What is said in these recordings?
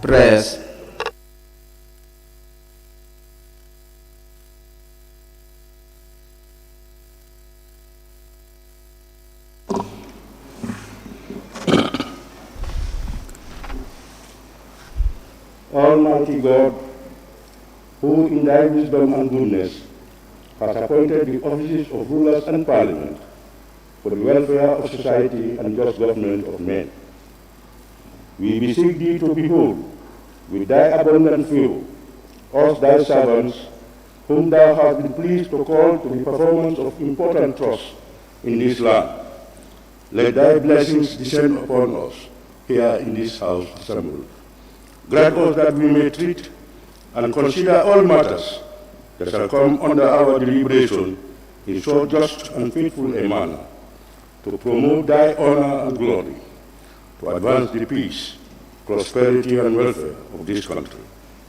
Prayers. Almighty God, who in thy wisdom and goodness has appointed the offices of rulers and parliament for the welfare of society and just government of men, we beseech thee to behold with thy abundant favor us thy servants, whom thou hast been pleased to call to the performance of important trusts in this land. Let thy blessings descend upon us here in this house assembled. Grant us that we may treat and consider all matters that shall come under our deliberation in so just and faithful a manner, to promote thy honor and glory, to advance the peace, prosperity, and welfare of this country,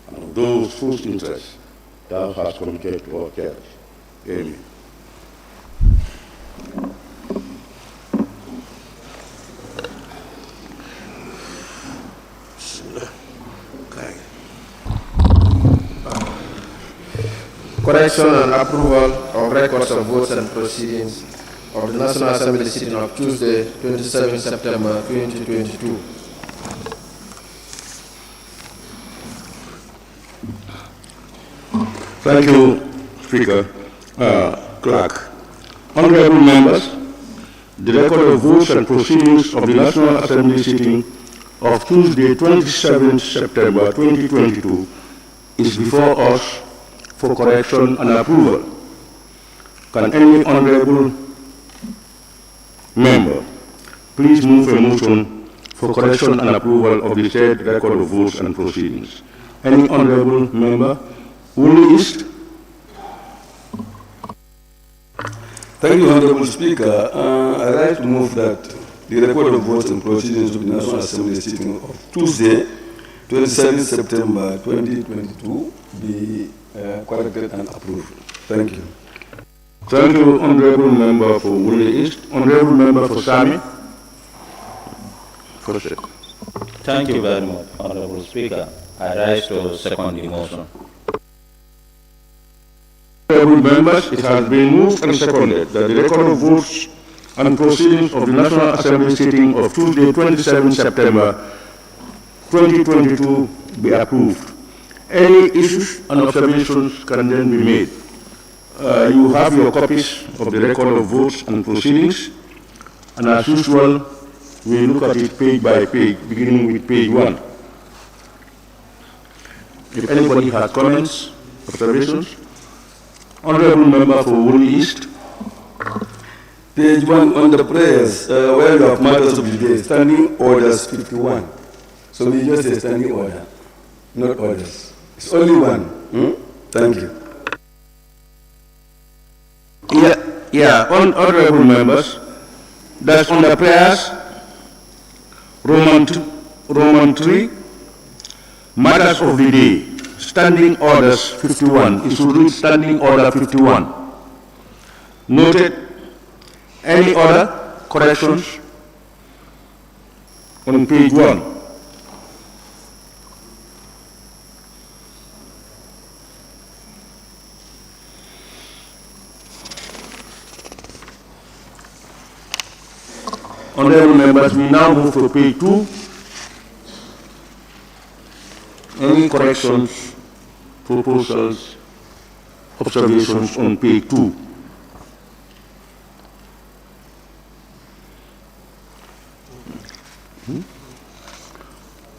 and of those whose interests thou hast committed to our care. Amen. Correction and approval of records of votes and proceedings of the National Assembly sitting of Tuesday, 27 September 2022. Thank you, Speaker. Clerk. Honorable members, the record of votes and proceedings of the National Assembly sitting of Tuesday, 27 September 2022 is before us for correction and approval. Can any honorable member please move a motion for correction and approval of the said record of votes and proceedings? Any honorable member? Wuli East? Thank you, Honorable Speaker. I like to move that the record of votes and proceedings of the National Assembly sitting of Tuesday, 27 September 2022 be corrected and approved. Thank you. Thank you, Honorable Member for Wuli East. Honorable Member for Sami? Thank you very much, Honorable Speaker. I rise to second the motion. Honorable members, it has been moved and seconded that the record of votes and proceedings of the National Assembly sitting of Tuesday, 27 September 2022 be approved. Any issues and observations can then be made. You have your copies of the record of votes and proceedings, and as usual, we look at it page by page, beginning with page 1. If anybody has comments, observations, Honorable Member for Wuli East. Page 1 on the prayers, where you have matters of the day, standing orders 51. So we just say standing order, not orders. It's only one. Thank you. Honorable members, that's on the prayers, Roman 3, matters of the day, standing orders 51. It should read standing order 51. Noted. Any other corrections on page 1? Honorable members, we now move to page 2. Any corrections, proposals, observations on page 2?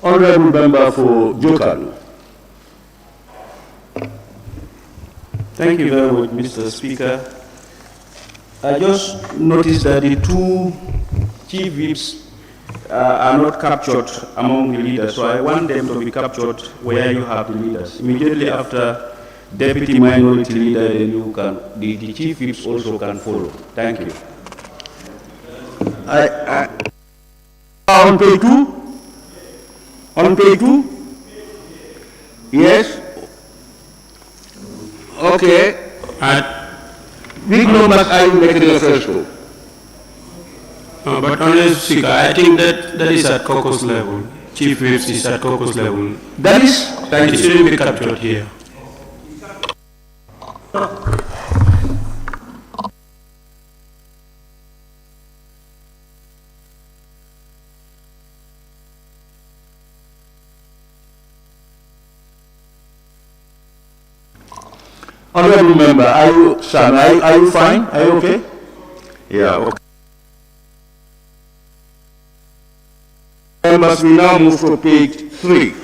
Honorable Member for Jokalu. Thank you very much, Mr. Speaker. I just noticed that the two chief whips are not captured among the leaders, so I want them to be captured where you have the leaders. Immediately after deputy minority leader, then you can, the chief whips also can follow. Thank you. On page 2? On page 2? Yes? Okay. Which numbers are you making reference to? But honestly, Speaker, I think that is at caucus level. chief whips is at caucus level. That is, it shouldn't be captured here. Honorable member, are you, Sam, are you fine? Are you okay? Yeah, okay. Members, we now move to page 3.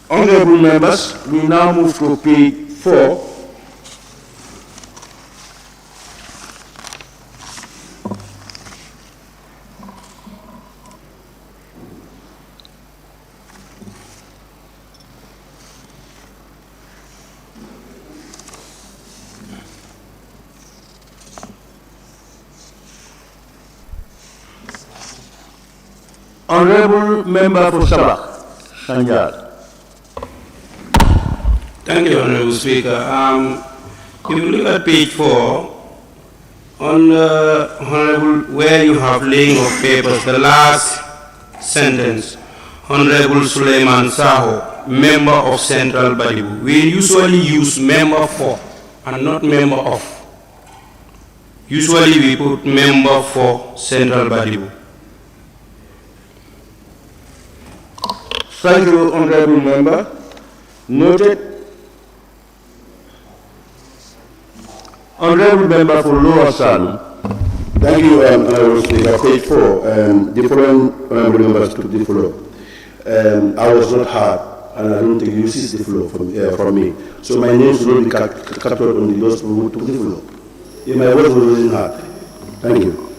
Honorable members, we now move to page 4. Honorable member for Sabah, Sanjal. Thank you, Honorable Speaker. If you look at page 4, on the Honorable, where you have laying of papers, the last sentence, Honorable Suleiman Saho, member of Central Badibu. We usually use member for and not member of. Usually we put member for Central Badibu. Thank you, honorable member. Noted. Honorable member for Lower Salem. Thank you, Honorable Speaker. Page 4, the following honorable members took the floor. I was not heard, and I don't think you seized the floor from me. So my name should not be captured on the those who took the floor. Yeah, my voice wasn't heard. Thank you.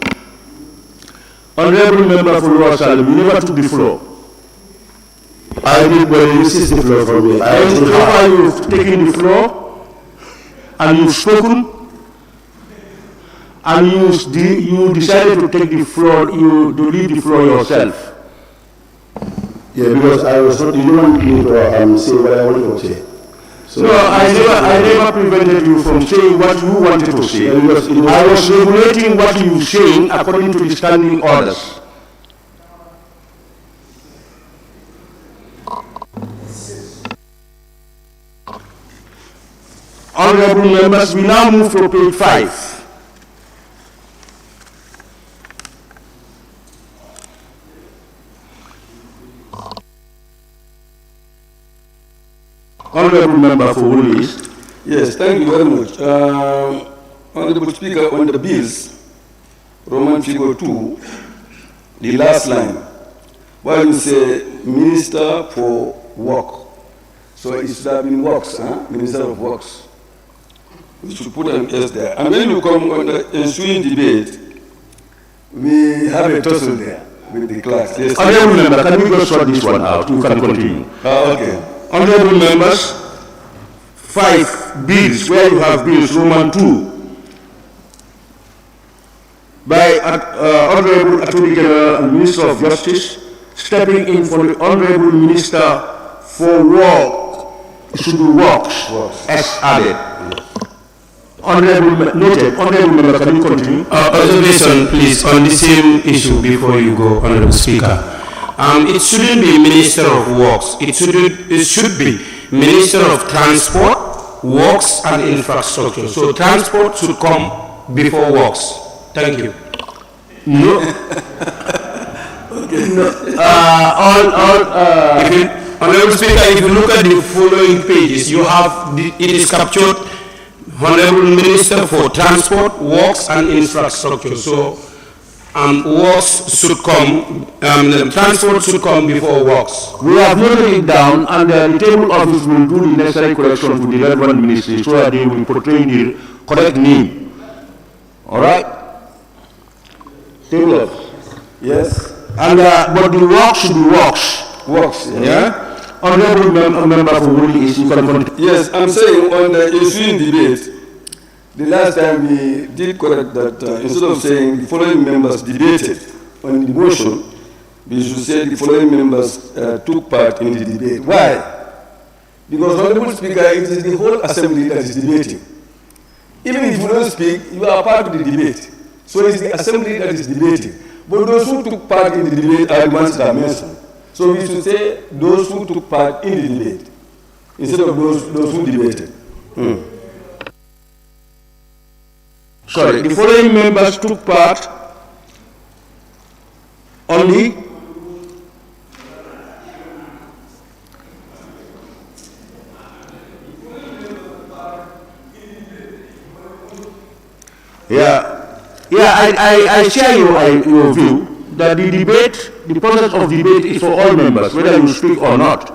Honorable member for Lower Salem, you never took the floor. I did, but you seized the floor from me. I was not heard. You've taken the floor, and you've spoken, and you decided to take the floor, to leave the floor yourself. Yeah, because I was not, you don't want me to say what I wanted to say. So no, I never prevented you from saying what you wanted to say. I was regulating what you were saying according to the standing orders. Honorable members, we now move to page 5. Honorable member for Woolies. Yes, thank you very much. Honorable Speaker, on the bills, Roman figure 2, the last line, where you say Minister for Work. So it should have been Works, Minister of Works. We should put an S there. And when you come on the ensuing debate, we have a tussle there with the clerks. Yes. Honorable member, can we just sort this one out? You can continue. Okay. Honorable members, 5 bills, where you have bills, Roman 2, by Honorable Attorney General and Minister of Justice, stepping in for the Honorable Minister for Work, it should be Works, as added. Honorable, noted. Honorable member, can you continue? Observation, please, on the same issue before you go, Honorable Speaker. It shouldn't be Minister of Works. It should be Minister of Transport, Works and Infrastructure. So transport should come before Works. Thank you. No. Okay. No. Honorable Speaker, if you look at the following pages, you have, it is captured, Honorable Minister for Transport, Works and Infrastructure. So, works should come, transport should come before works. We have noted it down, and the table office will do the necessary corrections with the relevant ministry so that they will portray the correct name. All right? Table office. Yes. And but the work should be works. Works. Yeah. Honorable member for ruling is you can continue. Yes, I'm saying on the ensuing debate, the last time we did correct that instead of saying the following members debated on the motion, we should say the following members took part in the debate. Why? Because, Honorable Speaker, it is the whole assembly that is debating. Even if you don't speak, you are part of the debate. So it's the assembly that is debating. But those who took part in the debate are the ones that are mentioned. So we should say those who took part in the debate instead of those who debated. Sorry, the following members took part only. I share your view that the debate, the process of debate is for all members, whether you speak or not.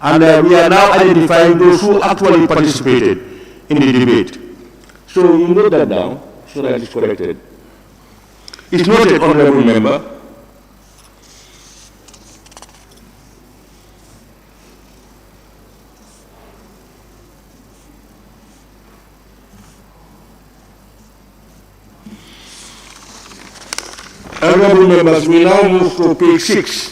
And we are now identifying those who actually participated in the debate. So you note that down, so that it's corrected. It's noted, honorable member. Honorable members, we now move to page 6.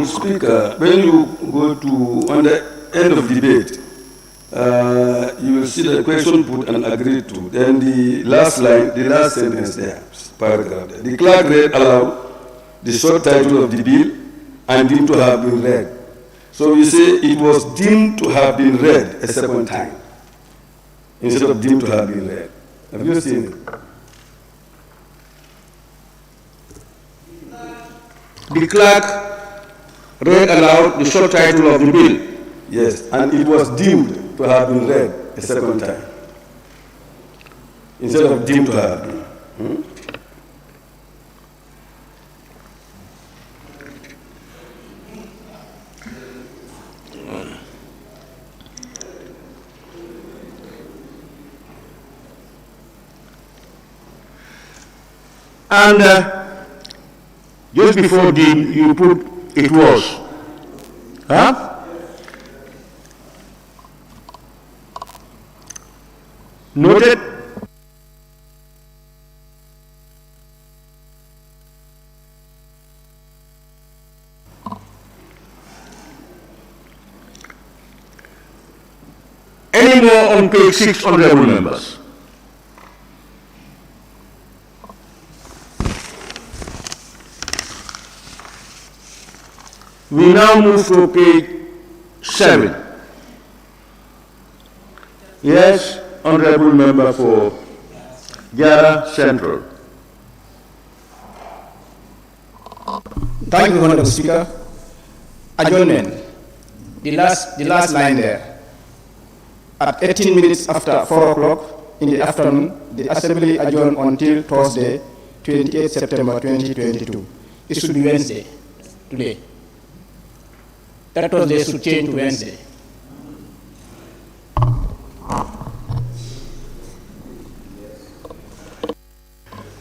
Speaker, when you go to on the end of debate, you will see the question put and agreed to. Then the last line, the last sentence there, paragraph there. The clerk read aloud the short title of the bill and deemed to have been read. So we say it was deemed to have been read a second time instead of deemed to have been read. Have you seen it? The clerk read aloud the short title of the bill. Yes, and it was deemed to have been read a second time instead of deemed to have been. And just before deemed, you put it was. Huh? Noted. Any more on page 6, honorable members? We now move to page 7. Yes, honorable member for Jara Central. Thank you, Honorable Speaker. Adjournment. The last line there. At 18 minutes after 4 o'clock in the afternoon, the Assembly adjourned until Thursday, 28 September 2022. It should be Wednesday, today. That Thursday should change to Wednesday.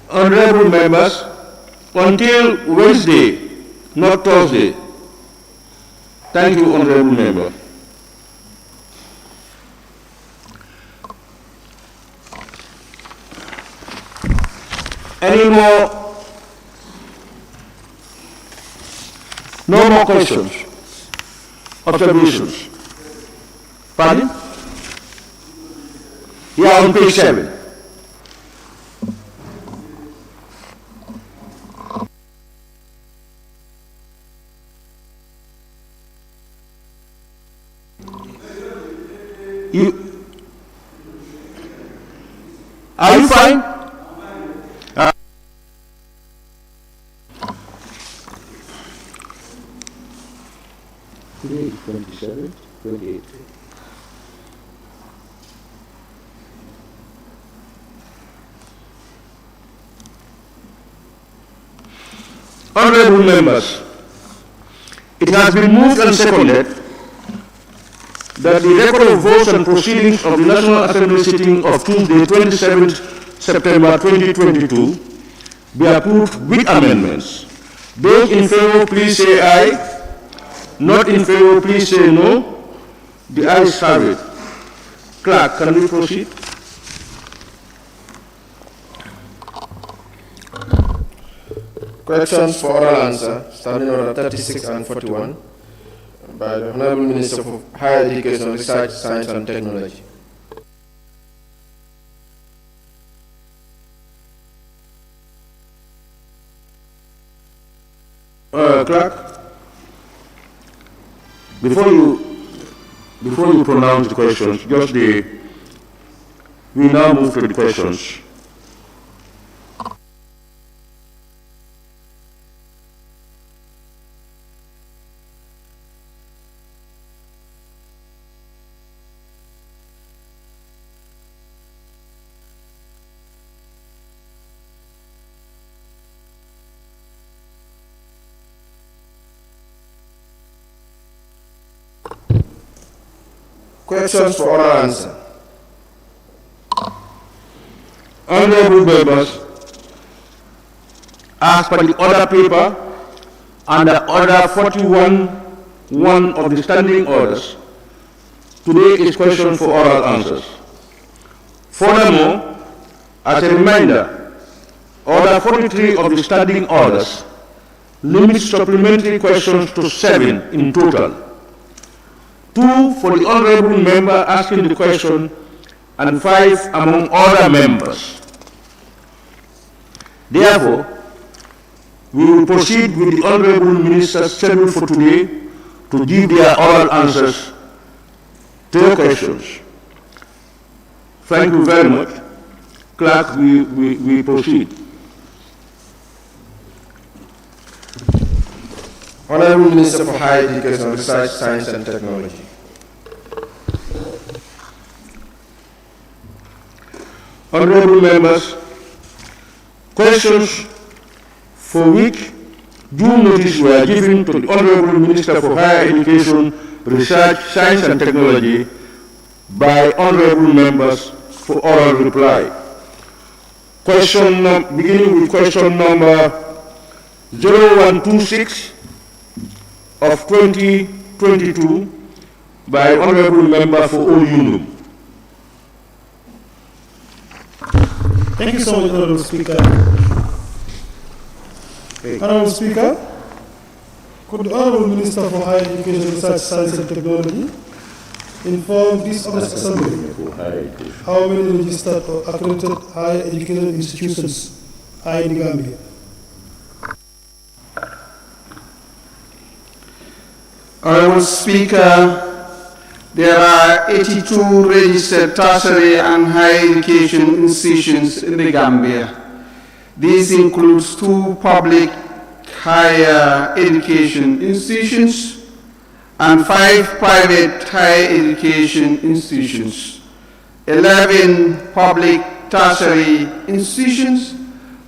Honorable members, until Wednesday, not Thursday. Thank you, honorable member. Any more? No more questions? Observations? Pardon? Here on page 7. Are you fine? Today is 27, 28. Honorable members, it has been moved and seconded that the record of votes and proceedings of the National Assembly sitting of Tuesday, 27th September 2022 be approved with amendments. Those in favor, please say aye. Not in favor, please say no. The ayes have it. Clerk, can we proceed? Questions for oral answer, standing order 36 and 41, by the Honorable Minister for Higher Education, Research, Science and Technology. Clerk, before you pronounce the questions, we now move to the questions. Questions for oral answer. Honorable members, as per the order paper under order 41(1) of the standing orders, today is question for oral answers. Furthermore, as a reminder, order 43 of the standing orders limits supplementary questions to 7 in total. 2 for the honorable member asking the question, and 5 among other members. Therefore, we will proceed with the honorable ministers scheduled for today to give their oral answers to your questions. Thank you very much. Clerk, we proceed. Honorable Minister for Higher Education, Research, Science and Technology. Honorable members, questions for which due notice were given to the Honorable Minister for Higher Education, Research, Science and Technology by honorable members for oral reply. Beginning with question number 0126 of 2022 by honorable member for Oyunum. Thank you so much, Honorable Speaker. Honorable Speaker, could the Honorable Minister for Higher Education, Research, Science and Technology inform this August Assembly how many registered or accredited higher educational institutions are in the Gambia? Honorable Speaker, there are 82 registered tertiary and higher education institutions in the Gambia. This includes 2 public higher education institutions and 5 private higher education institutions, 11 public tertiary institutions,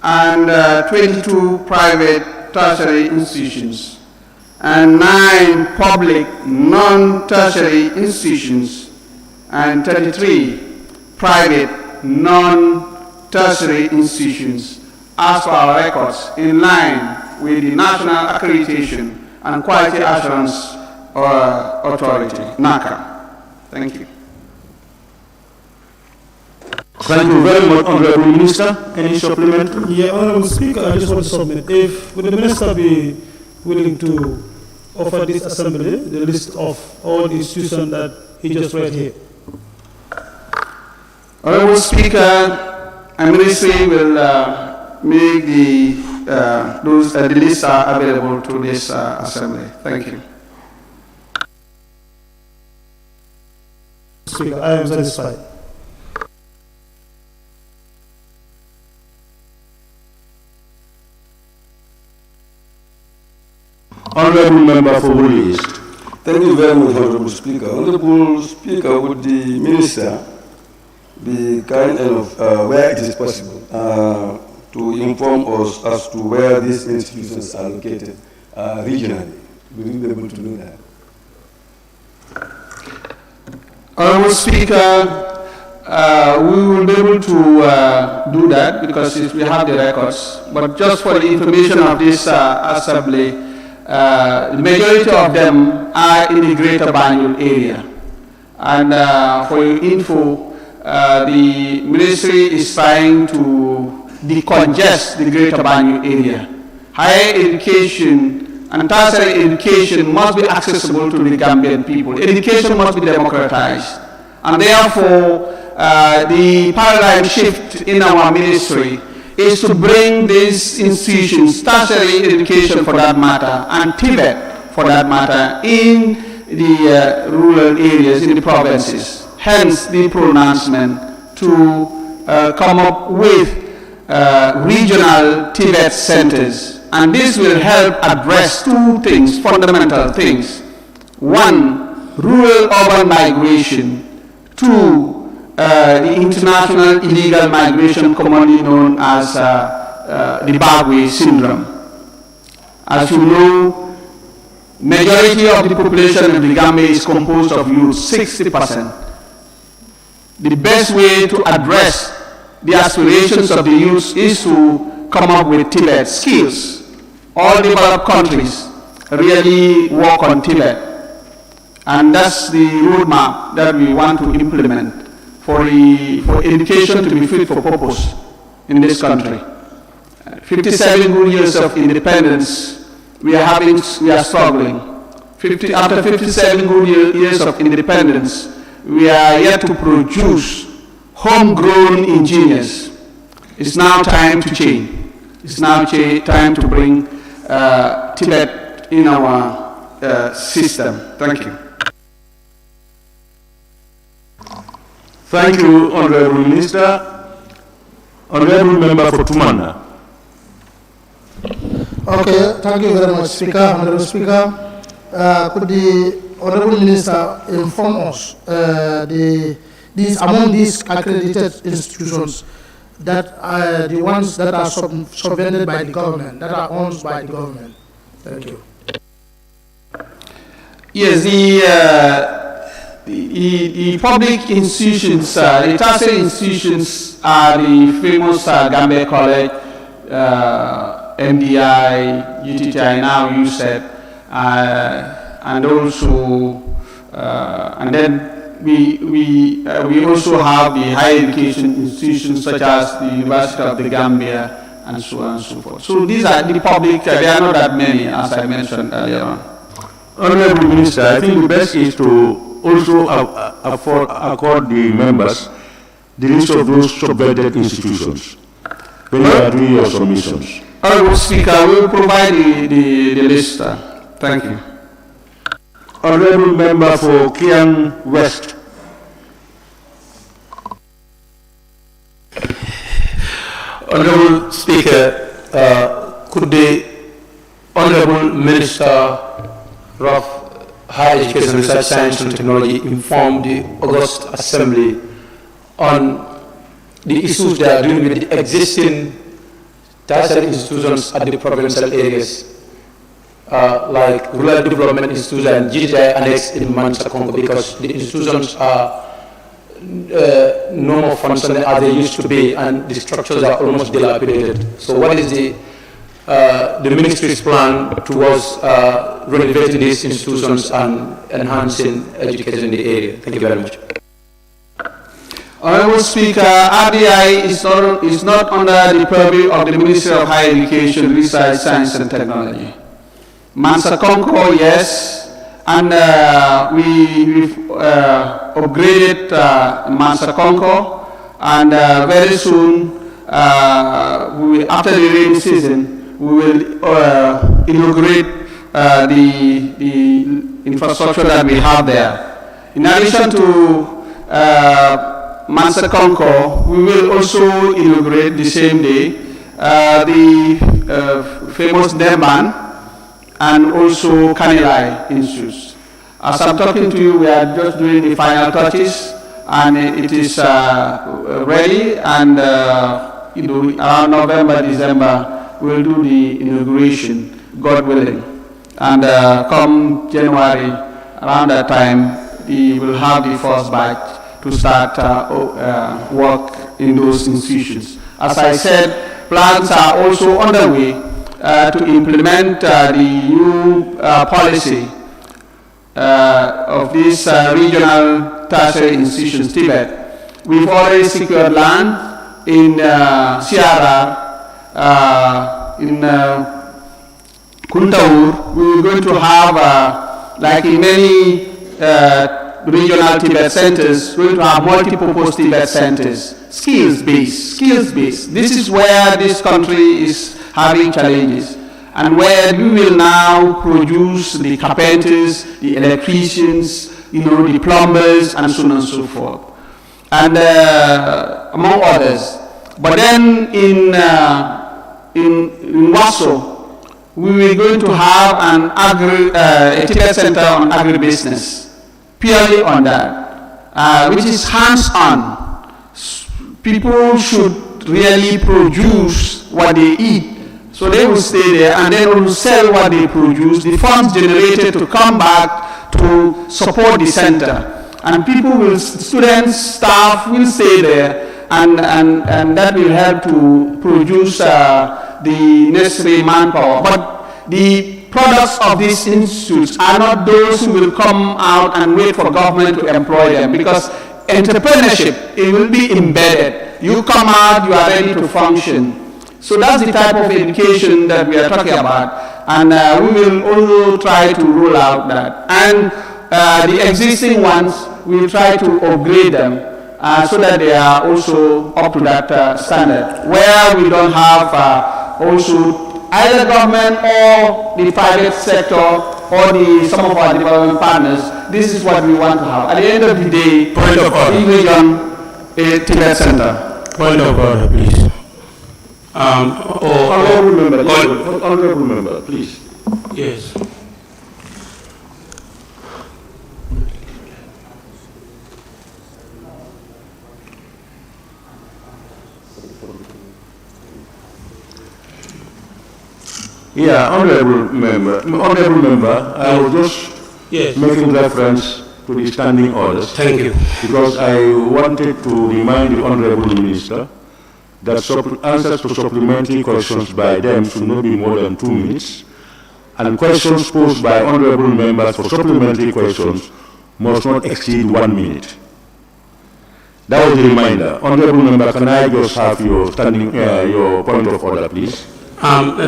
and 22 private tertiary institutions, and 9 public non-tertiary institutions, and 33 private non-tertiary institutions, as per our records, in line with the National Accreditation and Quality Assurance Authority, NACA. Thank you. Thank you very much, Honorable Minister. Any supplement? Yeah, Honorable Speaker, I just want to submit. Would the Minister be willing to offer this Assembly the list of all the institutions that he just read here? Honorable Speaker, our ministry will make the lists available to this assembly. Thank you. Speaker, I am satisfied. Honorable Member for Woolly East. Thank you very much, Honorable Speaker. Honorable Speaker, would the Minister be kind enough, where it is possible, to inform us as to where these institutions are located regionally? Will you be able to do that? Honorable Speaker, we will be able to do that because we have the records. But just for the information of this assembly, the majority of them are in the Greater Banjul area. And for your info, the ministry is trying to decongest the Greater Banjul area. Higher education and tertiary education must be accessible to the Gambian people. Education must be democratized. And therefore, the paradigm shift in our ministry is to bring these institutions, tertiary education for that matter, and Tibet for that matter, in the rural areas, in the provinces. Hence the pronouncement to come up with regional Tibet centers. And this will help address two things, fundamental things. One, rural-urban migration. Two, the international illegal migration commonly known as the Bagwe syndrome. As you know, majority of the population of the Gambia is composed of youth, 60%. The best way to address the aspirations of the youth is to come up with Tibet skills. All developed countries really work on Tibet. And that's the roadmap that we want to implement for education to be fit for purpose in this country. 57 good years of independence, we are struggling. After 57 good years of independence, we are yet to produce homegrown engineers. It's now time to change. It's now time to bring Tibet in our system. Thank you. Thank you, Honorable Minister. Honorable Member for Tumana. Okay, thank you very much, Speaker. Honorable Speaker, could the Honorable Minister inform us among these accredited institutions that are the ones that are subvented by the government, that are owned by the government? Thank you. Yes, the public institutions, the tertiary institutions are the famous Gambia College, MDI, UTTI, now USET, and also, and then we also have the higher education institutions such as the University of the Gambia and so on and so forth. So these are the public, there are not that many as I mentioned earlier on. Honorable Minister, I think the best is to also accord the members the list of those subvented institutions when you are doing your submissions. Honorable Speaker, we will provide the list. Thank you. Honorable Member for Kiang West. Honorable Speaker, could the Honorable Minister of Higher Education, Research, Science and Technology inform the August Assembly on the issues they are dealing with the existing tertiary institutions at the provincial areas, like Rural Development Institute and GTI Annex in Mansa Congo, because the institutions are no more functioning as they used to be, and the structures are almost dilapidated. So what is the ministry's plan towards renovating these institutions and enhancing education in the area? Thank you very much. Honorable Speaker, RDI is not under the purview of the Ministry of Higher Education, Research, Science and Technology. Mansa Congo, yes, and we've upgraded Mansa Congo, and very soon, after the rainy season, we will inaugurate the infrastructure that we have there. In addition to Mansa Concours, we will also inaugurate the same day the famous Demban and also Kanilai Institute. As I'm talking to you, we are just doing the final touches, and it is ready, and around November, December, we'll do the inauguration, God willing. And come January, around that time, we will have the first batch to start work in those institutions. As I said, plans are also underway to implement the new policy of these regional tertiary institutions, Tibet. We've already secured land in Sierra, in Kuntaur. We're going to have, like in many regional Tibet centers, we're going to have multi-purpose Tibet centers, skills-based. This is where this country is having challenges, and where we will now produce the carpenters, the electricians, the plumbers, and so on and so forth, and among others. But then in Waso, we were going to have a Tibet center on agribusiness, purely on that, which is hands-on. People should really produce what they eat. So they will stay there and then will sell what they produce. The funds generated to come back to support the center. And people will, students, staff will stay there, and that will help to produce the necessary manpower. But the products of these institutes are not those who will come out and wait for government to employ them, because entrepreneurship, it will be embedded. You come out, you are ready to function. So that's the type of education that we are talking about, and we will also try to roll out that. And the existing ones, we will try to upgrade them so that they are also up to that standard. Where we don't have also either government or the private sector or some of our development partners, this is what we want to have. At the end of the day, point of order. A Tibet center. Point of order, please. Honorable member, please. Yes. Yeah, honorable member, I was just making reference to the standing orders. Thank you. Because I wanted to remind the honorable minister that answers to supplementary questions by them should not be more than 2 minutes, and questions posed by honorable members for supplementary questions must not exceed 1 minute. That was the reminder. Honorable member, can I just have your your point of order, please?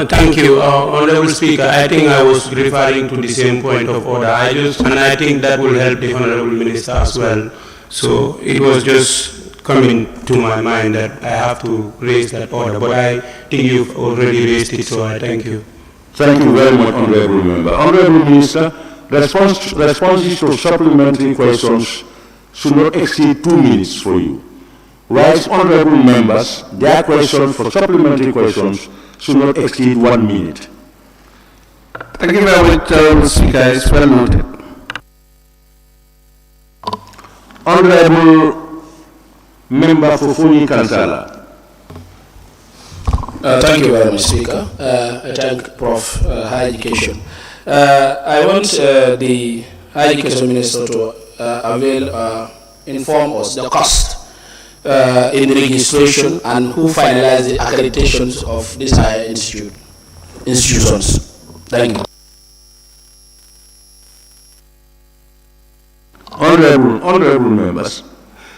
Thank you, Honorable Speaker. I think I was referring to the same point of order. And I think that will help the Honorable Minister as well. So it was just coming to my mind that I have to raise that order, but I think you've already raised it, so I thank you. Thank you very much, honorable member. Honorable Minister, responses to supplementary questions should not exceed 2 minutes for you. Right, honorable members, their questions for supplementary questions should not exceed 1 minute. Thank you very much, Honorable Speaker. It's well noted. Honorable Member Fofuni Kansala. Thank you very much, Speaker. I thank Prof. Higher Education. I want the Higher Education Minister to inform us the cost in the registration and who finalized the accreditations of these higher institutions. Thank you. Honorable members,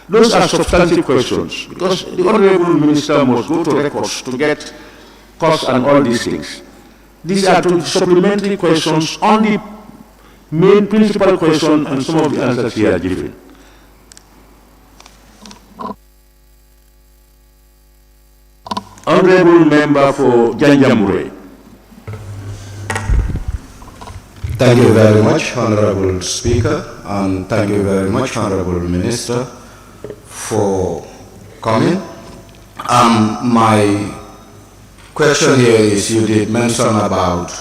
those are substantive questions, because the honorable minister must go to records to get costs and all these things. These are supplementary questions on the main principal question and some of the answers he has given. Honorable Member for Janjamure. Thank you very much, Honorable Speaker, and thank you very much, Honorable Minister, for coming. My question here is, you did mention about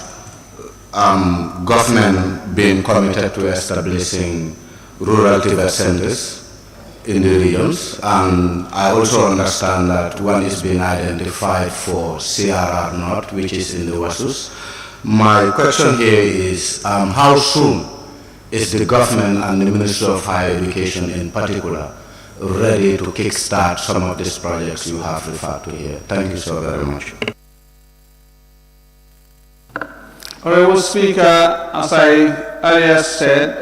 government being committed to establishing rural TVET centers in the regions, and I also understand that one is being identified for CRR North, which is in the Wasus. My question here is, how soon is the government and the Ministry of Higher Education in particular ready to kickstart some of these projects you have referred to here? Thank you so very much. Honorable Speaker, as I earlier said,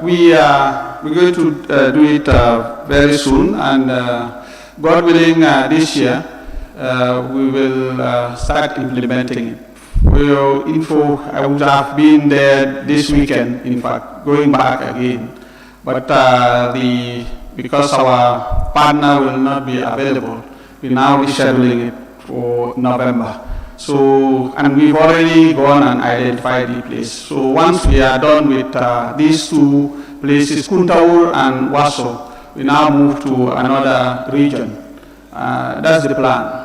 we're going to do it very soon, and God willing, this year we will start implementing it. For your info, I would have been there this weekend, in fact, going back again. But because our partner will not be available, we're now rescheduling it for November. So, and we've already gone and identified the place. So once we are done with these two places, Kuntaur and Waso, we now move to another region. That's the plan.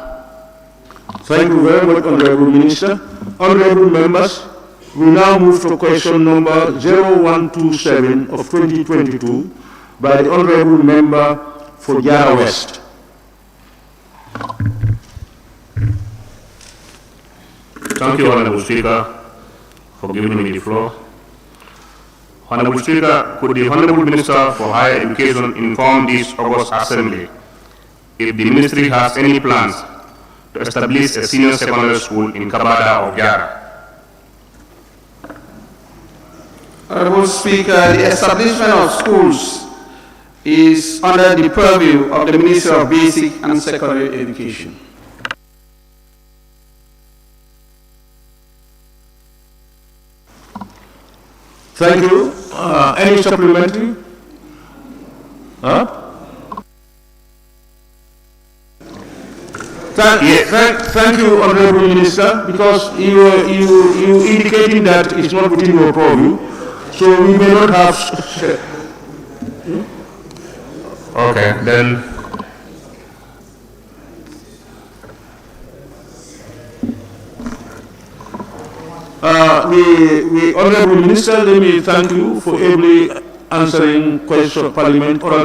Thank you very much, Honorable Minister. Honorable members, we now move to question number 0127 of 2022 by the Honorable Member for Jara West. Thank you, Honorable Speaker, for giving me the floor. Honorable Speaker, could the Honorable Minister for Higher Education inform this August Assembly if the Ministry has any plans to establish a senior secondary school in Kabada or Jara? Honorable Speaker, the establishment of schools is under the purview of the Ministry of Basic and Secondary Education. Thank you. Any supplementary? Thank you, Honorable Minister, because you indicating that it's not within your purview, so we may not have. Okay, then. The Honorable Minister, let me thank you for ably answering oral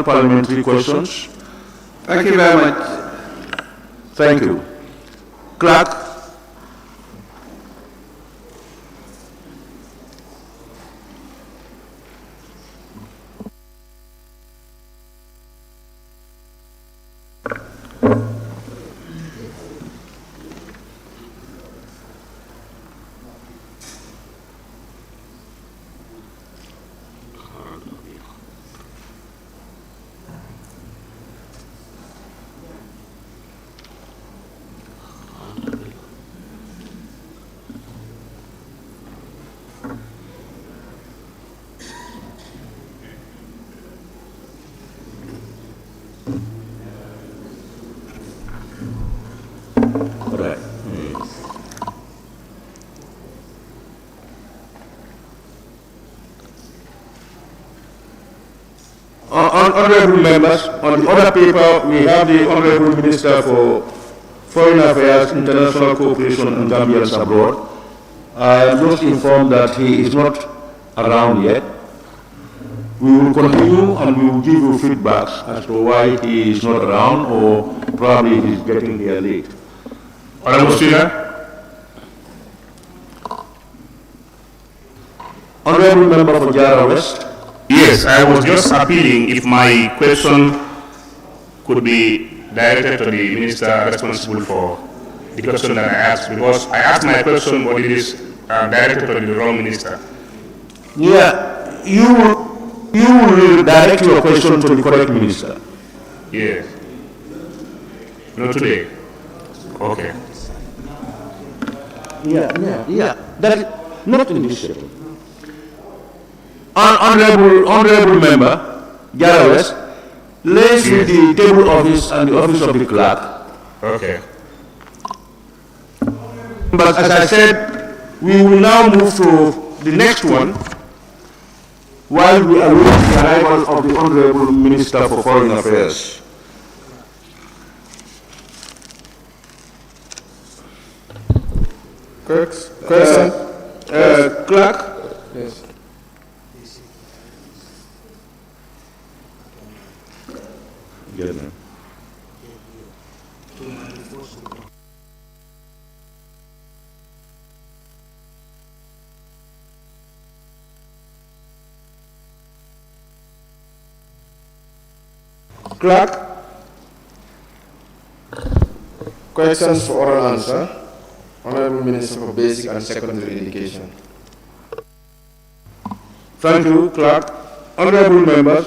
parliamentary questions. Thank you very much. Thank you. Clerk. Honorable members, on the other paper, we have the Honorable Minister for Foreign Affairs, International Cooperation and Gambians Abroad. I am just informed that he is not around yet. We will continue and we will give you feedback as to why he is not around, or probably he is getting here late. Honorable Speaker. Honorable Member for Jara West. Yes, I was just appealing if my question could be directed to the minister responsible for the question that I asked, because I asked my question, but it is directed to the wrong minister. Yeah, you will direct your question to the correct minister. Yes. No, today. Okay. Yeah. That is not in this second. Honorable Member, Jara West, lays with the table office and the office of the clerk. Okay. But as I said, we will now move to the next one while we await the arrival of the Honorable Minister for Foreign Affairs. Question? Clerk? Yes. Clerk? Questions for oral answer. Honorable Minister for Basic and Secondary Education. Thank you, Clerk. Honorable members,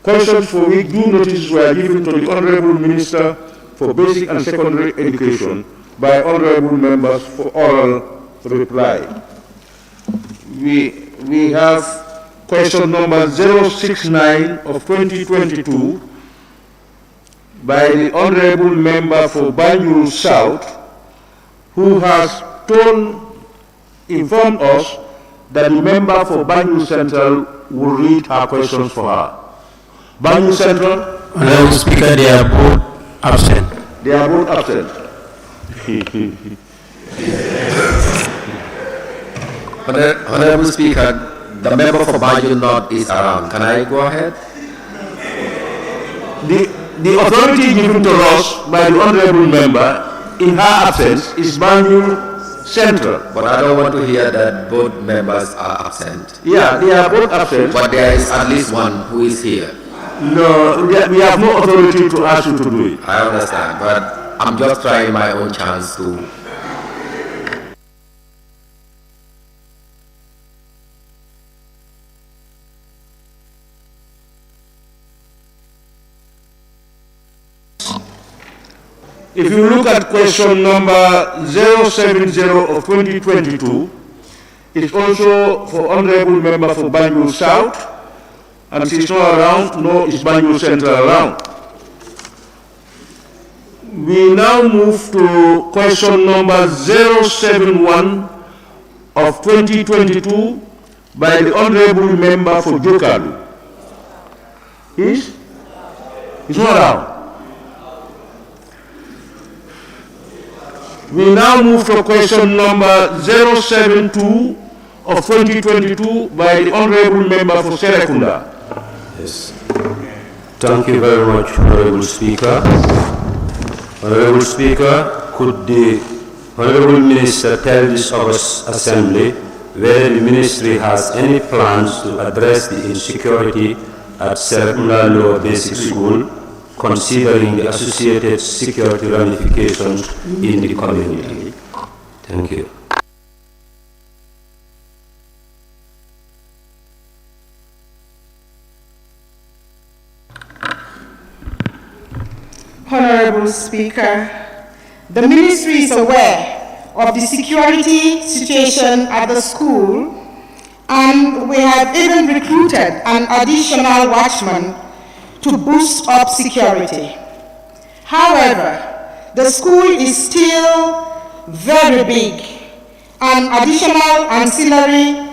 questions for which due notice were given to the Honorable Minister for Basic and Secondary Education by Honorable members for oral reply. We have question number 069 of 2022 by the Honorable Member for Banjul South, who has informed us that the member for Banjul Central will read her questions for her. Banjul Central? Honorable Speaker, they are both absent. They are both absent. Honorable Speaker, the member for Banjul North is around. Can I go ahead? The authority given to us by the Honorable Member in her absence is Banjul Central. But I don't want to hear that both members are absent. Yeah, they are both absent. But there is at least one who is here. No, we have no authority to ask you to do it. I understand, but I'm just trying my own chance to. If you look at question number 070 of 2022, it's also for Honorable Member for Banjul South, and she's not around, nor is Banjul Central around. We now move to question number 071 of 2022 by the Honorable Member for Jokalu. He's not around. We now move to question number 072 of 2022 by the Honorable Member for Serekunda. Yes. Thank you very much, Honorable Speaker. Honorable Speaker, could the Honorable Minister tell this August Assembly whether the Ministry has any plans to address the insecurity at Serekunda Lower Basic School, considering the associated security ramifications in the community? Thank you. Honorable Speaker, the Ministry is aware of the security situation at the school, and we have even recruited an additional watchman to boost up security. However, the school is still very big, and additional ancillary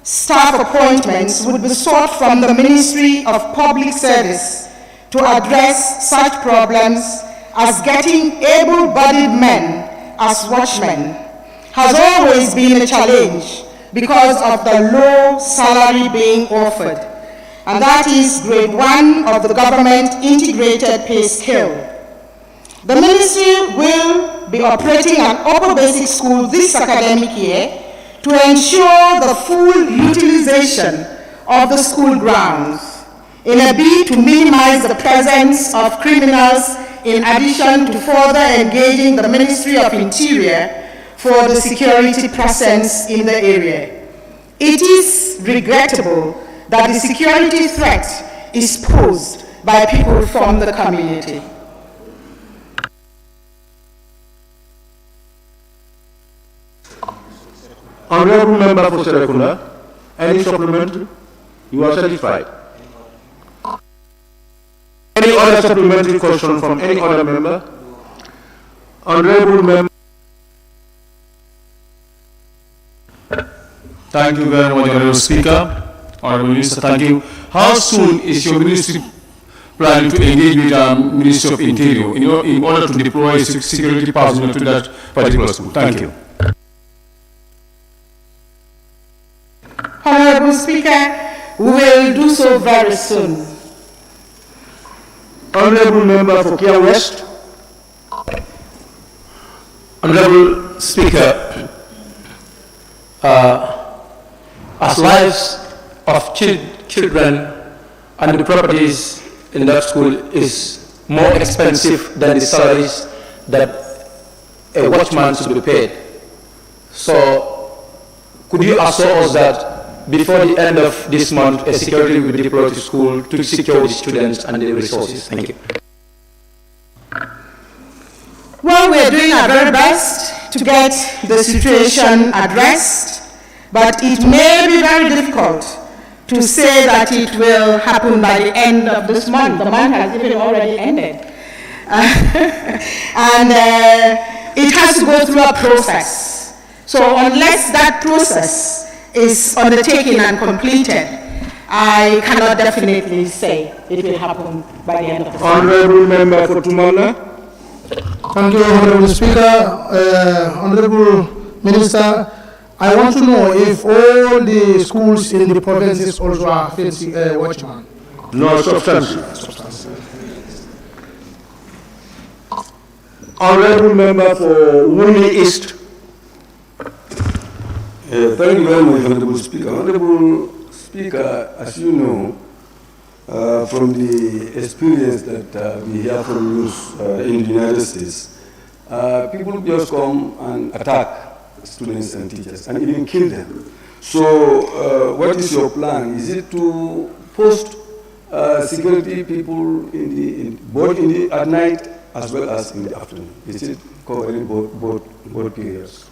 staff appointments would be sought from the Ministry of Public Service to address such problems, as getting able-bodied men as watchmen has always been a challenge because of the low salary being offered, and that is grade 1 of the government integrated pay scale. The Ministry will be operating an upper basic school this academic year to ensure the full utilization of the school grounds, in a bid to minimize the presence of criminals, in addition to further engaging the Ministry of Interior for the security presence in the area. It is regrettable that the security threat is posed by people from the community. Honorable Member for Serekunda, any supplementary? You are satisfied? Any other supplementary question from any other member? Honorable Member. Thank you very much, Honorable Speaker. Honorable Minister, thank you. How soon is your ministry planning to engage with the Ministry of Interior in order to deploy security personnel to that particular school? Thank you. Honorable Speaker, we will do so very soon. Honorable Member for Kia West. Honorable Speaker, as lives of children and the properties in that school is more expensive than the salaries that a watchman should be paid. So, could you assure us that before the end of this month, a security will be deployed to school to secure the students and the resources? Thank you. Well, we are doing our very best to get the situation addressed, but it may be very difficult to say that it will happen by the end of this month. The month has even already ended. And it has to go through a process. So unless that process is undertaken and completed, I cannot definitely say it will happen by the end of the month. Honorable Member for Tumala. Thank you, Honorable Speaker. Honorable Minister, I want to know if all the schools in the provinces also are facing watchmen. No, substantial. Honorable Member for Wuni East. Thank you very much, Honorable Speaker. Honorable Speaker, as you know, from the experience that we hear from youth in the United States, people just come and attack students and teachers and even kill them. So what is your plan? Is it to post security people both at night as well as in the afternoon? Is it covering both periods?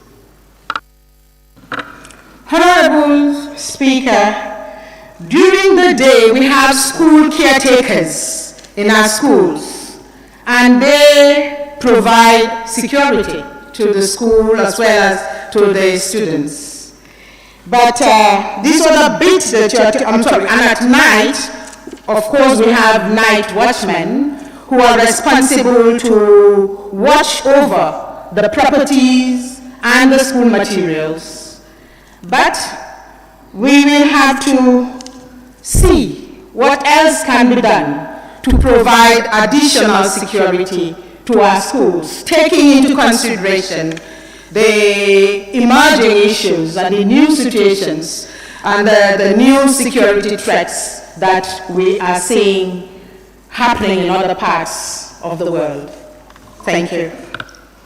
Honorable Speaker, during the day we have school caretakers in our schools, and they provide security to the school as well as to the students. But these are the bits that and at night, of course, we have night watchmen who are responsible to watch over the properties and the school materials. But we will have to see what else can be done to provide additional security to our schools, taking into consideration the emerging issues and the new situations and the new security threats that we are seeing happening in other parts of the world. Thank you.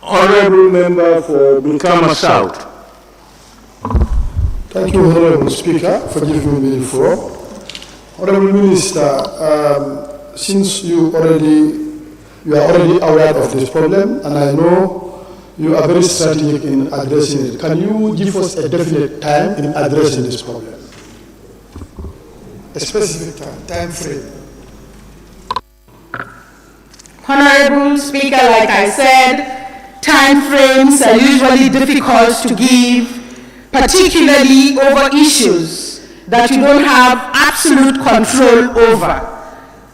Honorable Member for Bukama South. Thank you, Honorable Speaker, for giving me the floor. Honorable Minister, since you are already aware of this problem, and I know you are very strategic in addressing it, can you give us a definite time in addressing this problem? A specific time frame. Honorable Speaker, like I said, time frames are usually difficult to give, particularly over issues that you don't have absolute control over.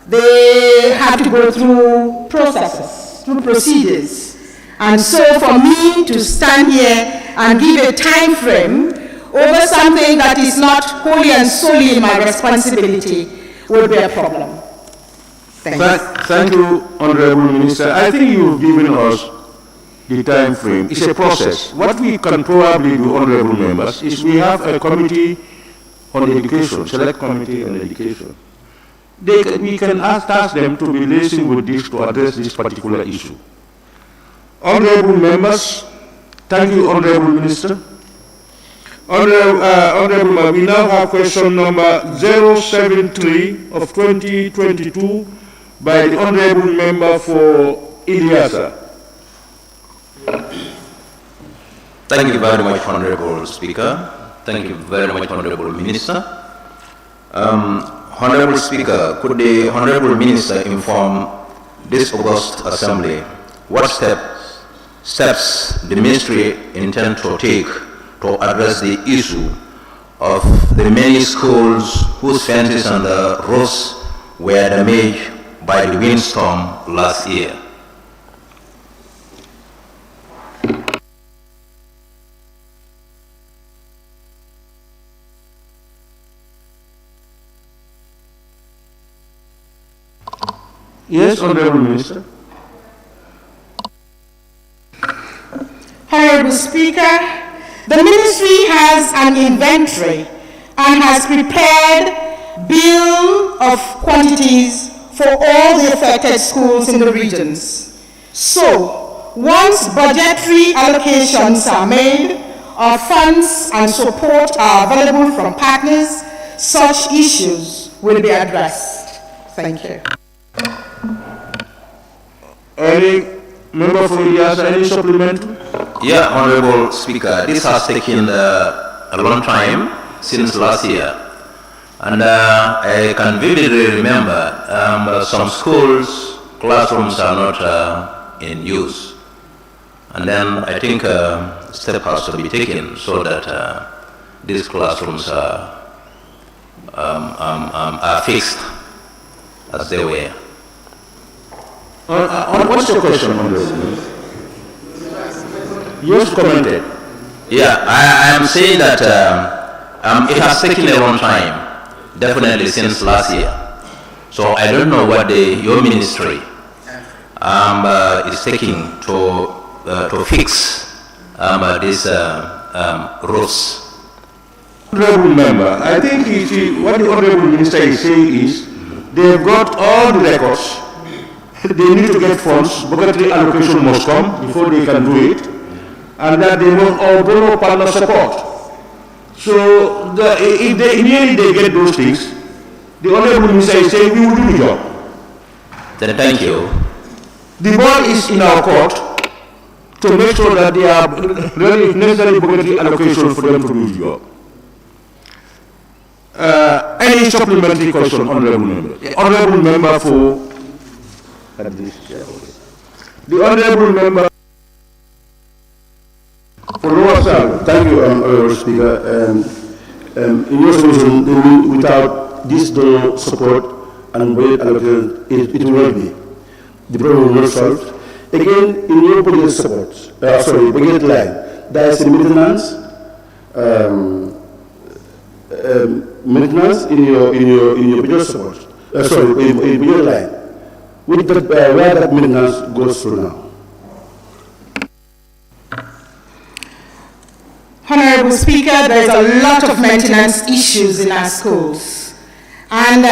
They have to go through processes, through procedures. And so for me to stand here and give a time frame over something that is not wholly and solely my responsibility would be a problem. Thank you, Honorable Minister. I think you've given us the time frame. It's a process. What we can probably do, Honorable Members, is we have a committee on education, select committee on education. We can task them to be listening with this to address this particular issue. Honorable Members, thank you, Honorable Minister. Honorable, we now have question number 073 of 2022 by the Honorable Member for Idiasa. Thank you very much, Honorable Speaker. Thank you very much, Honorable Minister. Honorable Speaker, could the Honorable Minister inform this August Assembly what steps the Ministry intends to take to address the issue of the many schools whose fences and the roofs were damaged by the windstorm last year. Yes, Honorable Minister. Honorable Speaker, the ministry has an inventory and has prepared bill of quantities for all the affected schools in the regions. So, once budgetary allocations are made, or funds and support are available from partners, such issues will be addressed. Thank you. Any member for Elias, any supplement? Yeah, Honorable Speaker, this has taken a long time since last year. And I can vividly remember some schools, classrooms are not in use. And then I think a step has to be taken so that these classrooms are fixed as they were. What's your question, Honorable? You just commented. Yeah, I am saying that it has taken a long time, definitely since last year. So I don't know what your ministry is taking to fix these roads. Honorable Member, I think what the Honorable Minister is saying is they have got all the records. They need to get funds, budgetary allocation must come before they can do it, and that they must all borrow partner support. So if they immediately get those things, the Honorable Minister is saying we will do the job. Then thank you. The ball is in our court to make sure that they are really necessary budgetary allocation for them to do the job. Any supplementary question, Honorable Member? Honorable Member for the Honorable Member for Lower South. Thank you, Honorable Speaker. In your solution, without this donor support and budget allocation, it will not be. The problem will not solve. Again, in your budget support, budget line, there is a maintenance in your budget support. In budget line. Where that maintenance goes through now. Honorable Speaker, there's a lot of maintenance issues in our schools. And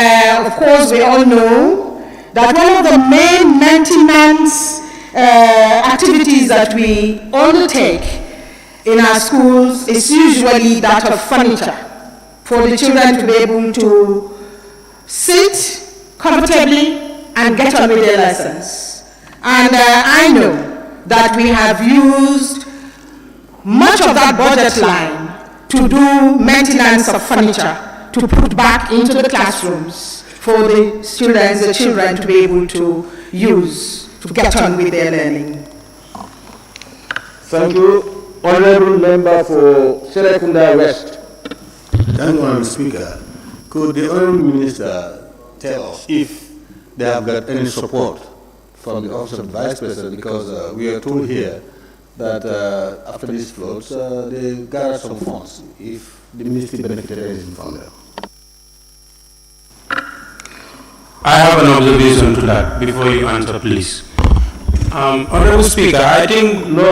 of course, we all know that one of the main maintenance activities that we undertake in our schools is usually that of furniture, for the children to be able to sit comfortably and get on with their lessons. And I know that we have used much of that budget line to do maintenance of furniture to put back into the classrooms for the children to be able to use to get on with their learning. Thank you. Honorable Member for Serekunda West. Thank you, Honorable Speaker. Could the Honorable Minister tell us if they have got any support from the Office of the Vice President, because we are told here that after these floods, they gathered some funds, if the ministry benefited anything from them. I have an observation to that before you answer, please. Honorable Speaker, I think... No,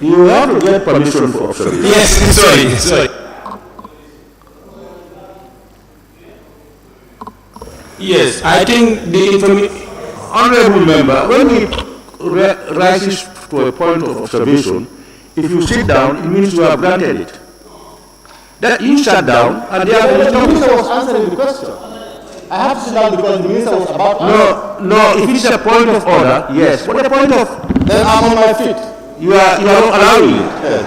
you have to get permission for observation. Yes, sorry. Yes, I think the information... Honorable Member, when he rises to a point of observation, if you sit down, it means you have granted it. That you sat down and the minister was answering the question. I have to sit down because the minister was about to answer. No, if it's a point of order, yes. But a point of... Then I'm on my feet. You are not allowing it. Yes.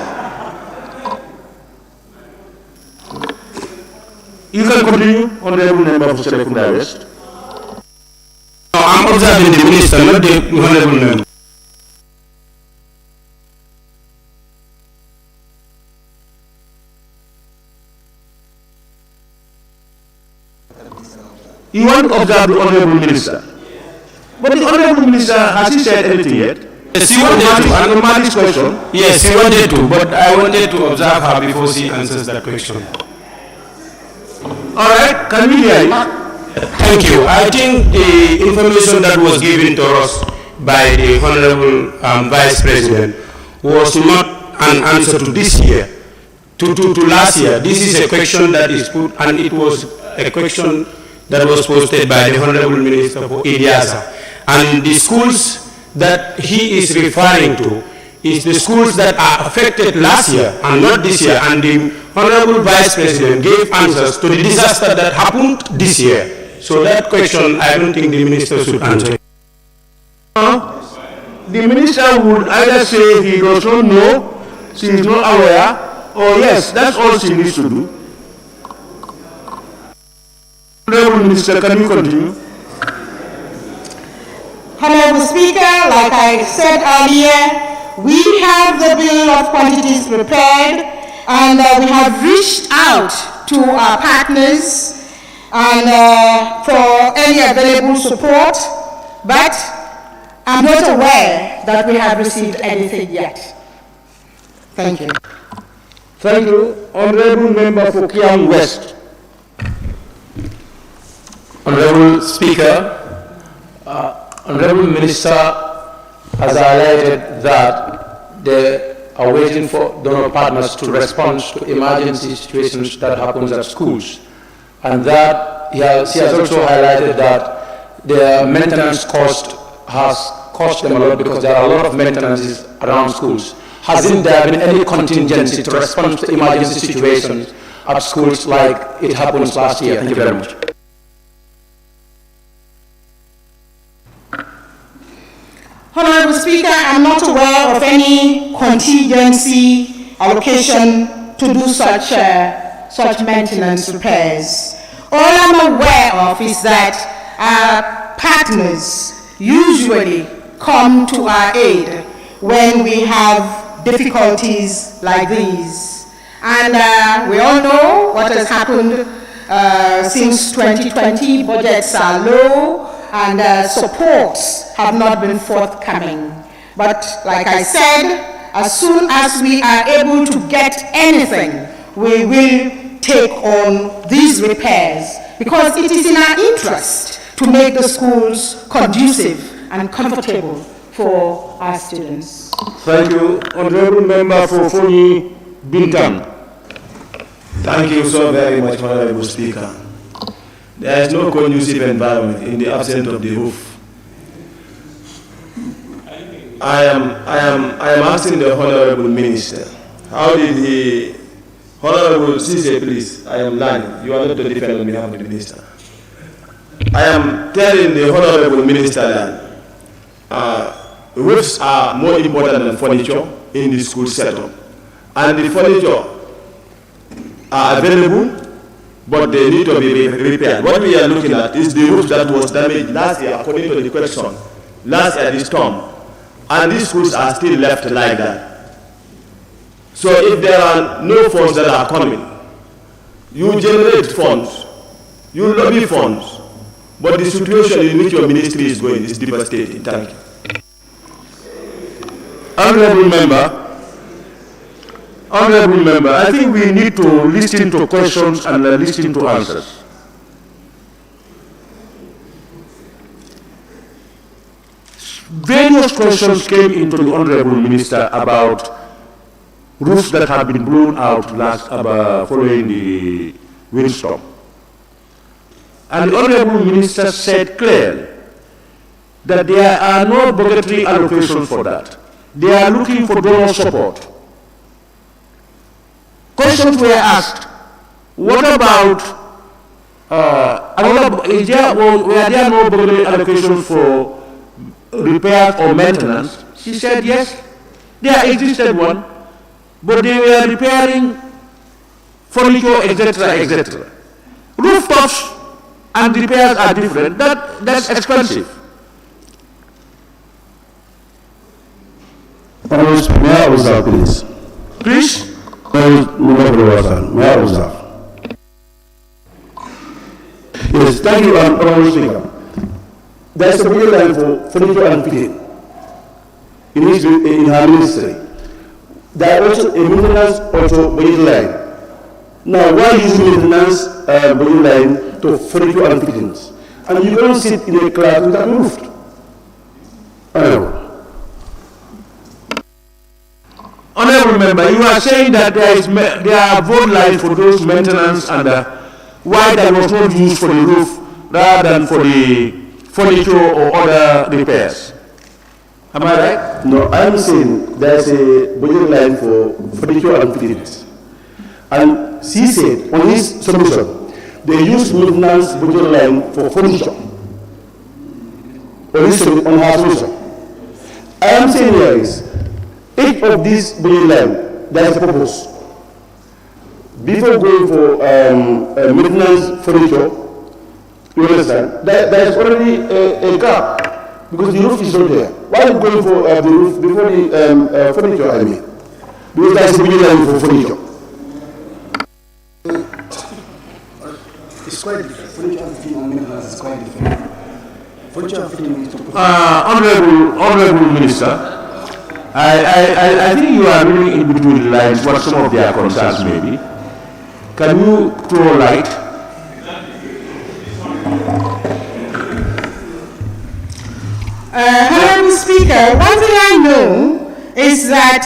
You can continue, Honorable Member of Serekunda West. No, I'm observing the minister, not the Honorable Member. You want to observe the Honorable Minister. But the Honorable Minister, has he said anything yet? Yes, he wanted to. And Mali's question? Yes, he wanted to, but I wanted to observe her before she answers that question. All right, can we hear you? Thank you. I think the information that was given to us by the Honorable Vice President was not an answer to this year, to last year. This is a question that is put, and it was a question that was posted by the Honorable Minister for Idiasa. And the schools that he is referring to is the schools that are affected last year and not this year. And the Honorable Vice President gave answers to the disaster that happened this year. So that question, I don't think the Minister should answer. The Minister would either say he does not know, she is not aware, or yes, that's all she needs to do. Honorable Minister, can you continue? Honorable Speaker, like I said earlier, we have the bill of quantities prepared, and we have reached out to our partners and for any available support, but I'm not aware that we have received anything yet. Thank you. Thank you. Honorable Member for Kiang West. Honorable Speaker, Honorable Minister has highlighted that they are waiting for donor partners to respond to emergency situations that happens at schools. And that she has also highlighted that their maintenance cost has cost them a lot because there are a lot of maintenances around schools. Hasn't there been any contingency to respond to emergency situations at schools like it happened last year? Thank you very much. Honorable Speaker, I'm not aware of any contingency allocation to do such maintenance repairs. All I'm aware of is that our partners usually come to our aid when we have difficulties like these. And we all know what has happened since 2020. Budgets are low, and supports have not been forthcoming. But like I said, as soon as we are able to get anything, we will take on these repairs, because it is in our interest to make the schools conducive and comfortable for our students. Thank you. Honorable Member for Foni Bintam. Thank you so very much, Honorable Speaker. There is no conducive environment in the absence of the roof. I am asking the Honorable Minister, how did the Honorable Cisse, please, I am learning. You are not to defend on behalf of the Minister. I am telling the Honorable Minister that roofs are more important than furniture in the school setup. And the furniture are available, but they need to be repaired. What we are looking at is the roof that was damaged last year, according to the question, last year this storm. And these schools are still left like that. So if there are no funds that are coming, you generate funds, you lobby funds, but the situation in which your ministry is going is devastating. Thank you. Honorable Member, I think we need to listen to questions and listen to answers. Various questions came into the Honorable Minister about roofs that have been blown out following the windstorm. And the Honorable Minister said clearly that there are no budgetary allocations for that. They are looking for donor support. Questions were asked, what about, were there no budgetary allocations for repairs or maintenance? She said yes, there existed one, but they were repairing furniture, etc., etc. Rooftops and repairs are different. That's expensive. May I observe, please? Please? May I observe? Yes, thank you, Honorable Speaker. There is a budget line for furniture and fitting in her ministry. There is also a maintenance budget line. Now, why use maintenance budget line to furniture and fittings? And you don't sit in a class without moved. Honorable member, you are saying that there are vote lines for those maintenance and why that was not used for the roof rather than for the furniture or other repairs. Am I right? No, I am saying there is a budget line for furniture and fittings. And she said on his submission, they use maintenance budget line for furniture. On her submission. I am saying here is, each of these budget line, there is a purpose. Before going for maintenance furniture, you understand, there is already a gap because the roof is not there. Why are you going for the roof before the furniture, I mean? Because there is a budget line for furniture. It's quite different. Furniture and fitting and maintenance is quite different. Furniture and fitting is to Honorable Minister, I think you are reading in between the lines what some of their concerns may be. Can you throw light? Honorable Speaker, one thing I know is that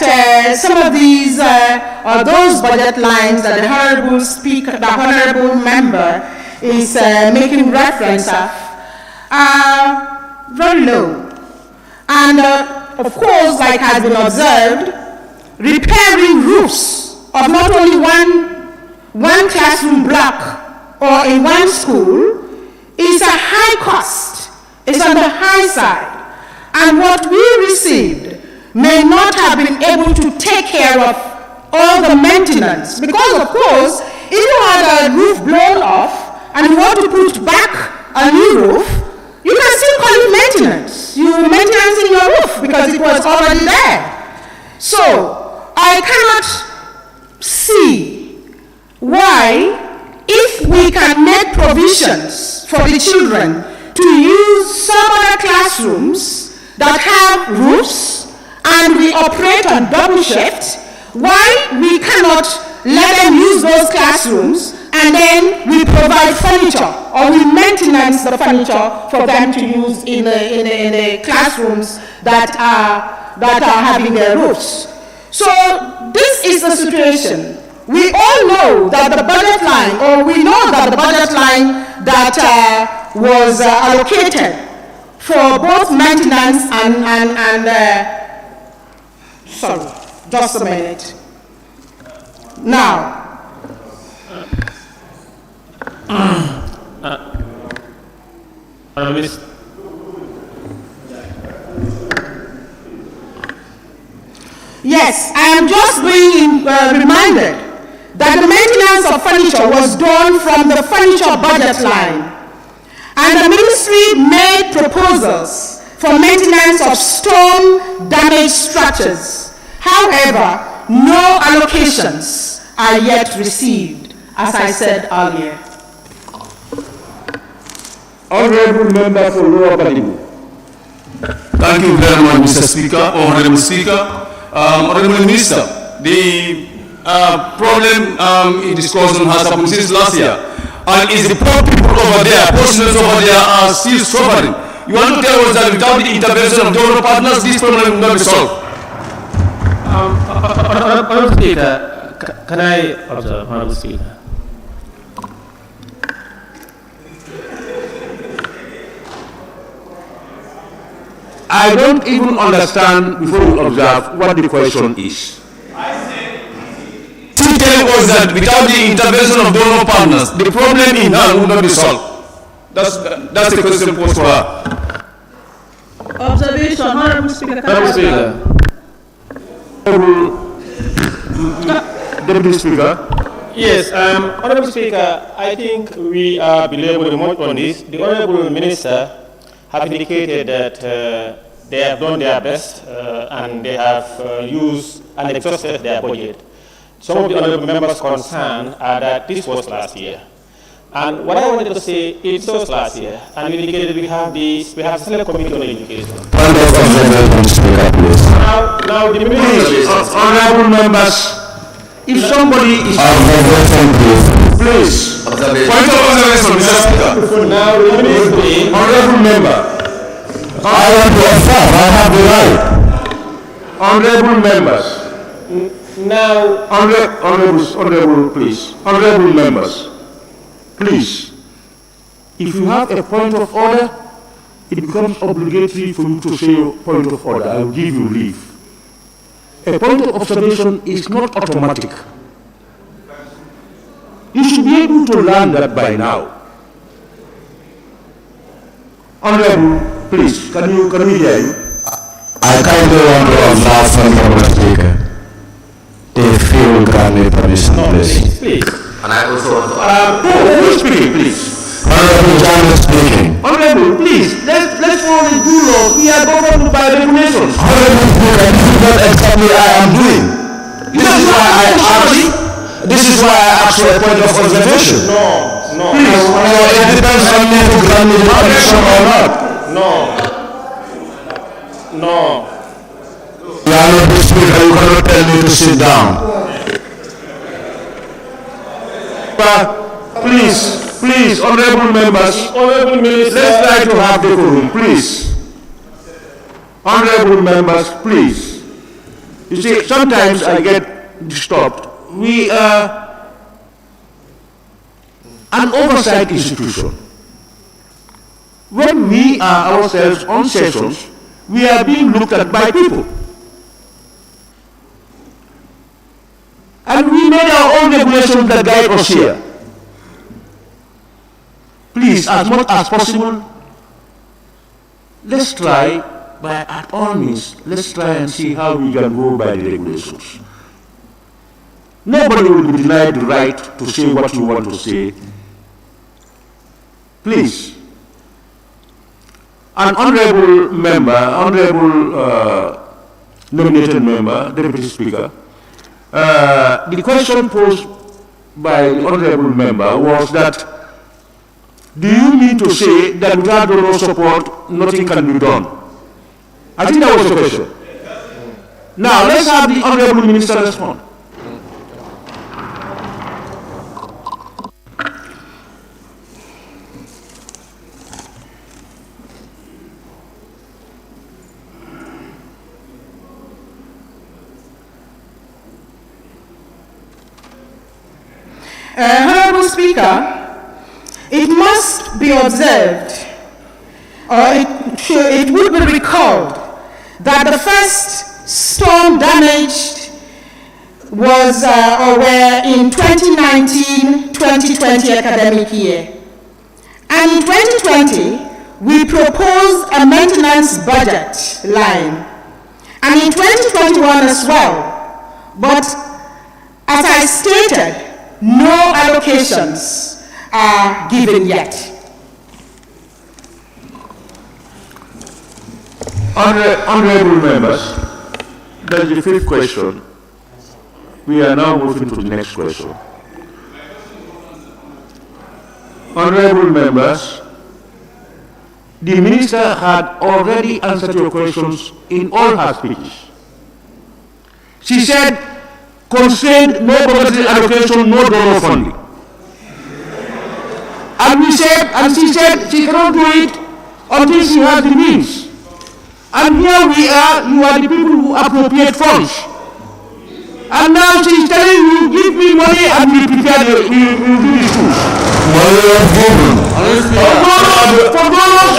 some of these or those budget lines that the Honorable Speaker, the Honorable Member is making reference of are very low. And of course, like has been observed, repairing roofs of not only one classroom block or in one school is a high cost. It's on the high side. And what we received may not have been able to take care of all the maintenance. Because of course, if you had a roof blown off and you want to put back a new roof, you can still call it maintenance. You are maintaining your roof because it was already there. So I cannot see why, if we can make provisions for the children to use some other classrooms that have roofs and we operate on double shift, why we cannot let them use those classrooms and then we provide furniture or we maintenance the furniture for them to use in the classrooms that are having their roofs. So this is the situation. We all know that the budget line, or we know that the budget line that was allocated for both maintenance and sorry, just a minute. Now, yes, I am just being reminded that the maintenance of furniture was done from the furniture budget line, and the ministry made proposals for maintenance of storm damaged structures. However, no allocations are yet received, as I said earlier. Honorable Member for Lower Padibu. Thank you very much, Mr. Speaker, Honorable Speaker. Honorable Minister, the problem in discussion has happened since last year. And is the poor people over there, portions over there are still suffering. You want to tell us that without the intervention of donor partners, this problem will not be solved? Honorable Speaker, can I observe, Honorable Speaker? I don't even understand, before we observe, what the question is. To tell us that without the intervention of donor partners, the problem in hand will not be solved. That's the question posed for her. Observation, Honorable Speaker. Honorable Speaker. Deputy Speaker. Yes, Honorable Speaker, I think we are belaboring much on this. The Honorable Minister have indicated that they have done their best and they have used and exhausted their budget. Some of the honorable members' concerns are that this was last year. And what I wanted to say, it's so last year, and we indicated we have select committee on education. Now the minister, honorable members, if somebody is please, point of observation, Mr. Speaker. Now the ministry, honorable member, I want to observe. I have the right. Honorable members. Now, honorable, please, honorable members. Please, if you have a point of order, it becomes obligatory for you to say your point of order. I will give you leave. A point of observation is not automatic. You should be able to learn that by now. Honorable, please, can we hear you? I kindly want to observe from the Speaker. If you will grant me permission, please. Please. And I also want to... who is speaking, please? Honorable John is speaking. Honorable, please, let's follow the rule laws. We are governed by regulations. Honorable Speaker, this is what exactly I am doing. This is why I asked for a point of observation. No. Please, it depends on me to grant me the permission or not. No. You are not the Speaker, you cannot tell me to sit down. Please, honorable members, let's try to have decorum, please. Honorable members, please. You see, sometimes I get disturbed. We are an oversight institution. When we are ourselves on sessions, we are being looked at by people. And we made our own regulations that guide us here. Please, as much as possible, let's try, at all means, let's try and see how we can go by the regulations. Nobody will be denied the right to say what you want to say. Please. An honorable member, nominated member, Deputy Speaker, the question posed by the honorable member was that, do you mean to say that without donor support, nothing can be done? I think that was the question. Now, let's have the honorable minister respond. Honorable Speaker, it must be observed, or it would be recalled, that the first storm damaged was were in 2019-2020 academic year. And in 2020, we proposed a maintenance budget line. And in 2021 as well. But as I stated, no allocations are given yet. Honorable members, that is the fifth question. We are now moving to the next question. Honorable members, the minister had already answered your questions in all her speeches. She said, constrained, no budgetary allocation, no donor funding. And she said she cannot do it until she has the means. And here we are, you are the people who appropriate funds. And now she's telling you, give me money and we prepare the, we will do the schools. For donors,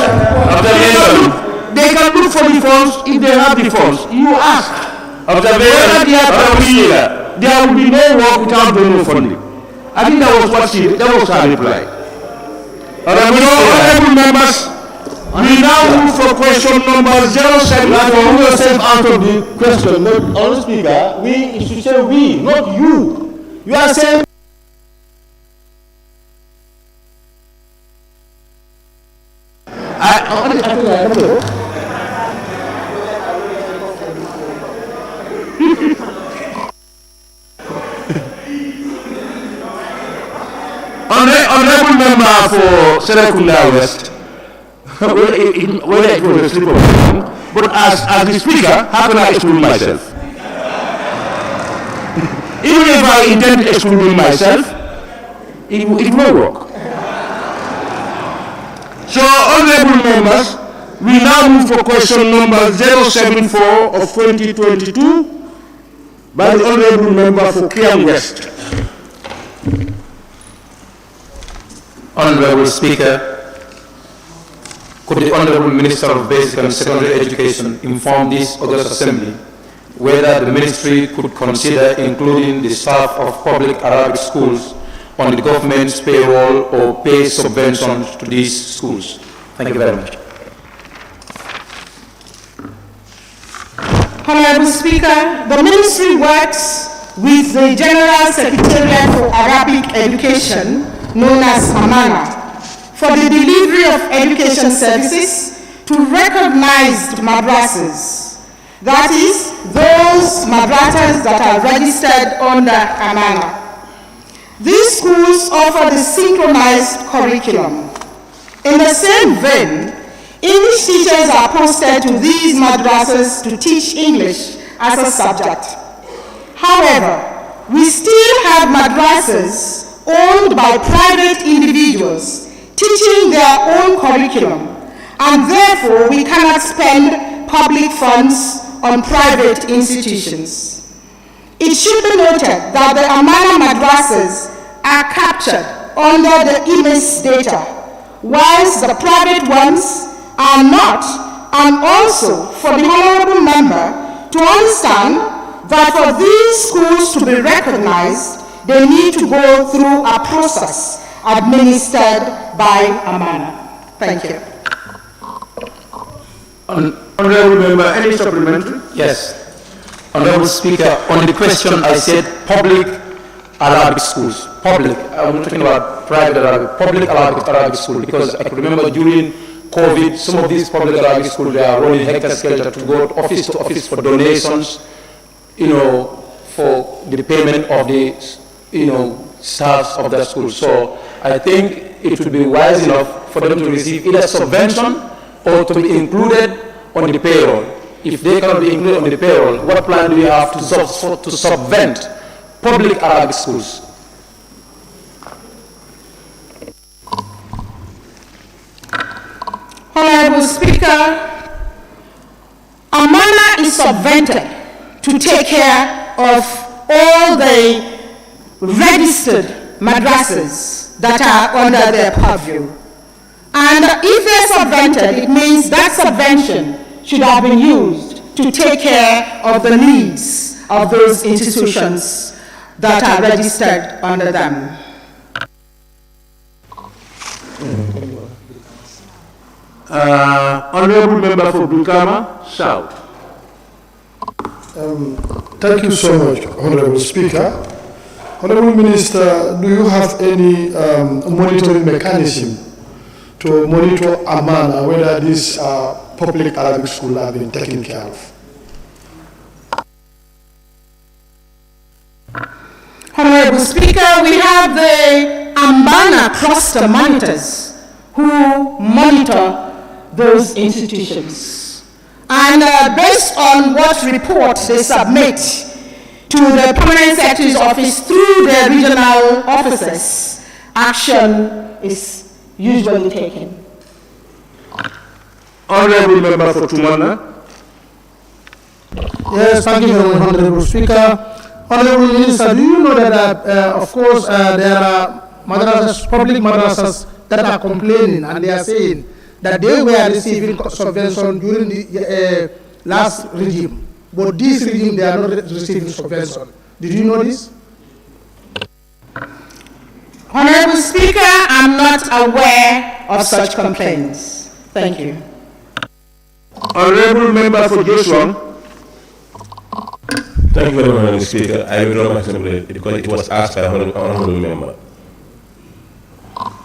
they can look for the funds if they have the funds. You ask. Whether there will be no work without donor funding. I think that was what that was her reply. Honorable members, we now move for question number 07. Put yourself out of the question. Honorable Speaker, we should say we, not you. You are saying. Honorable honorable member for Serekunda West, whether it was a slip of the tongue, but as the speaker, how can I exclude myself? Even if I intend excluding myself, it won't work. So, honorable members, we now move for question number 074 of 2022 by the honorable member for Kiang West. Honorable Speaker, could the Honorable Minister of Basic and Secondary Education inform this August Assembly whether the Ministry could consider including the staff of public Arabic schools on the government's payroll or pay subventions to these schools? Thank you very much. Honorable Speaker, the Ministry works with the General Secretariat for Arabic Education, known as Amana, for the delivery of education services to recognized madrasas. That is, those madrasas that are registered under Amana. These schools offer the synchronized curriculum. In the same vein, English teachers are posted to these madrasas to teach English as a subject. However, we still have madrasas owned by private individuals teaching their own curriculum, and therefore we cannot spend public funds on private institutions. It should be noted that the Amana madrasas are captured under the IMES data, whilst the private ones are not, and also for the honorable member to understand that for these schools to be recognized, they need to go through a process administered by Amana. Thank you. Honorable member, any supplementary? Yes. Honorable Speaker, on the question I said public Arabic schools. Public, I'm not talking about private Arabic, public Arabic school, because I can remember during COVID, some of these public Arabic schools, they are running hectare-skelter to go office to office for donations, for the payment of the, staffs of the school. So I think it would be wise enough for them to receive either subvention or to be included on the payroll. If they cannot be included on the payroll, what plan do we have to subvent public Arabic schools? Honorable Speaker, Amana is subvented to take care of all the registered madrasas that are under their purview. And if they're subvented, it means that subvention should have been used to take care of the needs of those institutions that are registered under them. Honorable member for Brikama South. Thank you so much, Honorable Speaker. Honorable Minister, do you have any monitoring mechanism to monitor Amana, whether these public Arabic schools have been taken care of? Honorable Speaker, we have the Amana cluster monitors who monitor those institutions. And based on what report they submit to the Permanent Secretary's office through their regional offices, action is usually taken. Honorable member for Tumana. Yes, thank you very much, Honorable Speaker. Honorable Minister, do you know that, of course, there are madrasas, public madrasas that are complaining, and they are saying that they were receiving subvention during the last regime, but this regime they are not receiving subvention. Did you know this? Honorable Speaker, I'm not aware of such complaints. Thank you. Honorable member for Joshua. Thank you very much, Mr. Speaker. I withdraw my supplementary because it was asked by honorable member.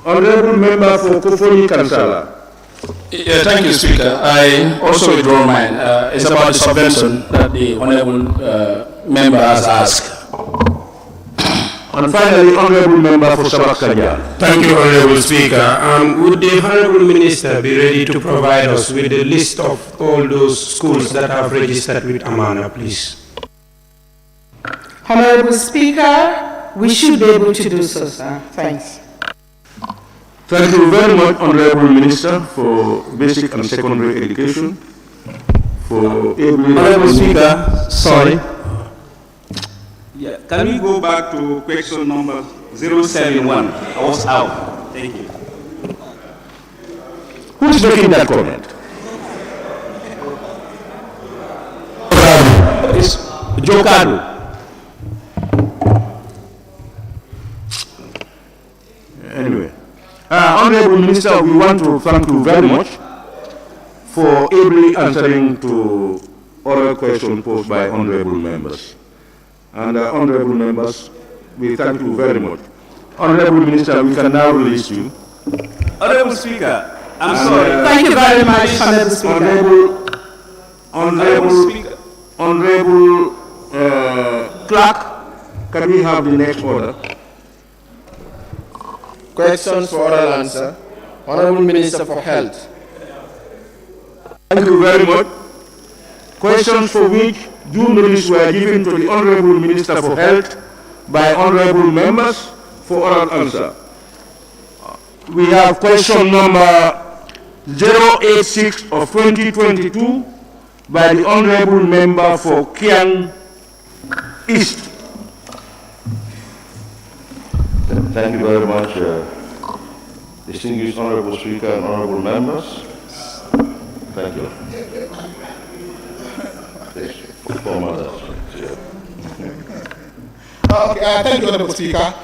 Honorable member for Kofoni Kansala. Yeah, thank you, Speaker. I also withdraw mine. It's about the subvention that the honorable member has asked. And finally, Honorable Member for Sabakajan. Thank you, Honorable Speaker. Would the Honorable Minister be ready to provide us with a list of all those schools that have registered with Amana, please? Honorable Speaker, we should be able to do so, sir. Thanks. Thank you very much, Honorable Minister, for basic and secondary education. Honorable Speaker, sorry. Yeah, can we go back to question number 071? I was out. Thank you. Who's making that comment? It's Jokado. Anyway, Honorable Minister, we want to thank you very much for ably answering to oral questions posed by honorable members. And honorable members, we thank you very much. Honorable Minister, we can now release you. Honorable Speaker, I'm sorry. Thank you very much, Honorable Speaker. Honorable Clerk, can we have the next order? Questions for oral answer. Honorable Minister for Health. Thank you very much. Questions for which due notice were given to the Honorable Minister for Health by honorable members for oral answer. We have question number 086 of 2022 by the Honorable Member for Kiang East. Thank you very much, distinguished Honorable Speaker and honorable members. Thank you. Thank you, Honorable Speaker.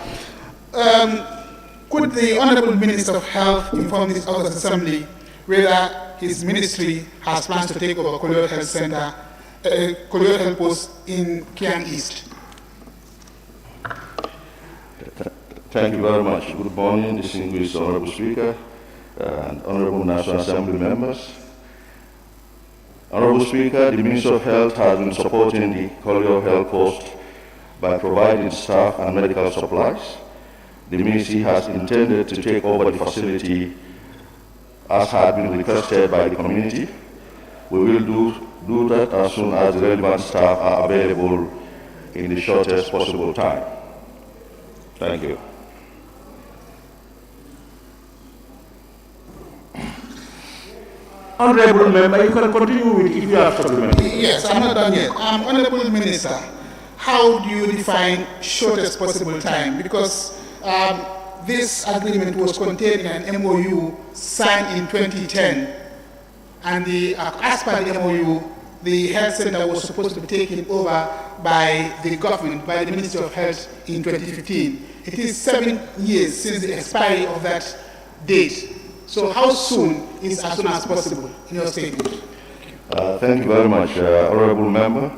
Could the Honorable Minister of Health inform this August Assembly whether his ministry has plans to take over Colonial Health Center, Colonial Health Post in Kiang East? Thank you very much. Good morning, distinguished Honorable Speaker and Honorable National Assembly members. Honorable Speaker, the Ministry of Health has been supporting the Colonial Health Post by providing staff and medical supplies. The Ministry has intended to take over the facility as had been requested by the community. We will do that as soon as the relevant staff are available in the shortest possible time. Thank you. Honorable Member, you can continue with if you have supplementary. Yes, I'm not done yet. Honorable Minister, how do you define shortest possible time? Because this agreement was contained in an MOU signed in 2010, and as per the MOU, the health center was supposed to be taken over by the government, by the Ministry of Health in 2015. It is 7 years since the expiry of that date. So how soon is as soon as possible in your statement? Thank you very much, honorable member.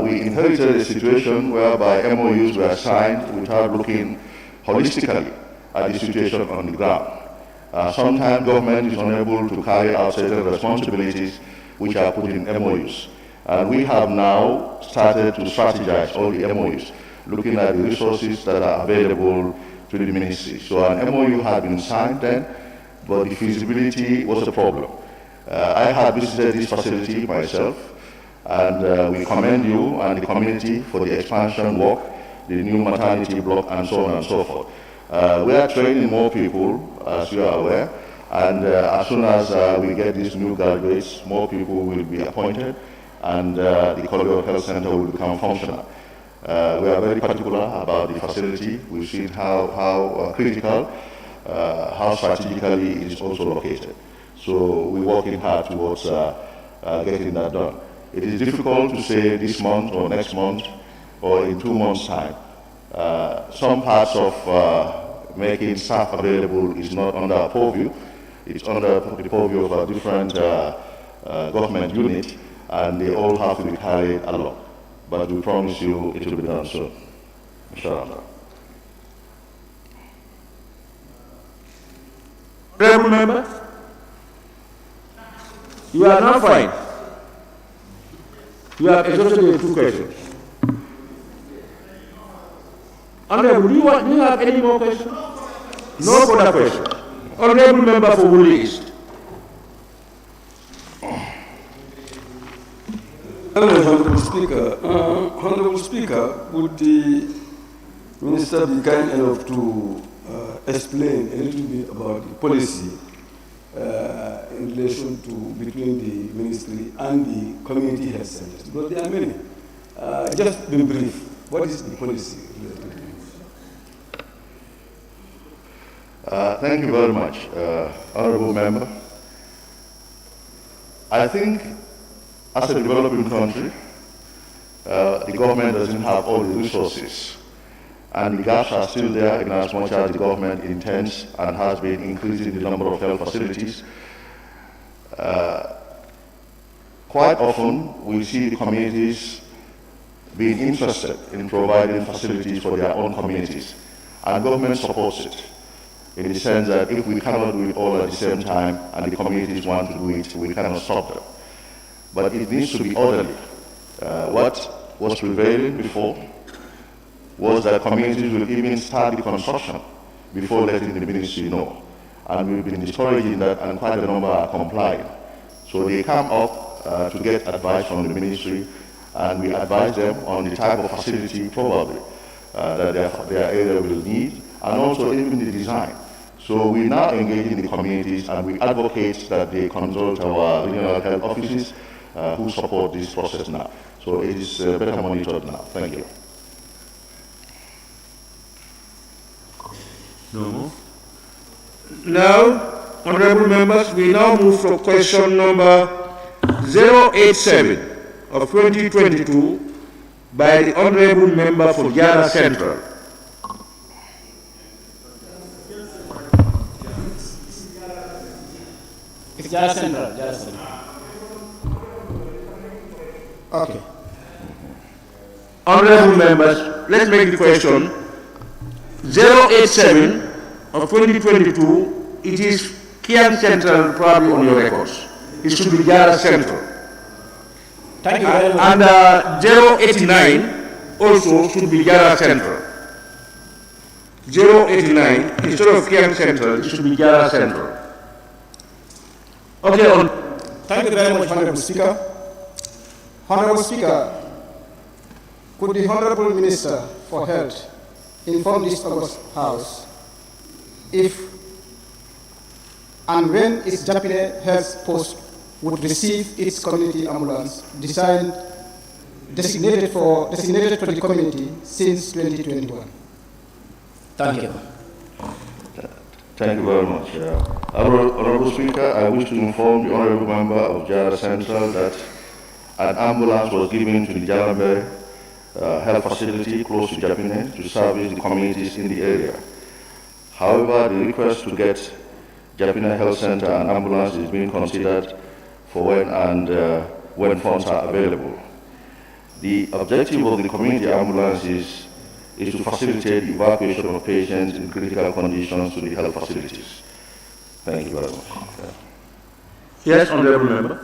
We inherited a situation whereby MOUs were signed without looking holistically at the situation on the ground. Sometimes government is unable to carry out certain responsibilities which are put in MOUs. And we have now started to strategize all the MOUs, looking at the resources that are available to the ministry. So an MOU had been signed then, but the feasibility was a problem. I had visited this facility myself, and we commend you and the community for the expansion work, the new maternity block, and so on and so forth. We are training more people, as you are aware, and as soon as we get these new graduates, more people will be appointed, and the Colonial Health Center will become functional. We are very particular about the facility. We've seen how critical, how strategically it is also located. So we're working hard towards getting that done. It is difficult to say this month or next month or in 2 months' time. Some parts of making staff available is not under our purview. It's under the purview of a different government unit, and they all have to be carried along. But we promise you it will be done soon. Inshallah. Honorable Member, you are now fine. You have exhausted the 2 questions. Honorable, do you have any more questions? No further questions. Honorable Member for Woolly East. Honorable Speaker, would the Minister be kind enough to explain a little bit about the policy in relation to between the ministry and the community health centers? Because there are many. Just be brief. What is the policy related to this? Thank you very much, Honorable Member. I think as a developing country, the government doesn't have all the resources, and the gaps are still there in as much as the government intends and has been increasing the number of health facilities. Quite often, we see the communities being interested in providing facilities for their own communities, and government supports it, in the sense that if we cannot do it all at the same time and the communities want to do it, we cannot stop them. But it needs to be orderly. What was prevailing before was that communities will even start the construction before letting the ministry know. And we've been discouraging that, and quite a number are complying. So they come up to get advice from the ministry, and we advise them on the type of facility probably that their area will need, and also even the design. So we now engage in the communities, and we advocate that they consult our regional health offices who support this process now. So it is better monitored now. Thank you. No more. Now, honorable members, we now move to question number 087 of 2022 by the honorable member for Jara Central. It's Jara Central. Jara Central. Okay. Honorable members, let's make the question 087 of 2022. It is Kian Central, probably on your records. It should be Jara Central. Thank you very much. And 089 also should be Jara Central. 089, instead of Kian Central, it should be Jara Central. Okay, on. Thank you very much, Honorable Speaker. Honorable Speaker, could the Honorable Minister for Health inform this August House if and when its Japanese Health Post would receive its community ambulance designated for the community since 2021? Thank you. Thank you very much. Honorable Speaker, I wish to inform the Honorable Member of Jara Central that an ambulance was given to the Jalambe health facility close to Japine to service the communities in the area. However, the request to get Japine Health Center and ambulance is being considered for when funds are available. The objective of the community ambulance is to facilitate the evacuation of patients in critical conditions to the health facilities. Thank you very much. Yes, Honorable Member.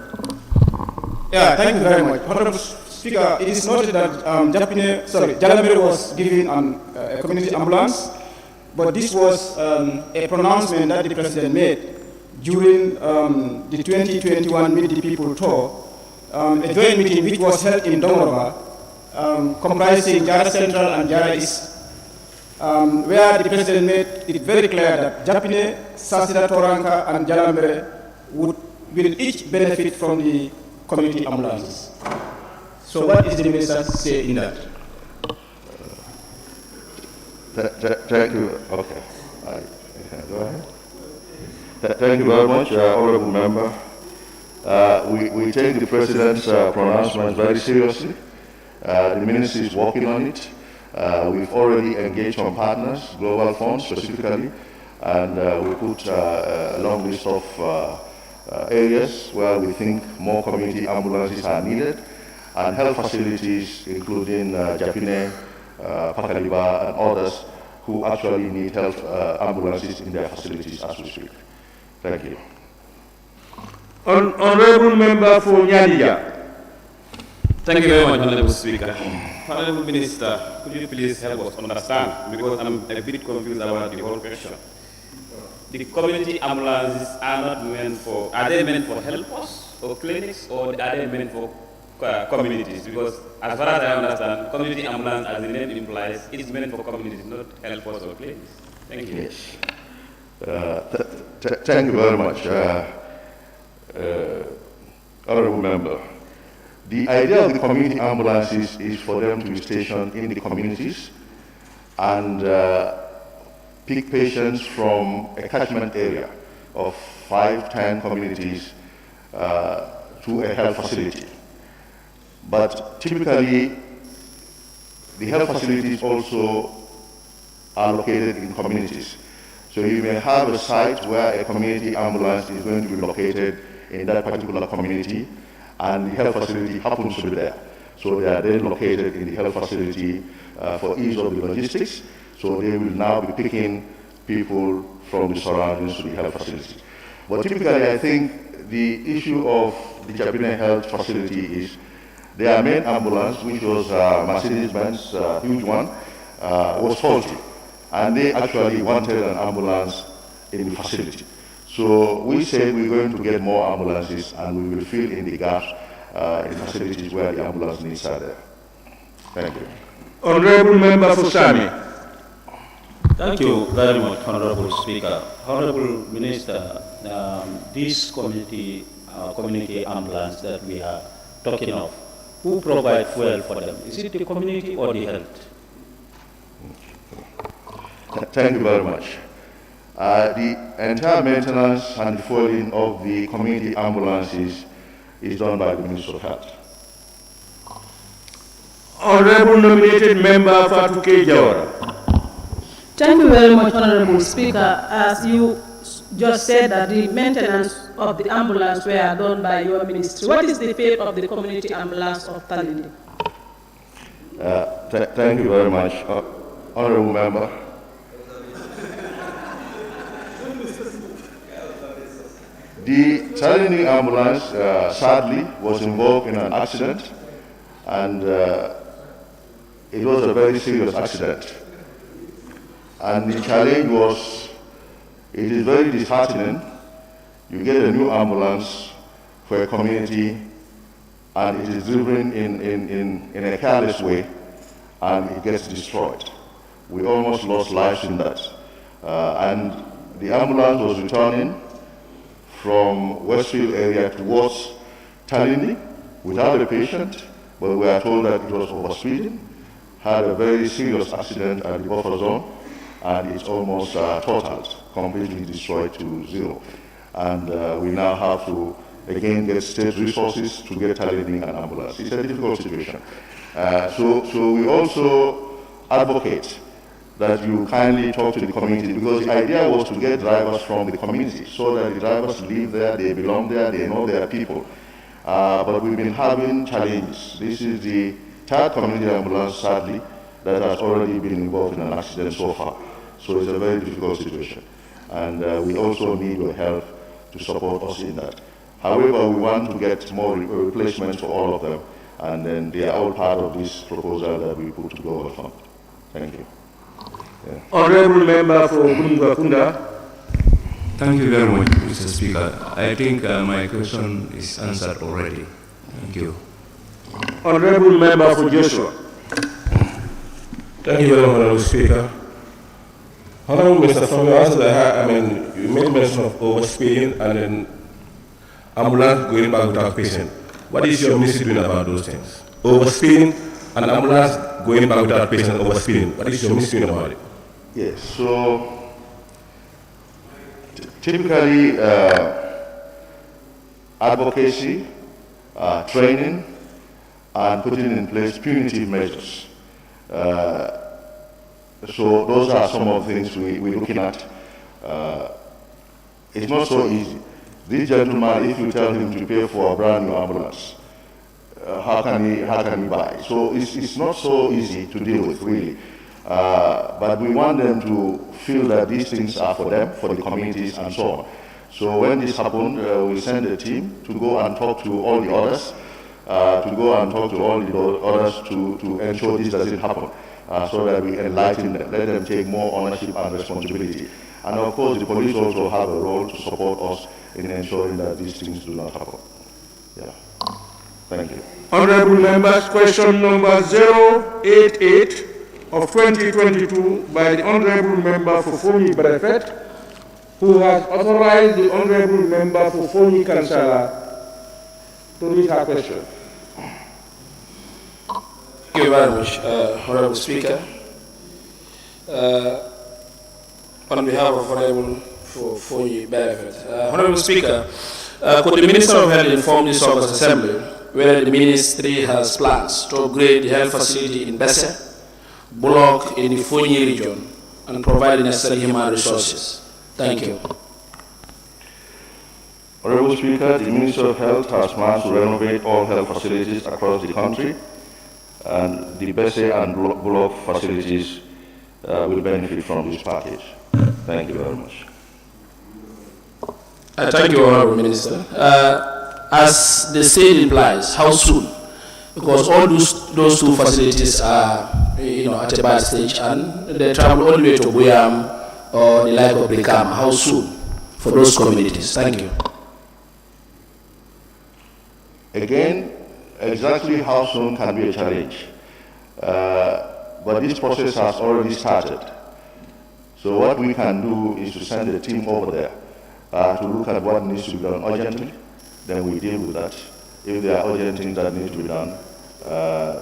Yeah, thank you very much. Honorable Speaker, it is noted that Jalambe was given a community ambulance, but this was a pronouncement that the President made during the 2021 Meet the People tour, a joint meeting which was held in Dongoroba, comprising Jara Central and Jara East, where the President made it very clear that Japine, Sasida Toranka, and Jalambe will each benefit from the community ambulances. So what is the minister say in that? Thank you. Okay. Go ahead. Thank you very much, Honorable Member. We take the President's pronouncement very seriously. The Ministry is working on it. We've already engaged some partners, Global Funds specifically, and we put a long list of areas where we think more community ambulances are needed, and health facilities, including Japine, Pakaliba, and others who actually need health ambulances in their facilities as we speak. Thank you. Honorable Member for Nyadija. Thank you very much, Honorable Speaker. Honorable Minister, could you please help us understand, because I'm a bit confused about the whole question. The community ambulances are not meant for, are they meant for health posts or clinics, or are they meant for communities? Because as far as I understand, community ambulance, as the name implies, is meant for communities, not health posts or clinics. Thank you. Yes. Thank you very much, Honorable Member. The idea of the community ambulances is for them to be stationed in the communities and pick patients from a catchment area of 5-10 communities to a health facility. But typically, the health facilities also are located in communities. So you may have a site where a community ambulance is going to be located in that particular community, and the health facility happens to be there. So they are then located in the health facility for ease of the logistics. So they will now be picking people from the surroundings to the health facility. But typically, I think the issue of the Jabine Health Facility is their main ambulance, which was Mercedes-Benz, huge one, was faulty. And they actually wanted an ambulance in the facility. So we said we're going to get more ambulances and we will fill in the gaps in facilities where the ambulance needs are there. Thank you. Honorable Member for Sami. Thank you very much, Honorable Speaker. Honorable Minister, this community ambulance that we are talking of, who provide fuel for them? Is it the community or the health? Thank you very much. The entire maintenance and fueling of the community ambulances is done by the Ministry of Health. Honorable nominated Member Fatuke Jawara. Thank you very much, Honorable Speaker. As you just said that the maintenance of the ambulance were done by your ministry, what is the fate of the community ambulance of Talindi? Thank you very much, Honorable Member. The Talindi ambulance, sadly, was involved in an accident, and it was a very serious accident. And the challenge was, it is very disheartening. You get a new ambulance for a community, and it is driven in a careless way, and it gets destroyed. We almost lost lives in that. And the ambulance was returning from Westfield area towards Talindi without a patient, but we are told that it was overspeeding, had a very serious accident at the buffer zone, and it's almost totaled, completely destroyed to zero. And we now have to, again, get state resources to get Talindi an ambulance. It's a difficult situation. So we also advocate that you kindly talk to the community, because the idea was to get drivers from the community so that the drivers live there, they belong there, they know their people. But we've been having challenges. This is the third community ambulance, sadly, that has already been involved in an accident so far. So it's a very difficult situation. And we also need your help to support us in that. However, we want to get more replacements for all of them, and then they are all part of this proposal that we put to go on fund. Thank you. Yeah. Honorable Member for Bunga Kunda. Thank you very much, Mr. Speaker. I think my question is answered already. Thank you. Honorable Member for Joshua. Thank you very much, Honorable Speaker. Honorable Minister, from your answer, you made mention of overspeeding and then ambulance going back without patient. What is your ministry doing about those things? Overspeeding and ambulance going back without patient, overspeeding. What is your ministry doing about it? Yes, so typically advocacy, training, and putting in place punitive measures. So those are some of the things we're looking at. It's not so easy. This gentleman, if you tell him to pay for a brand new ambulance, how can he buy? So it's not so easy to deal with, really. But we want them to feel that these things are for them, for the communities, and so on. So when this happened, we sent a team to go and talk to all the others to go and talk to all the others to ensure this doesn't happen, so that we enlighten them, let them take more ownership and responsibility. And of course, the police also have a role to support us in ensuring that these things do not happen. Yeah. Thank you. Honorable members, question number 088 of 2022 by the Honorable Member for Foni Brefet, who has authorized the Honorable Member for Foni Kansala to read her question. Thank you very much, Honorable Speaker. On behalf of Honorable Foni Brefet, Honorable Speaker, could the Minister of Health inform this August Assembly whether the Ministry has plans to upgrade the health facility in Besse, Bullock in the Foni region, and provide the necessary human resources? Thank you. Honorable Speaker, the Minister of Health has plans to renovate all health facilities across the country, and the Besse and Bullock facilities will benefit from this package. Thank you very much. Thank you, Honorable Minister. As the state implies, how soon? Because all those two facilities are, at a bad stage, and they travel all the way to Buyam or the like of Brikama. How soon for those communities? Thank you. Again, exactly how soon can be a challenge, but this process has already started. So what we can do is to send a team over there to look at what needs to be done urgently. Then we deal with that. If there are urgent things that need to be done,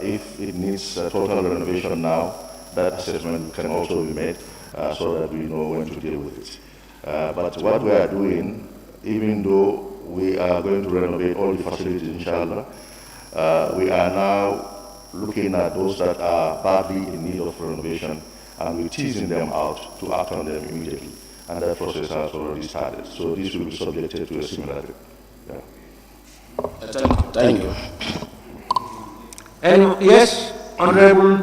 if it needs total renovation now, that assessment can also be made so that we know when to deal with it. But what we are doing, even though we are going to renovate all the facilities, inshallah, we are now looking at those that are badly in need of renovation, and we're teasing them out to act on them immediately. And that process has already started. So this will be subjected to a similar. Yeah. Thank you. And yes, Honorable.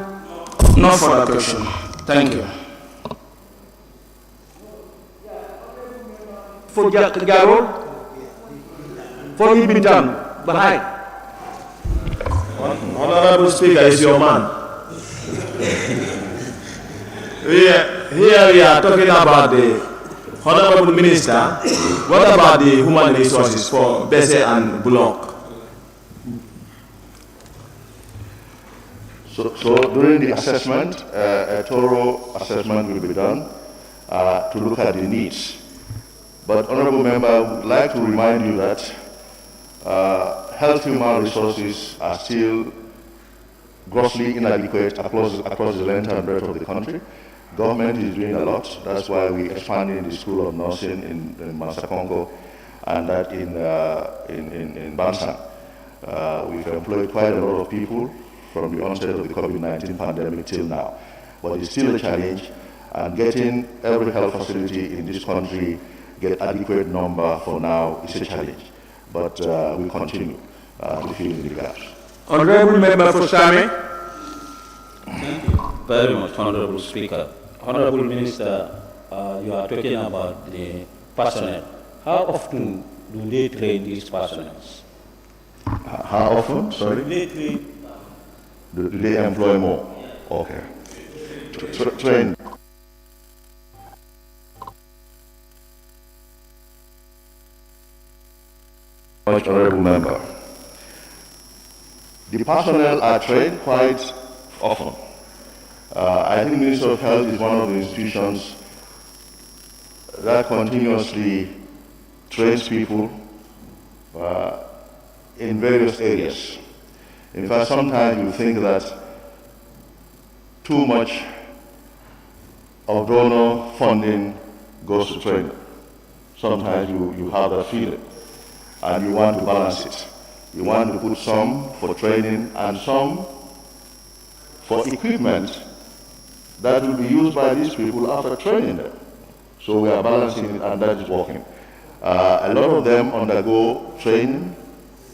No further question. Thank you. For Jarol, for Ibintan, behind. Honorable Speaker is your man. Here we are talking about the Honorable Minister. What about the human resources for Besse and Bullock? So during the assessment, a thorough assessment will be done to look at the needs. But, Honourable Member, I would like to remind you that health human resources are still grossly inadequate across the length and breadth of the country. Government is doing a lot. That's why we're expanding the School of Nursing in Masakongo and that in Bansan. We've employed quite a lot of people from the onset of the COVID-19 pandemic till now. But it's still a challenge, and getting every health facility in this country get adequate number for now is a challenge. But we continue to fill in the gaps. Honorable Member for Same. Thank you very much, Honorable Speaker. Honorable Minister, you are talking about the personnel. How often do they train these personnel? How often? Sorry? Do they employ more? Okay. Train. Much Honorable Member. The personnel are trained quite often. I think Ministry of Health is one of the institutions that continuously trains people in various areas. In fact, sometimes you think that too much of donor funding goes to training. Sometimes you have that feeling, and you want to balance it. You want to put some for training and some for equipment that will be used by these people after training them. So we are balancing it, and that is working. A lot of them undergo training,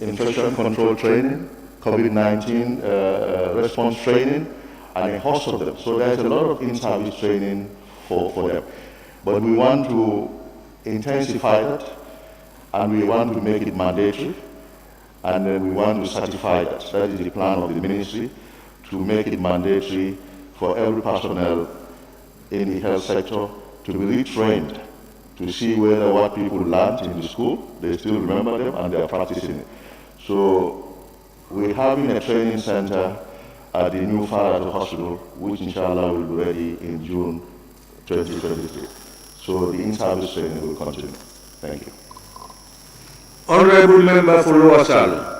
infection control training, COVID-19 response training, and a host of them. So there's a lot of in-service training for them. But we want to intensify that, and we want to make it mandatory. And then we want to certify that. That is the plan of the ministry, to make it mandatory for every personnel in the health sector to be retrained, to see whether what people learned in the school, they still remember them and they are practicing it. So we're having a training center at the new Farad Hospital, which inshallah will be ready in June 2023. So the in-service training will continue. Thank you. Honorable Member for Lower Sal.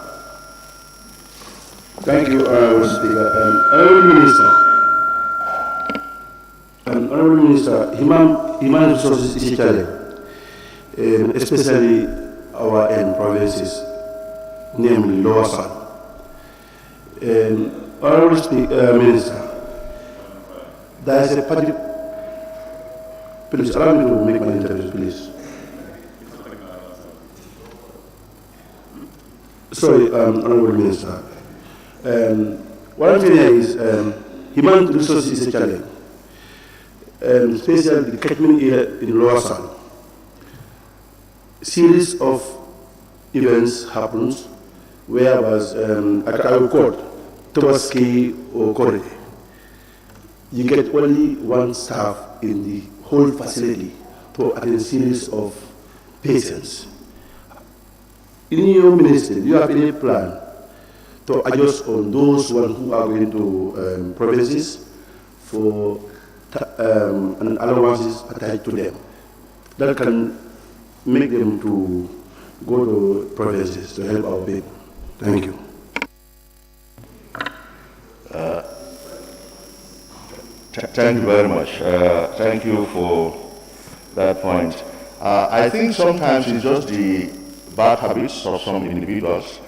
Thank you, Mr. Speaker. Honorable Minister, human resources is a challenge, especially our provinces, namely Lower Sal. Honorable Minister, there is a particular. Please allow me to make my interview, please. Sorry, Honorable Minister. What I'm saying is human resources is a challenge, especially the catchment area in Lower Sal. Series of events happens where was at our court, Tobaski or Kore. You get only one staff in the whole facility to attend a series of patients. In your ministry, do you have any plan to adjust on those who are going to provinces for and allowances attached to them that can make them to go to provinces to help our people? Thank you. Thank you very much. Thank you for that point. I think sometimes it's just the bad habits of some individuals.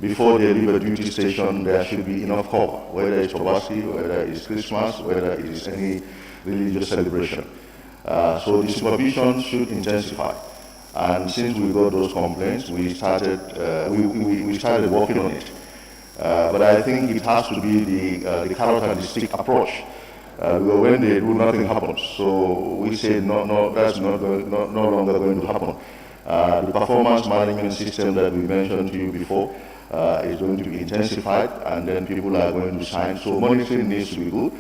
Before they leave a duty station, there should be enough cover, whether it's Tobaski, whether it's Christmas, whether it is any religious celebration. So the supervision should intensify. And since we got those complaints, we started working on it. But I think it has to be the carrot and the stick approach. Because when they do, nothing happens. So we say, no, that's no longer going to happen. The performance management system that we mentioned to you before is going to be intensified, and then people are going to sign. So monitoring needs to be good.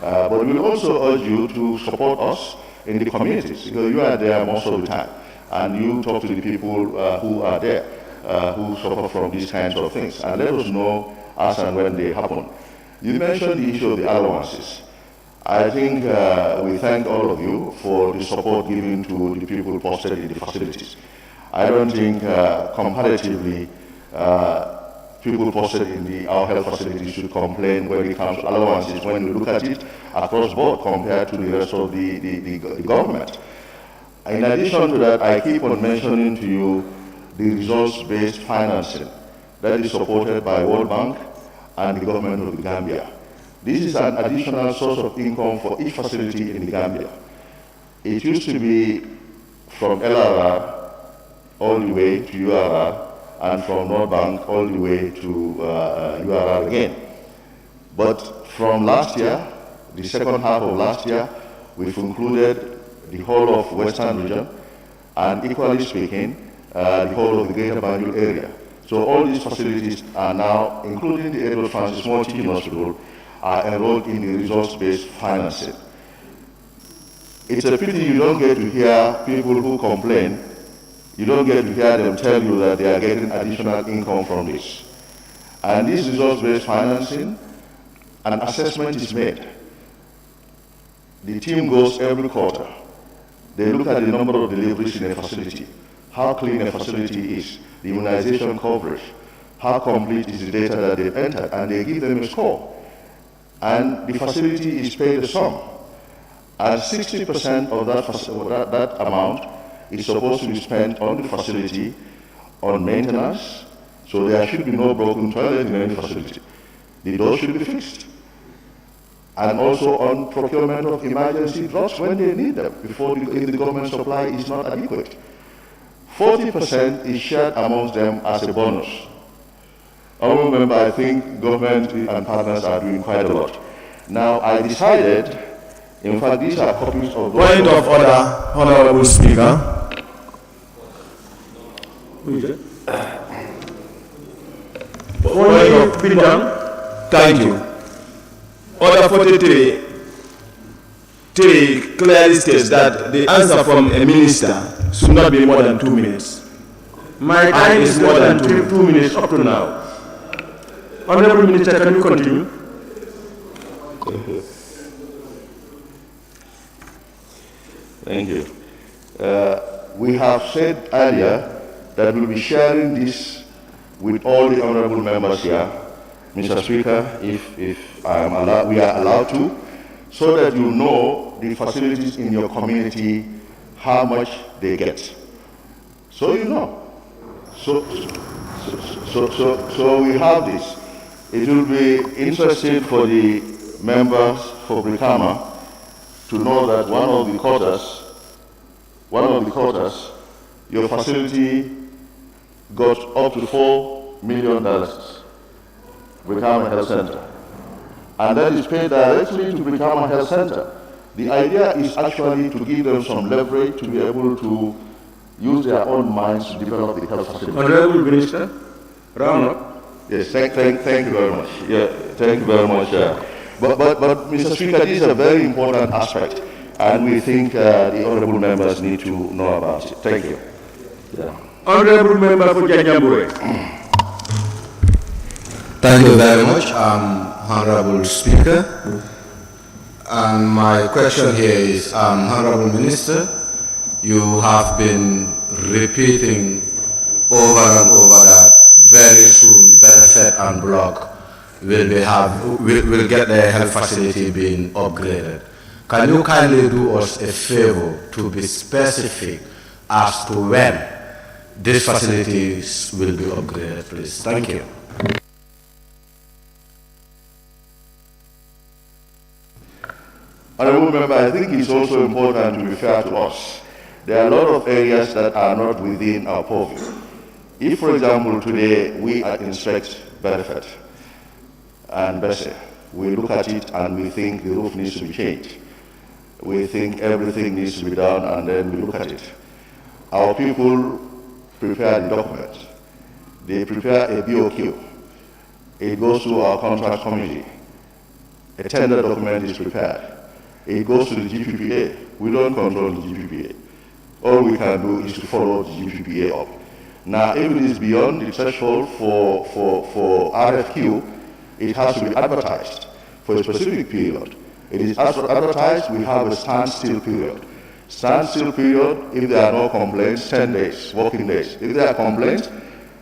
But we'll also urge you to support us in the communities, because you are there most of the time, and you talk to the people who are there, who suffer from these kinds of things, and let us know as and when they happen. You mentioned the issue of the allowances. I think we thank all of you for the support given to the people posted in the facilities. I don't think comparatively people posted in our health facilities should complain when it comes to allowances when you look at it across board compared to the rest of the government. In addition to that, I keep on mentioning to you the results-based financing that is supported by World Bank and the government of the Gambia. This is an additional source of income for each facility in the Gambia. It used to be from LRR all the way to URR, and from North Bank all the way to URR again. But from last year, the second half of last year, we've included the whole of Western region, and equally speaking, the whole of the Greater Banjul area. So all these facilities are now, including the Edward Francis Moore Teaching Hospital, are enrolled in the results-based financing. It's a pity you don't get to hear people who complain, you don't get to hear them tell you that they are getting additional income from this. And this results-based financing, an assessment is made. The team goes every quarter. They look at the number of deliveries in a facility, how clean a facility is, the immunization coverage, how complete is the data that they've entered, and they give them a score. And the facility is paid a sum. And 60% of that amount is supposed to be spent on the facility, on maintenance, so there should be no broken toilet in any facility. The doors should be fixed. And also on procurement of emergency drugs when they need them, if the government supply is not adequate. 40% is shared amongst them as a bonus. Remember, I think government and partners are doing quite a lot. Now, I decided, in fact, these are copies of those. Point of order, Honorable Speaker. Thank you. Order 43 clearly states that the answer from a minister should not be more than 2 minutes. My time is more than 2 minutes up to now. Honorable Minister, can you continue? Thank you. We have said earlier that we'll be sharing this with all the honorable members here, Mr. Speaker, if we are allowed to, so that you know the facilities in your community, how much they get. So you know. So we have this. It will be interesting for the members for Brikama to know that one of the quarters, your facility got up to $4 million, Brikama Health Center. And that is paid directly to Brikama Health Center. The idea is actually to give them some leverage to be able to use their own minds to develop the health facility. Honorable Minister, round up. Yes, thank you very much. Yeah, thank you very much. But Mr. Speaker, this is a very important aspect, and we think the honourable members need to know about it. Thank you. Yeah. Honourable Member for Janjambure. Thank you very much, Honourable Speaker. And my question here is, Honourable Minister, you have been repeating over and over that very soon Benefit and Block will get their health facility being upgraded. Can you kindly do us a favor to be specific as to when these facilities will be upgraded, please? Thank you. Honourable Member, I think it's also important to be fair to us. There are a lot of areas that are not within our purview. If, for example, today we inspect Benefit and Bessie, we look at it and we think the roof needs to be changed. We think everything needs to be done, and then we look at it. Our people prepare the documents. They prepare a BOQ. It goes to our contract committee. A tender document is prepared. It goes to the GPPA. We don't control the GPPA. All we can do is to follow the GPPA up. Now, if it is beyond the threshold for RFQ, it has to be advertised for a specific period. It is advertised, we have a standstill period. Standstill period, if there are no complaints, 10 days, working days. If there are complaints,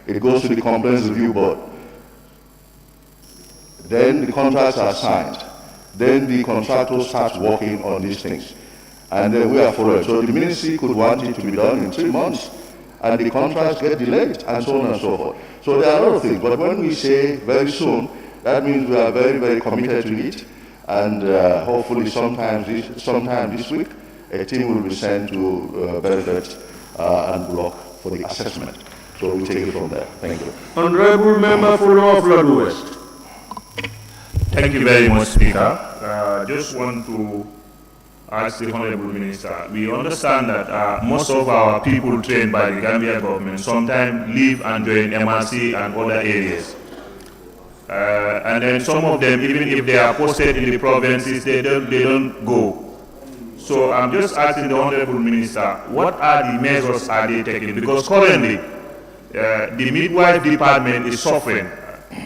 it goes to the Complaints Review Board. Then the contracts are signed. Then the contractor starts working on these things. And then we are following. So the ministry could want it to be done in 3 months, and the contracts get delayed, and so on and so forth. So there are a lot of things. But when we say very soon, that means we are very, very committed to it. And hopefully sometime this week, a team will be sent to Benefit and Block for the assessment. So we'll take it from there. Thank you. Honourable Member for Law of Lord West. Thank you very much, Speaker. Just want to ask the Honourable Minister, we understand that most of our people trained by the Gambia government sometimes live and join MRC and other areas. And then some of them, even if they are posted in the provinces, they don't go. So I'm just asking the Honourable Minister, what are the measures are they taking? Because currently, the midwife department is suffering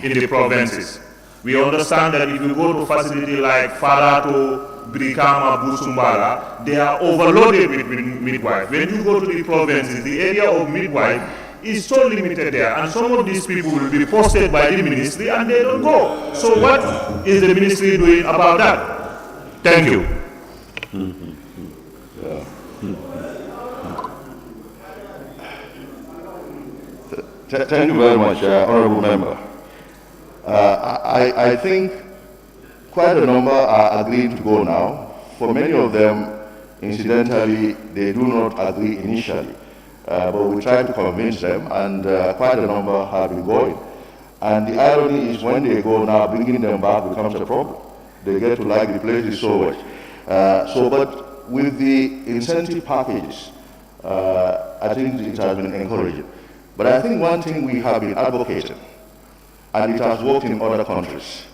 in the provinces. We understand that if you go to facilities like Farato, Brikama, Busumbala, they are overloaded with midwives. When you go to the provinces, the area of midwife is so limited there, and some of these people will be posted by the ministry and they don't go. So what is the ministry doing about that? Thank you. Thank you very much, Honourable Member. I think quite a number are agreeing to go now. For many of them, incidentally, they do not agree initially. But we try to convince them, and quite a number have been going. And the irony is when they go now, bringing them back becomes a problem. They get to like the places so much. But with the incentive packages, I think it has been encouraging. But I think one thing we have been advocating and it has worked in other countries.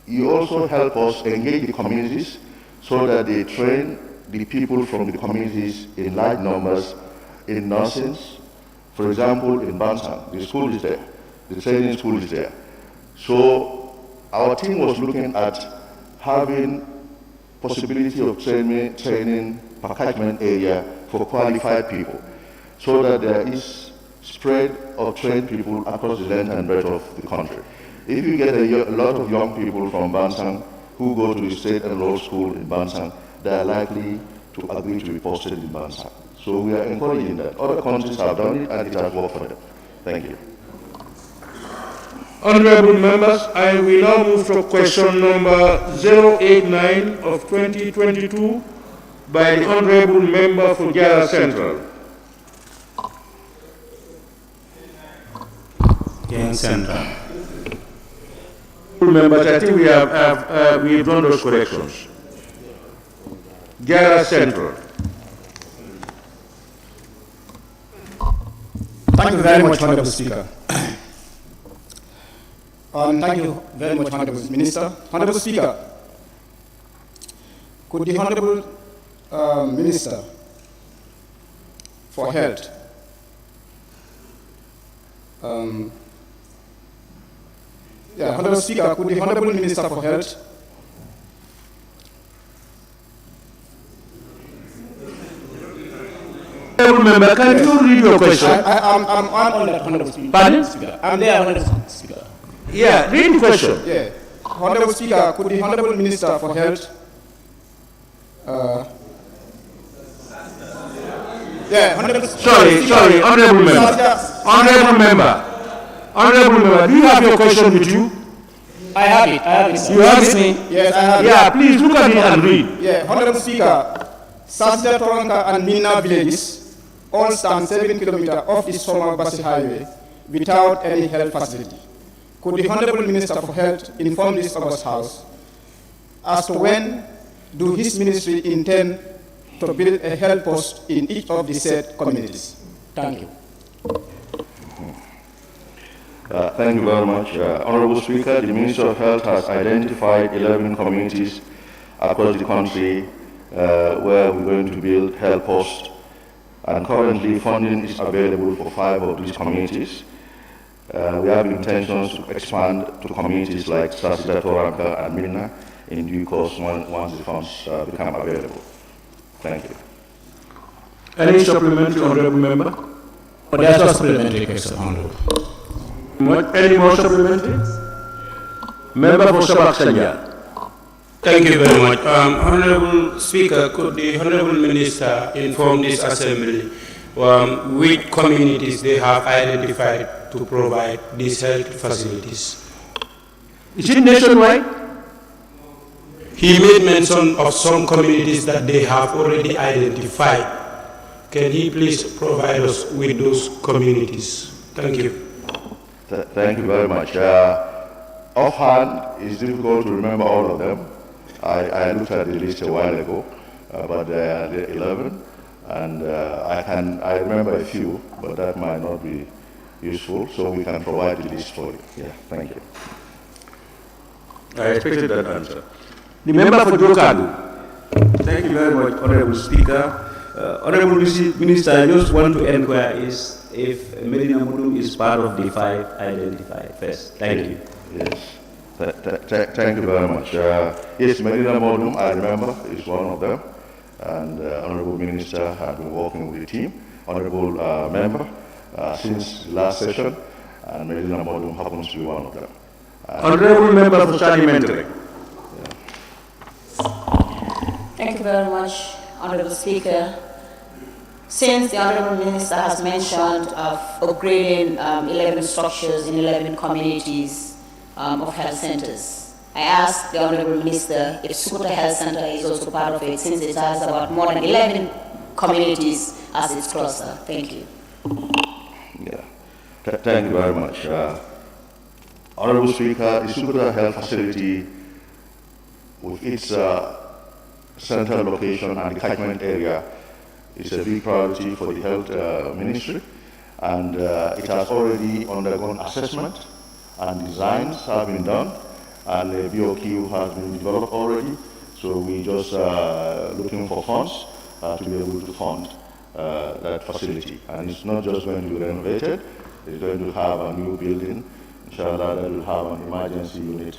You also help us engage the communities so that they train the people from the communities in large numbers in nursing. For example, in Bansang, the school is there, the training school is there. So our team was looking at having possibility of training per catchment area for qualified people, so that there is spread of trained people across the length and breadth of the country. If you get a lot of young people from Bansang who go to the state and law school in Bansang, they are likely to agree to be posted in Bansang. So we are encouraging that. Other countries have done it and it has worked for them. Thank you. Honorable members, I will now move to question number 089 of 2022 by the Honorable Member for Jara Central. Central. Members, I think we have done those corrections. Jara Central. Thank you very much, Honorable Speaker. Thank you very much, Honorable Minister. Honorable Speaker, could the Honorable Minister for Health Honorable Speaker, could the Honorable Minister for Health Honorable Member, can you read your question? I'm on that, Honorable Speaker. Pardon? I'm there, Honorable Speaker. Yeah, read the question. Yeah. Honorable Speaker, could the Honorable Minister for Health Sorry, Honorable Member. Honorable Member, do you have your question with you? I have it, sir. You have it? Yes, I have it. Yeah, please look at it and read. Yeah, Honorable Speaker, Sasida Toranka and Minna villages all stand 7 kilometers off the Soma Basi Highway without any health facility. Could the Honorable Minister for Health inform this August House as to when do his ministry intend to build a health post in each of the said communities? Thank you. Thank you very much. Honorable Speaker, the Minister of Health has identified 11 communities across the country where we're going to build health posts, and currently funding is available for 5 of these communities. We have intentions to expand to communities like Sasida, Toranka, and Minna in due course once the funds become available. Thank you. Any supplementary, Honorable Member? There's no supplementary question, Honorable. Any more supplementary? Member for Sabak Sanya. Thank you very much. Honorable Speaker, could the Honorable Minister inform this Assembly which communities they have identified to provide these health facilities? Is it nationwide? He made mention of some communities that they have already identified. Can he please provide us with those communities? Thank you. Thank you very much. Offhand, it's difficult to remember all of them. I looked at the list a while ago, but there are 11, and I remember a few, but that might not be useful, so we can provide the list for you. Yeah, thank you. I expected that answer. The member for Jokadu. Thank you very much, Honorable Speaker. Honorable Minister, I just want to inquire if Medina Mudum is part of the 5 identified first. Thank you. Yes. Thank you very much. Yes, Medina Mudum, I remember, is one of them. And Honorable Minister has been working with the team, Honorable Member, since the last session, and Medina Mudum happens to be one of them. Honorable Member for Salimentary. Thank you very much, Honorable Speaker. Since the Honorable Minister has mentioned of upgrading 11 structures in 11 communities of health centers, I asked the Honorable Minister if Sukuta Health Center is also part of it, since it has about more than 11 communities as its cluster. Thank you. Yeah. Thank you very much. Honorable Speaker, the Sukuta Health Facility, with its central location and the catchment area, is a big priority for the Health Ministry, and it has already undergone assessment, and designs have been done, and the BOQ has been developed already. So we just looking for funds to be able to fund that facility. And it's not just going to be renovated, it's going to have a new building, inshallah, that will have an emergency unit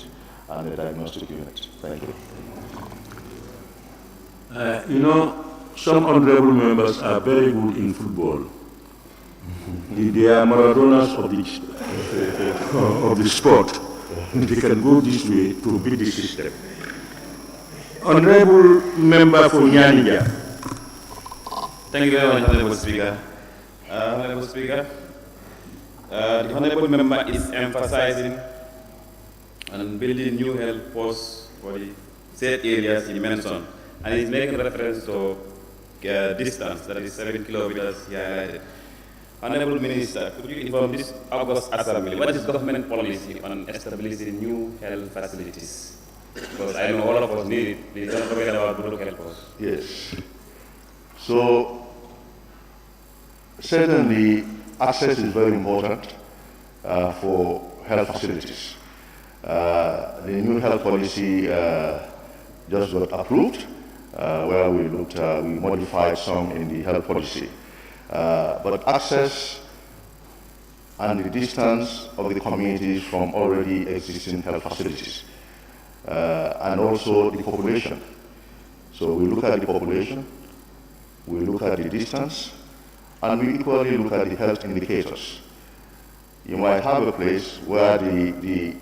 and a diagnostic unit. Thank you. You know, some honorable members are very good in football. They are Maradonas of the sport. They can go this way to beat the system. Honorable Member for Nyanija. Thank you very much, Honorable Speaker. Honorable Speaker, the Honorable Member is emphasizing on building new health posts for the said areas he mentioned, and he's making reference to distance, that is 7 kilometers he highlighted. Honorable Minister, could you inform this August Assembly, what is government policy on establishing new health facilities? Because I know all of us need it. Please don't forget about good health posts. Yes. So, certainly, access is very important for health facilities. The new health policy just got approved, where we modified some in the health policy. But access and the distance of the communities from already existing health facilities, and also the population. So we look at the population, we look at the distance, and we equally look at the health indicators. You might have a place where the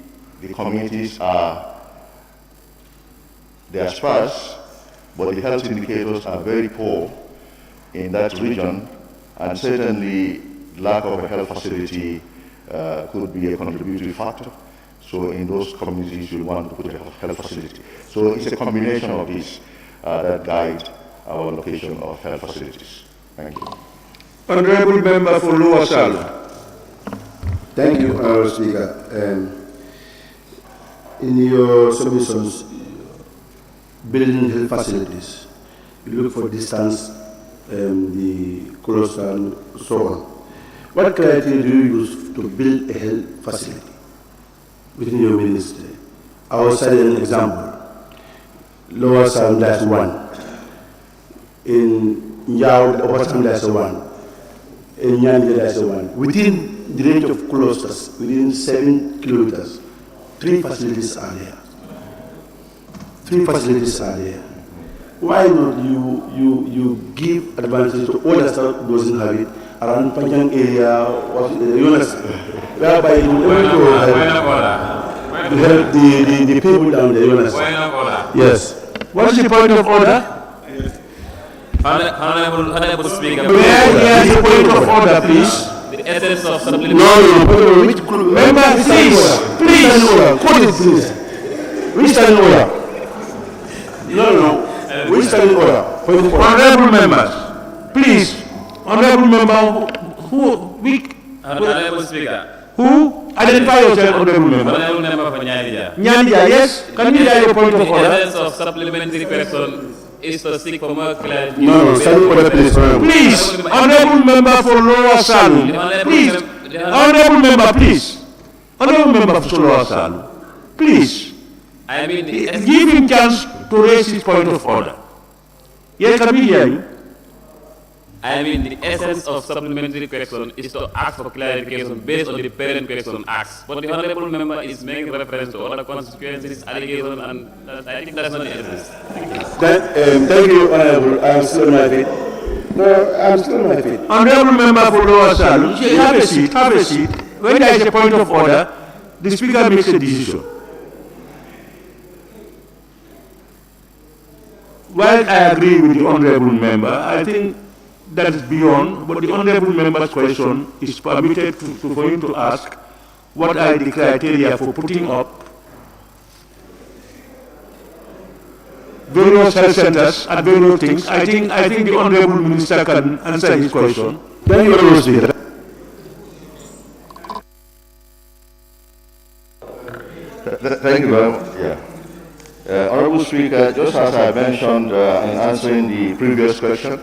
communities are sparse, but the health indicators are very poor in that region, and certainly lack of a health facility could be a contributory factor. So in those communities, you want to put a health facility. So it's a combination of these that guide our location of health facilities. Thank you. Honorable Member for Lower Salem. Thank you, Honorable Speaker. In your submissions, building health facilities, you look for distance, the cluster, and so on. What criteria do you use to build a health facility within your ministry? I will cite an example. Lower Salem, that's one. In Yao, Upper Salem, that's one. In Nyanja, that's one. Within the range of clusters, within 7 kilometers, 3 facilities are there. 3 facilities are there. Why not you give advantage to all the stuff that doesn't have it around Panjang area, or you understand? Whereby you will help the people down there, you understand? Yes. What is the point of order? Honorable Speaker, where is the point of order, please? The essence of supplementary. No. Member, please. Quote it, please. Which standing order? No. Which standing order? Honorable members, please. Honorable member, Honorable Speaker. Who? Identify yourself, honorable member. Honorable member for Nyanija. Nyanija, yes. Can you hear your point of order? The essence of supplementary question is to seek for more clarity. No, standing order, please. Please, honorable member for Lower Salem. Please, honorable member, please. Honorable member for Lower Salem. Please. I mean, give him chance to raise his point of order. Yes, can we hear you? I mean, the essence of supplementary question is to ask for clarification based on the parent question asked. But the honorable member is making reference to other consequences, allegations, and I think that's not the essence. Thank you, Honorable. I'm still on my feet. No, I'm still on my feet. Honorable member for Lower Salem, have a seat, have a seat. When there is a point of order, the speaker makes a decision. While I agree with the honorable member, I think that is beyond, but the honorable member's question is permitted for him to ask what are the criteria for putting up various health centers and various things. I think the honorable minister can answer his question. Thank you, Honorable Speaker. Thank you very much. Honorable Speaker, just as I mentioned in answering the previous question,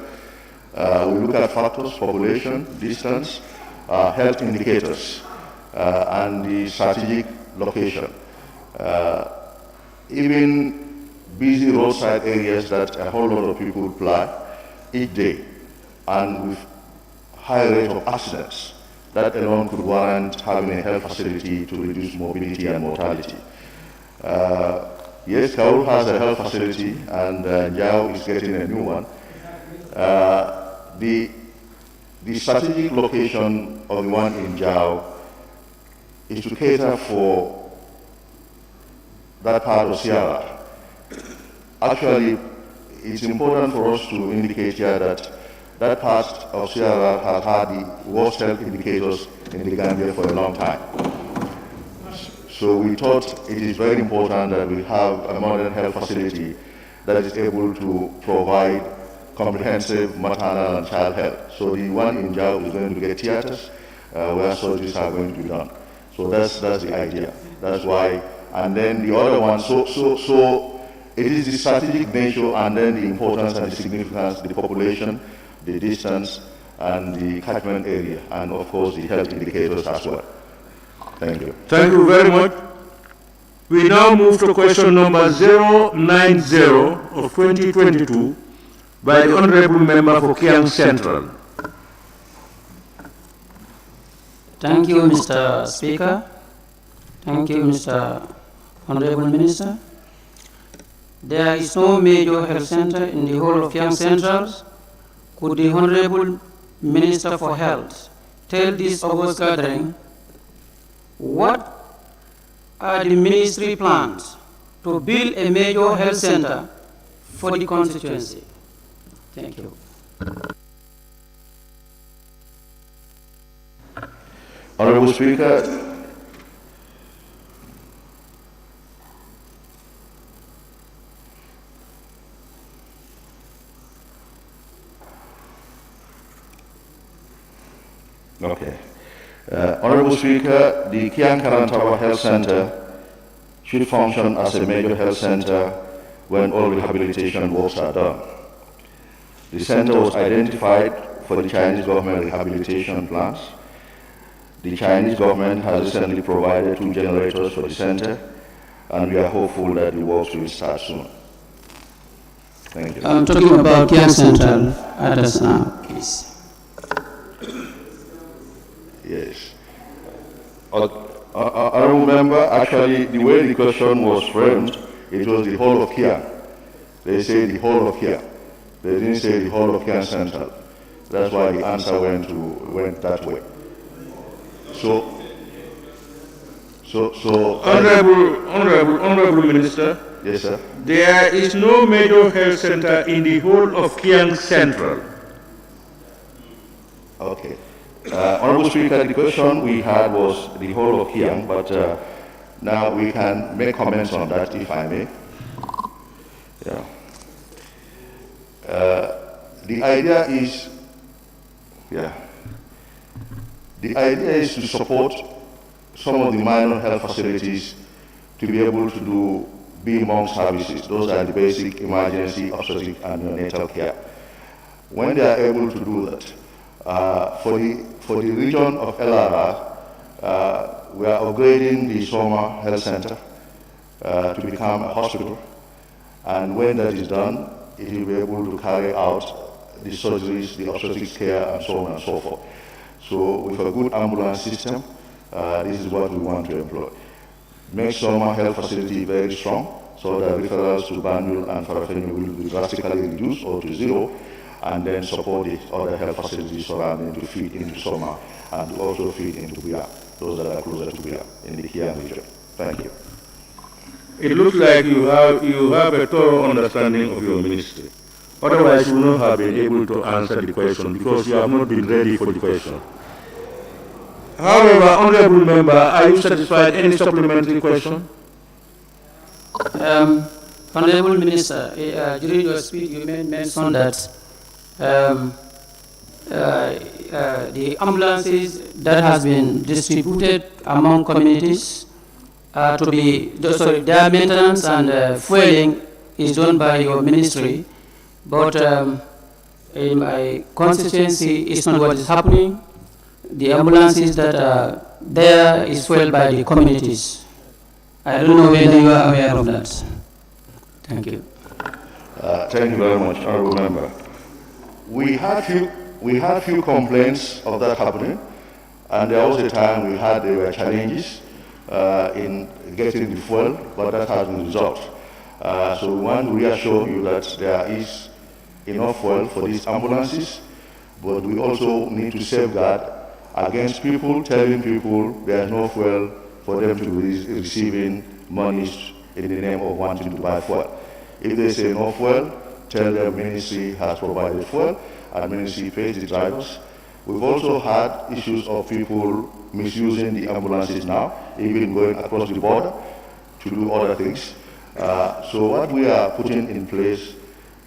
we look at factors, population, distance, health indicators and the strategic location. Even busy roadside areas that a whole lot of people fly each day, and with high rate of accidents, that alone could warrant having a health facility to reduce mobility and mortality. Yes, Kaul has a health facility, and Jao is getting a new one. The strategic location of the one in Jao is to cater for that part of Sierra. Actually, it's important for us to indicate here that that part of Sierra has had the worst health indicators in the Gambia for a long time. So we thought it is very important that we have a modern health facility that is able to provide comprehensive maternal and child health. So the one in Jao is going to get theaters where surgeries are going to be done. So that's the idea. That's why. And then the other one, so it is the strategic nature, and then the importance and the significance, the population, the distance, and the catchment area, and of course the health indicators as well. Thank you. Thank you very much. We now move to question number 090 of 2022 by the Honorable Member for Kiang Central. Thank you, Mr. Speaker. Thank you, Mr. Honorable Minister. There is no major health center in the whole of Kiang Central. Could the Honorable Minister for Health tell this August gathering what are the ministry plans to build a major health center for the constituency? Thank you. Honorable Speaker, okay. Honorable Speaker, the Kiang Karantawa Health Center should function as a major health center when all rehabilitation works are done. The center was identified for the Chinese government rehabilitation plans. The Chinese government has recently provided 2 generators for the center, and we are hopeful that the works will start soon. Thank you. I'm talking about Kiang Central address now, please. Yes. Honorable Member, actually, the way the question was framed, it was the whole of Kiang. They say the whole of Kiang. They didn't say the whole of Kiang Central. That's why the answer went that way. Honorable Minister. Yes, sir. There is no major health center in the whole of Kiang Central. Okay. Honorable Speaker, the question we had was the whole of Kiang, but now we can make comments on that, if I may. Yeah. The idea is, the idea is to support some of the minor health facilities to be able to do BMOM services. Those are the basic emergency, obstetric, and neonatal care. When they are able to do that, for the region of LRR, we are upgrading the Soma Health Center to become a hospital. And when that is done, it will be able to carry out the surgeries, the obstetric care, and so on and so forth. So with a good ambulance system, this is what we want to employ. Make Soma Health Facility very strong, so that referrals to Banjul and Farafenni will be drastically reduced or to zero, and then support the other health facilities surrounding to feed into Soma and to also feed into Bia, those that are closer to Bia in the Kiang region. Thank you. It looks like you have a thorough understanding of your ministry. Otherwise, you would not have been able to answer the question because you have not been ready for the question. However, Honorable Member, are you satisfied? Any supplementary question? Honorable Minister, during your speech you mentioned that the ambulances that has been distributed among communities to be, their maintenance and fueling is done by your ministry, but in my constituency it's not what is happening. the ambulances that are there is fueled by the communities. I don't know whether you are aware of that. Thank you. Thank you very much, Honorable Member. We had few complaints of that happening, and there was a time there were challenges in getting the fuel, but that has been resolved. So we want to reassure you that there is enough fuel for these ambulances, but we also need to safeguard against people telling people there is no fuel for them to be receiving monies in the name of wanting to buy fuel. If they say no fuel, tell them ministry has provided fuel and ministry pays the drivers. We've also had issues of people misusing the ambulances now, even going across the border to do other things. So what we are putting in place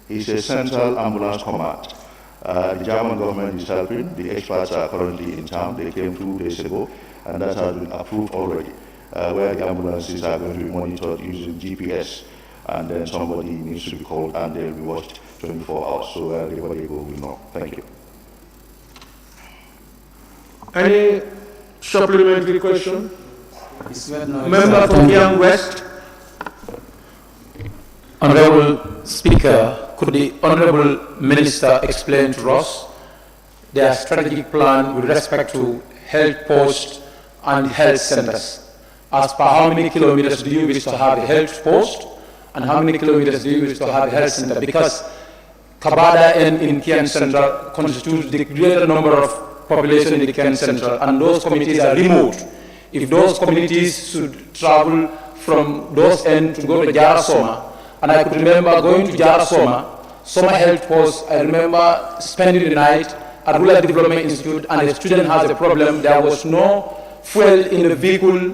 is a central ambulance command. The German government is helping. The experts are currently in town. They came 2 days ago, and that has been approved already, where the ambulances are going to be monitored using GPS, and then somebody needs to be called, and they'll be watched 24 hours, so wherever they go, we know. Thank you. Any supplementary question? Member from Young West. Honorable Speaker, could the Honorable Minister explain to us their strategic plan with respect to health posts and health centers? As per how many kilometers do you wish to have a health post, and how many kilometers do you wish to have a health center? Because Kabada and in Kian Central constitute the greater number of population in the Kian Central, and those communities are remote. If those communities should travel from those ends to go to Jarasoma, and I could remember going to Jarasoma, summer health post, I remember spending the night at Rural Development Institute, and a student has a problem. There was no fuel in the vehicle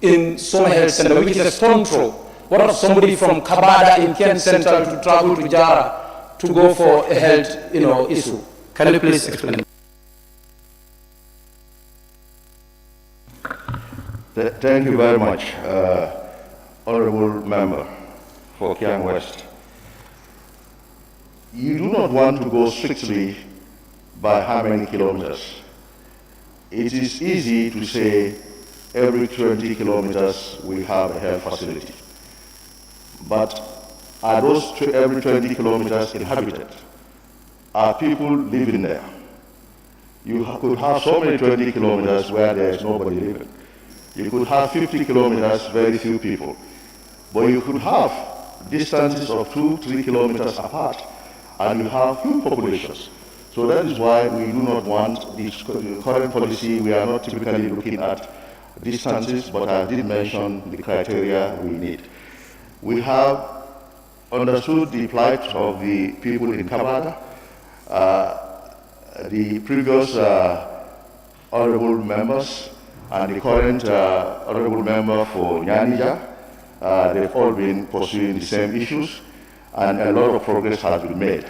in summer health center, which is a stone throw. What if somebody from Kabada in Kian Central to travel to Jara to go for a health issue? Can you please explain? Thank you very much, Honorable Member for Kiang West. You do not want to go strictly by how many kilometers. It is easy to say every 20 kilometers we have a health facility. But are those every 20 kilometers inhabited? Are people living there? You could have so many 20 kilometers where there is nobody living. You could have 50 kilometers, very few people. But you could have distances of 2-3 kilometers apart, and you have few populations. So that is why we do not want this current policy. We are not typically looking at distances, but I did mention the criteria we need. We have understood the plight of the people in Kabada. The previous honorable members and the current honorable member for Nyanija, they've all been pursuing the same issues, and a lot of progress has been made.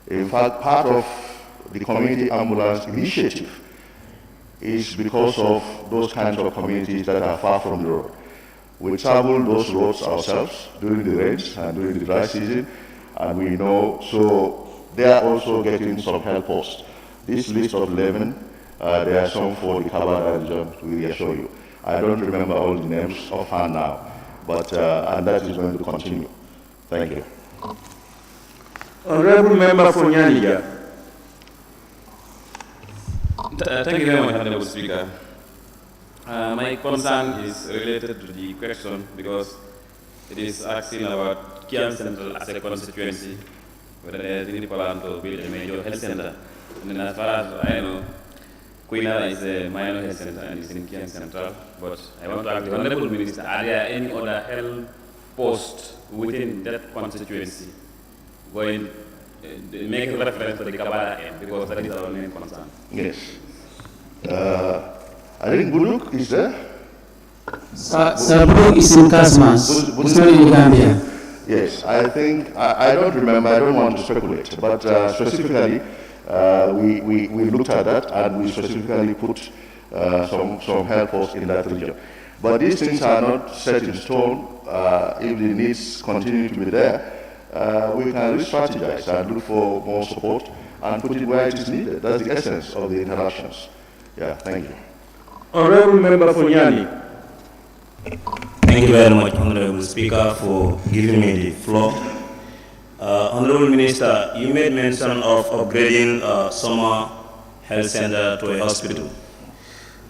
In fact, part of the community ambulance initiative is because of those kinds of communities that are far from the road. We travel those roads ourselves during the rains and during the dry season, and we know, so they are also getting some help posts. This list of 11, there are some for the Kabada region, to reassure you. I don't remember all the names offhand now, but and that is going to continue. Thank you. Honorable Member for Nyanija. Thank you very much, Honorable Speaker. My concern is related to the question because it is asking about Kian Central as a constituency, whether there is any plan to build a major health center. And then as far as I know, Kuina is a minor health center and is in Kian Central. But I want to ask the Honorable Minister, are there any other health posts within that constituency going make a reference to the Kabada end, because that is our main concern? Yes. I think Buduk is there. Sir, Buduk is in Kasmas. It's not in Gambia. Yes, I think, I don't remember, I don't want to speculate, but specifically, we looked at that and we specifically put some help posts in that region. But these things are not set in stone. If the needs continue to be there, we can re-strategize and look for more support and put it where it is needed. That's the essence of the interactions. Yeah, thank you. Honorable Member for Nyani. Thank you very much, Honorable Speaker, for giving me the floor. Honorable Minister, you made mention of upgrading Summer Health Center to a hospital.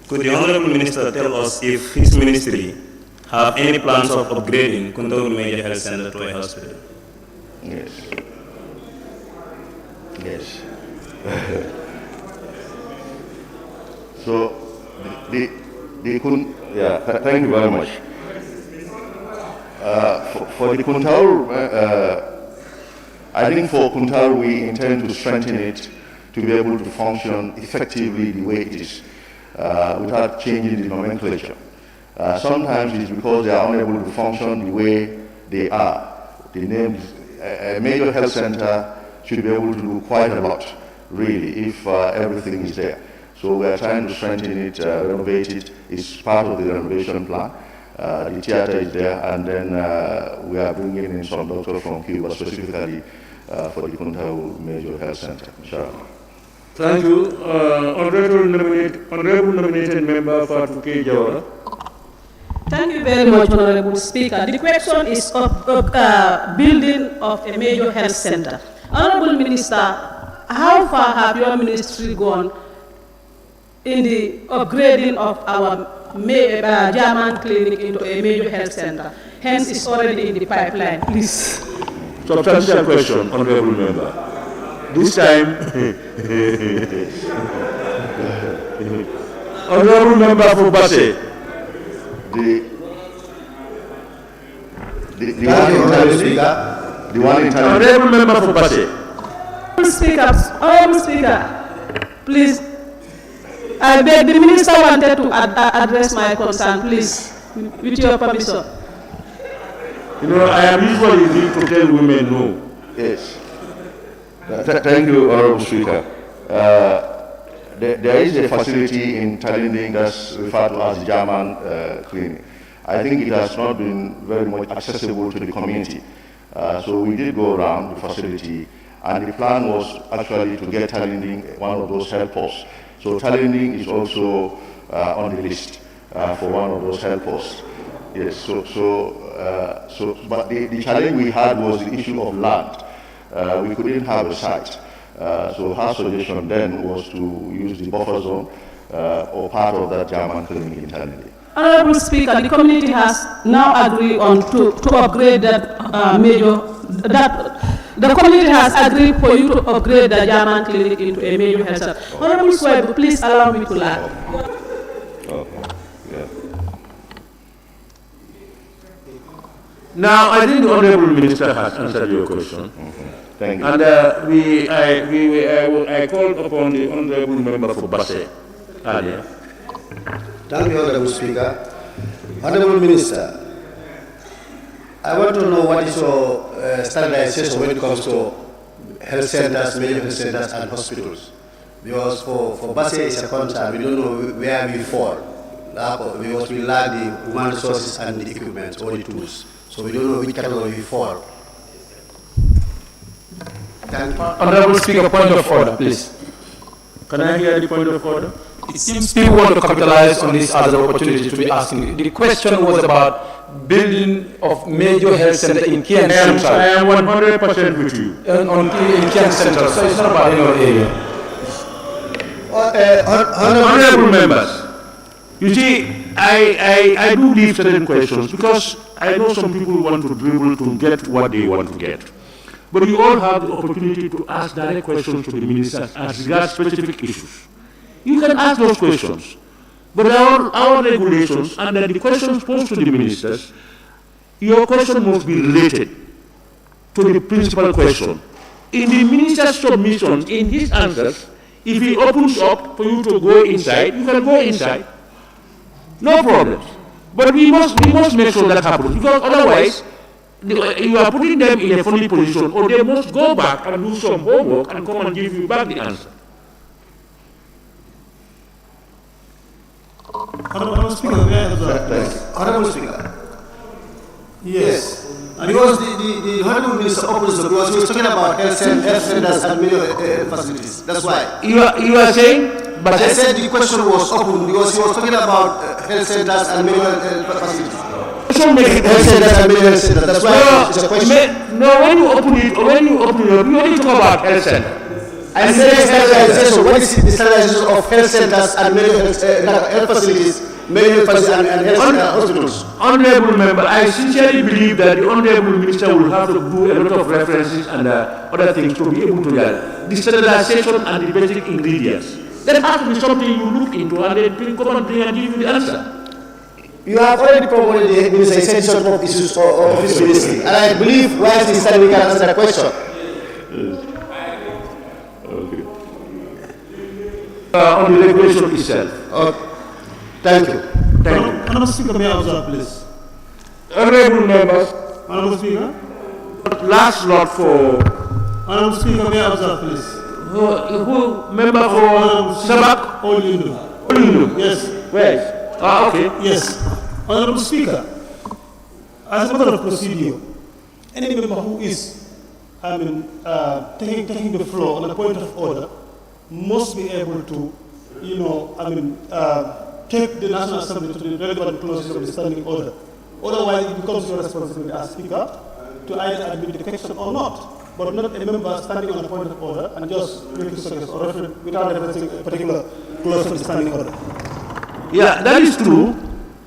Could the Honorable Minister tell us if his ministry have any plans of upgrading Kuntaul Major Health Center to a hospital? Yes. Yes. So, thank you very much. For the Kuntaul, I think for Kuntaul we intend to strengthen it to be able to function effectively the way it is, without changing the nomenclature. Sometimes it's because they are unable to function the way they are. The name, a major health center should be able to do quite a lot, really, if everything is there. So we are trying to strengthen it, renovate it. It's part of the renovation plan. The theater is there, and then we are bringing in some doctors from Cuba specifically for the Kuntaul Major Health Center. Inshallah. Thank you. Honorable nominated member for Jawara. Thank you very much, Honorable Speaker. The question is of building of a major health center. Honorable Minister, how far have your ministry gone in the upgrading of our German clinic into a major health center? Hence, it's already in the pipeline. Please. Substantial question, Honorable Member. This time, Honorable Member for Basse. The one in Thailand. Honorable Member for Basse. Honorable Speaker, please. I beg the minister wanted to address my concern, please, with your permission. You know, I am usually need to tell women no. Yes. Thank you, Honorable Speaker. There is a facility in Thailand that's referred to as the German clinic. I think it has not been very much accessible to the community. So we did go around the facility, and the plan was actually to get Thailand one of those health posts. So Thailand is also on the list for one of those health posts. Yes. But the challenge we had was the issue of land. We couldn't have a site. So her suggestion then was to use the buffer zone or part of that German clinic in Thailand. Honorable Speaker, the community has now agreed on to upgrade that the community has agreed for you to upgrade the German clinic into a major health center. Honorable Swebe, please allow me to laugh. Now, I think the Honorable Minister has answered your question. Thank you. And I called upon the Honorable Member for Basse earlier. Thank you, Honorable Speaker. Honorable Minister, I want to know what is your standardization when it comes to health centers, major health centers, and hospitals. Because for Basse it's a concern, we don't know where we fall. Because we lack the human resources and the equipment or the tools. So we don't know which category we fall. Honorable Speaker, point of order, please. Can I hear the point of order? It seems people want to capitalize on this as an opportunity to be asking. The question was about building of major health center in Kian Central. I am 100% with you. In Kian Central, so it's not about any other area. Honorable members, you see, I do leave certain questions because I know some people want to dribble to get what they want to get. But you all have the opportunity to ask direct questions to the ministers as regards specific issues. You can ask those questions. But our regulations and the questions posed to the ministers, your question must be related to the principal question. In the minister's submissions, in his answers, if he opens up for you to go inside, you can go inside. No problems. But we must make sure that happens, because otherwise, you are putting them in a funny position, or they must go back and do some homework and come and give you back the answer. Honorable Speaker, Honorable Speaker. Yes. Because the Honorable Minister opens because he was talking about health centers and many facilities. That's why. You are saying? But I said the question was open because he was talking about health centers and medical facilities. Health centers and medical health centers. That's why it's a question. No, when you open it, you only talk about health centers. I said standardization. What is the standardization of health centers and medical health facilities, medical facilities and health hospitals? Honorable member, I sincerely believe that the honorable minister will have to do a lot of references and other things to be able to learn the standardization and the basic ingredients. That has to be something you look into and then come and bring and give you the answer. You have already promoted the minister, he said some of issues of his ministry, and I believe whilst he's standing, we can answer that question. On the regulation itself. Thank you. Thank you. Honourable Speaker, may I observe, please? Honourable members. Honourable Speaker. Last lot for. Honourable Speaker, may I observe, please? Who member for Sabak? Olindu. Yes. Where? Okay. Yes. Honourable Speaker, as a matter of procedure, any member who is, taking the floor on a point of order must be able to, take the National Assembly to the relevant clauses of the standing order. Otherwise, it becomes your responsibility as Speaker to either admit the question or not, but not a member standing on a point of order and just making suggestions or referring without referencing a particular clause of the standing order. Yeah, that is true.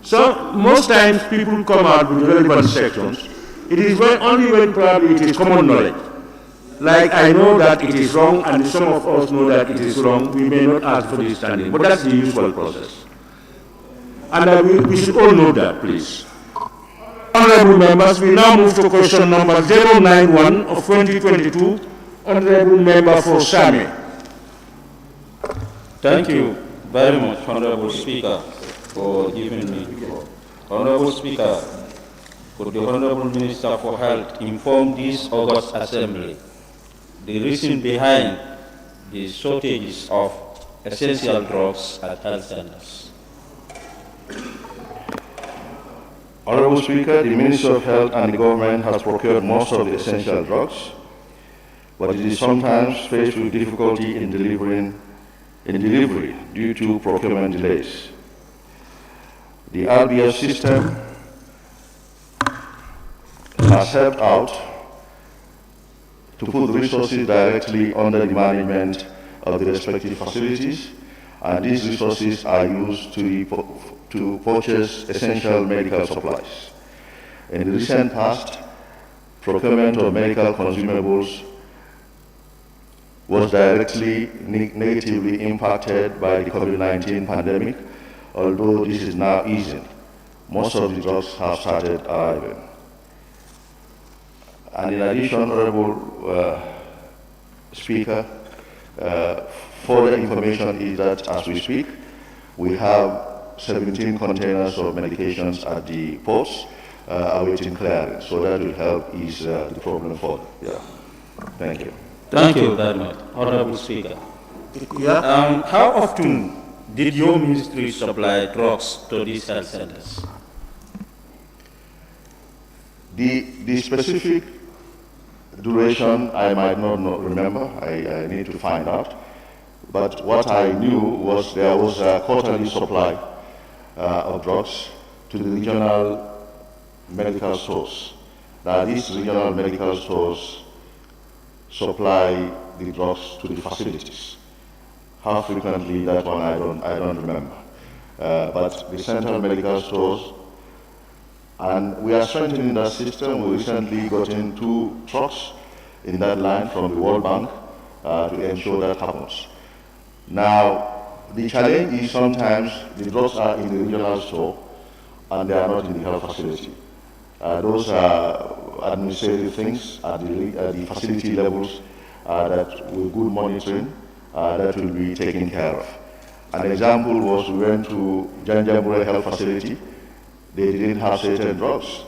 So most times people come out with relevant sections. It is only when probably it is common knowledge. Like I know that it is wrong and some of us know that it is wrong, we may not ask for the standing, but that's the usual process. And we should all know that, please. Honorable members, we now move to question number 091 of 2022, Honorable Member for Sami. Thank you very much, Honorable Speaker, for giving me the floor. Honorable Speaker, could the Honorable Minister for Health inform this August Assembly the reason behind the shortages of essential drugs at health centers? Honorable Speaker, the Ministry of Health and the government has procured most of the essential drugs, but it is sometimes faced with difficulty in delivery due to procurement delays. The RBS system has helped out to put resources directly under the management of the respective facilities, and these resources are used to purchase essential medical supplies. In the recent past, procurement of medical consumables was directly negatively impacted by the COVID-19 pandemic, although this is now easing. Most of the drugs have started arriving. And in addition, Honorable Speaker, further information is that as we speak, we have 17 containers of medications at the ports awaiting clearance, so that will help ease the problem further. Yeah. Thank you. Thank you very much, Honorable Speaker. How often did your ministry supply drugs to these health centers? The specific duration I might not remember. I need to find out. But what I knew was there was a quarterly supply of drugs to the regional medical stores. Now these regional medical stores supply the drugs to the facilities. How frequently, that one I don't remember. But the central medical stores, and we are strengthening that system. We recently got in 2 trucks in that line from the World Bank to ensure that happens. Now, the challenge is sometimes the drugs are in the regional store and they are not in the health facility. Those are administrative things at the facility levels that with good monitoring that will be taken care of. An example was we went to Janjambure Health Facility. They didn't have certain drugs,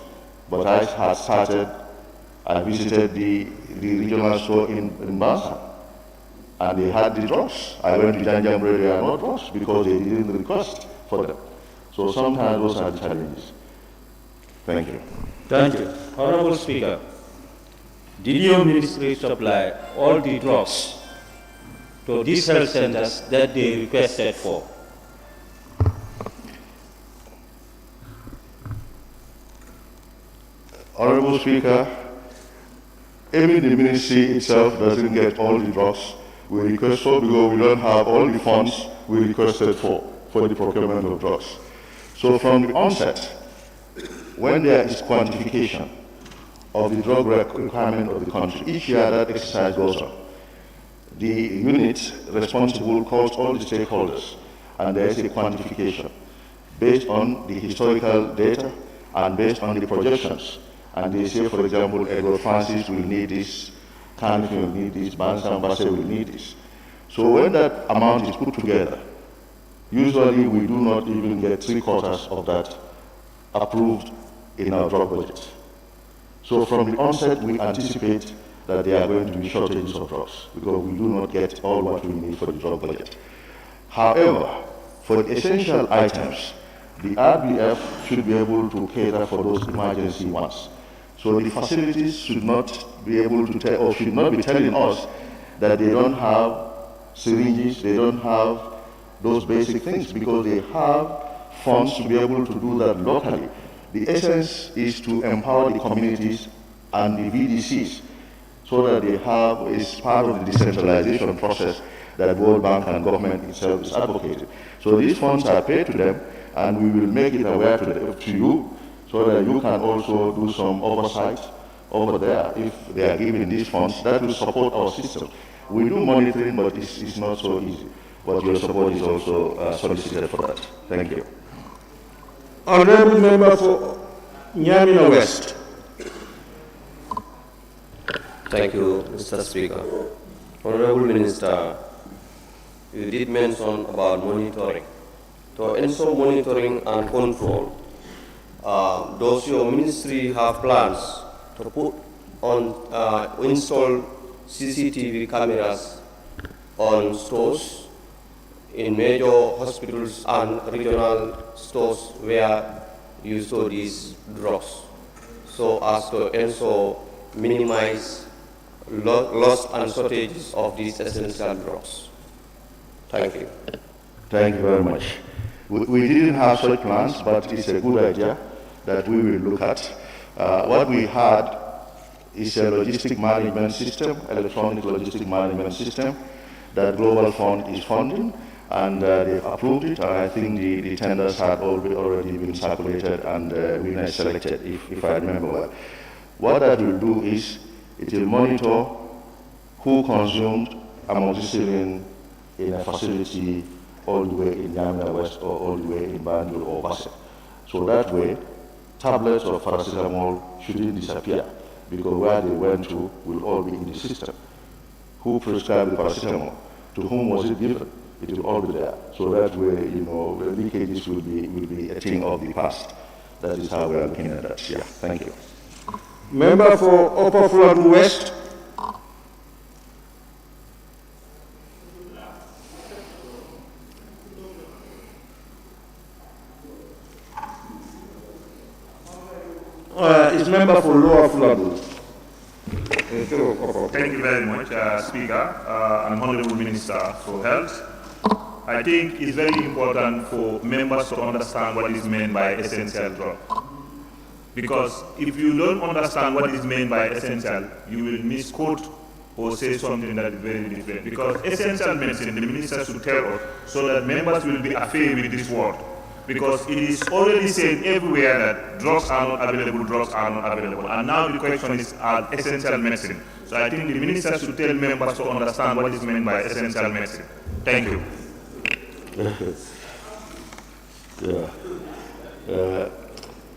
but I had I visited the regional store in Bansa, and they had the drugs. I went to Janjambure, there are no drugs because they didn't request for them. So sometimes those are the challenges. Thank you. Thank you. Honorable Speaker, did your ministry supply all the drugs to these health centers that they requested for? Honorable Speaker, even the ministry itself doesn't get all the drugs we request for because we don't have all the funds we requested for the procurement of drugs. So from the onset, when there is quantification of the drug requirement of the country, each year that exercise goes on, the unit responsible calls all the stakeholders, and there is a quantification based on the historical data and based on the projections. And they say, for example, Edward Francis will need this, Carnegie will need this, Bansan Basse will need this. So when that amount is put together, usually we do not even get 3/4 of that approved in our drug budget. So from the onset, we anticipate that there are going to be shortages of drugs because we do not get all what we need for the drug budget. However, for the essential items, the RBF should be able to cater for those emergency ones. So the facilities should not be able to tell, or should not be telling us that they don't have syringes, they don't have those basic things because they have funds to be able to do that locally. The essence is to empower the communities and the VDCs so that they have, is part of the decentralization process that World Bank and government itself is advocating. So these funds are paid to them, and we will make it aware to you so that you can also do some oversight over there if they are given these funds. That will support our system. We do monitoring, but it's not so easy. But your support is also solicited for that. Thank you. Honorable Member for Nyamina West. Thank you, Mr. Speaker. Honorable Minister, you did mention about monitoring. To ensure monitoring and control, does your ministry have plans to put on, install CCTV cameras on stores in major hospitals and regional stores where you store these drugs, so as to ensure minimize loss and shortages of these essential drugs? Thank you. Thank you very much. We didn't have such plans, but it's a good idea that we will look at. What we had is a logistic management system, electronic logistic management system that Global Fund is funding, and they've approved it, and I think the tenders had already been circulated and winners selected, if I remember well. What that will do is it will monitor who consumed amoxicillin in a facility all the way in Yamina West or all the way in Banjul or Basse. So that way, tablets of paracetamol shouldn't disappear because where they went to will all be in the system. Who prescribed the paracetamol? To whom was it given? It will all be there. So that way, leakages will be a thing of the past. That is how we are looking at that. Yeah, thank you. Member for Upper Fulham West. Is member for Lower Fulham. Thank you very much, Speaker and Honorable Minister for Health. I think it's very important for members to understand what is meant by essential drug. Because if you don't understand what is meant by essential, you will misquote or say something that is very different. Because essential medicine, the minister should tell us so that members will be afraid with this word. Because it is already said everywhere that drugs are not available, drugs are not available. And now the question is essential medicine. So I think the minister should tell members to understand what is meant by essential medicine. Thank you.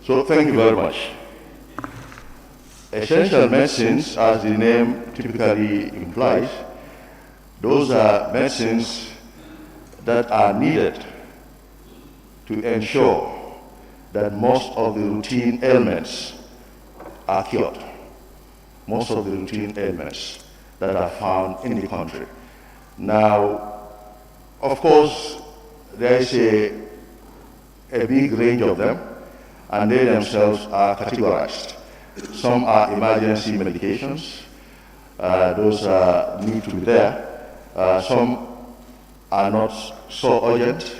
So thank you very much. Essential medicines, as the name typically implies, those are medicines that are needed to ensure that most of the routine ailments are cured. Most of the routine ailments that are found in the country. Now, of course, there is a big range of them, and they themselves are categorized. Some are emergency medications. Those need to be there. Some are not so urgent,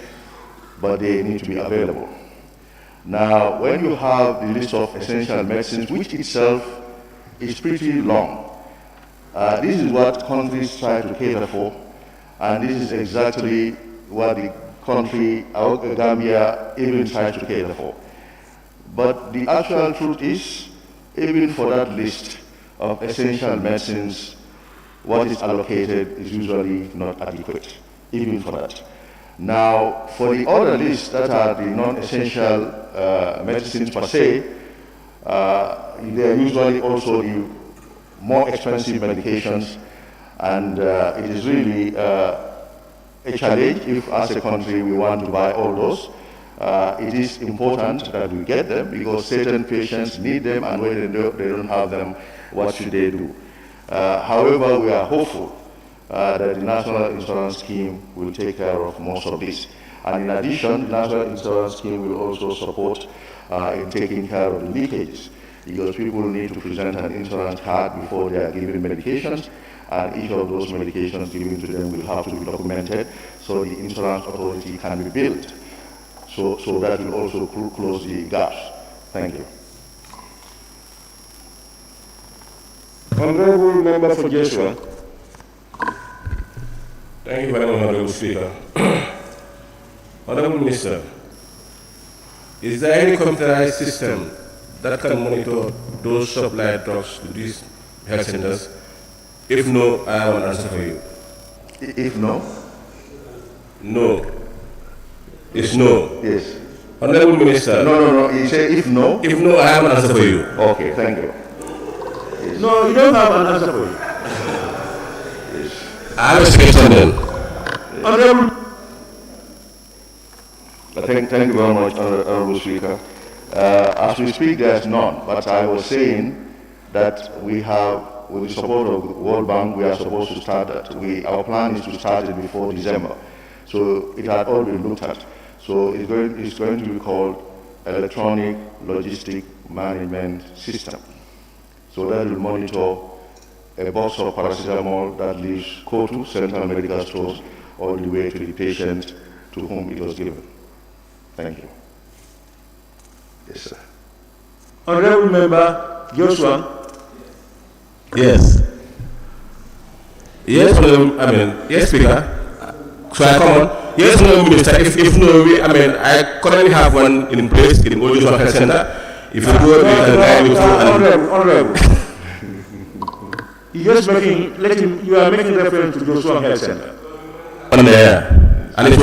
but they need to be available. Now, when you have the list of essential medicines, which itself is pretty long, this is what countries try to cater for, and this is exactly what the country, our Gambia, even tries to cater for. But the actual truth is, even for that list of essential medicines, what is allocated is usually not adequate, even for that. Now, for the other lists that are the non-essential medicines per se, they are usually also the more expensive medications, and it is really a challenge if, as a country, we want to buy all those. It is important that we get them because certain patients need them, and when they don't have them, what should they do? However, we are hopeful that the National Insurance Scheme will take care of most of this. And in addition, the National Insurance Scheme will also support in taking care of the leakages, because people need to present an insurance card before they are given medications, and each of those medications given to them will have to be documented so the insurance authority can be built. So that will also close the gaps. Thank you. Honorable Member for Joshua. Thank you very much, Honorable Speaker. Honorable Minister, is there any computerized system that can monitor those supplied drugs to these health centers? If no, I have an answer for you. If no? No. It's no. Yes. Honorable Minister. No. You say if no? If no, I have an answer for you. Okay, thank you. Yes. No, you don't have an answer for you. Yes. I have a suggestion then. Honorable. Thank you very much, Honorable Speaker. As we speak, there's none, but I was saying that we have, with the support of the World Bank, we are supposed to start that. Our plan is to start it before December. So it had all been looked at. So it's going to be called Electronic Logistic Management System. So that will monitor a box of paracetamol that leaves Kotu, Central Medical Stores, all the way to the patient to whom it was given. Thank you. Yes, sir. Honorable Member Joshua. Yes. Yes, yes, Speaker. So I come on. Yes, Honorable Minister, if no way, I currently have one in place in Old Joshua Health Center. If you do it, we can guide you through. Honorable. You are making reference to Joshua Health Center. On there. And it's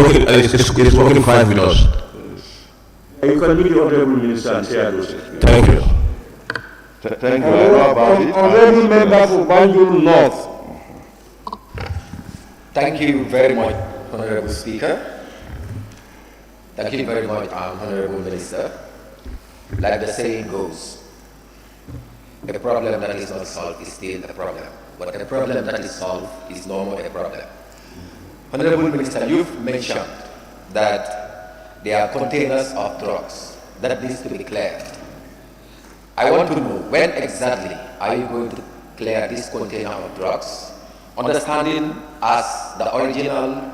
working fine with us. You can meet the Honorable Minister and share those experiences. Thank you. Thank you. I know about it. Honorable Member for Banjul North. Thank you very much, Honorable Speaker. Thank you very much, Honorable Minister. Like the saying goes, a problem that is not solved is still a problem, but a problem that is solved is no more a problem. Honorable Minister, you've mentioned that there are containers of drugs that needs to be cleared. I want to know, when exactly are you going to clear this container of drugs? Understanding, as the original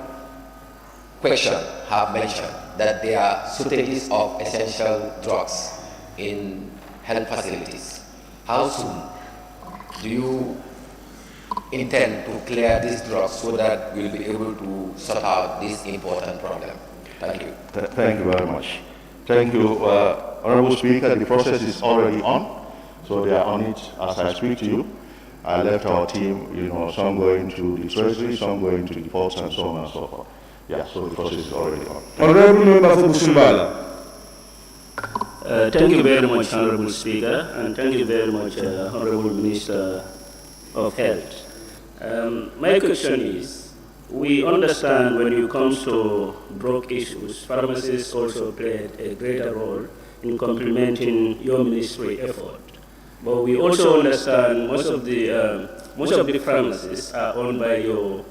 question have mentioned, that there are shortages of essential drugs in health facilities. How soon do you intend to clear these drugs so that we'll be able to sort out this important problem? Thank you. Thank you very much. Thank you, Honorable Speaker. The process is already on, so they are on it as I speak to you. I left our team, some going to the Treasury, some going to the ports, and so on and so forth. Yeah, so the process is already on. Honorable Member for Busumbala. Thank you very much, Honorable Speaker, and thank you very much, Honorable Minister of Health. My question is, we understand when it comes to drug issues, pharmacists also played a greater role in complementing your ministry effort. But we also understand most of the pharmacies are owned by your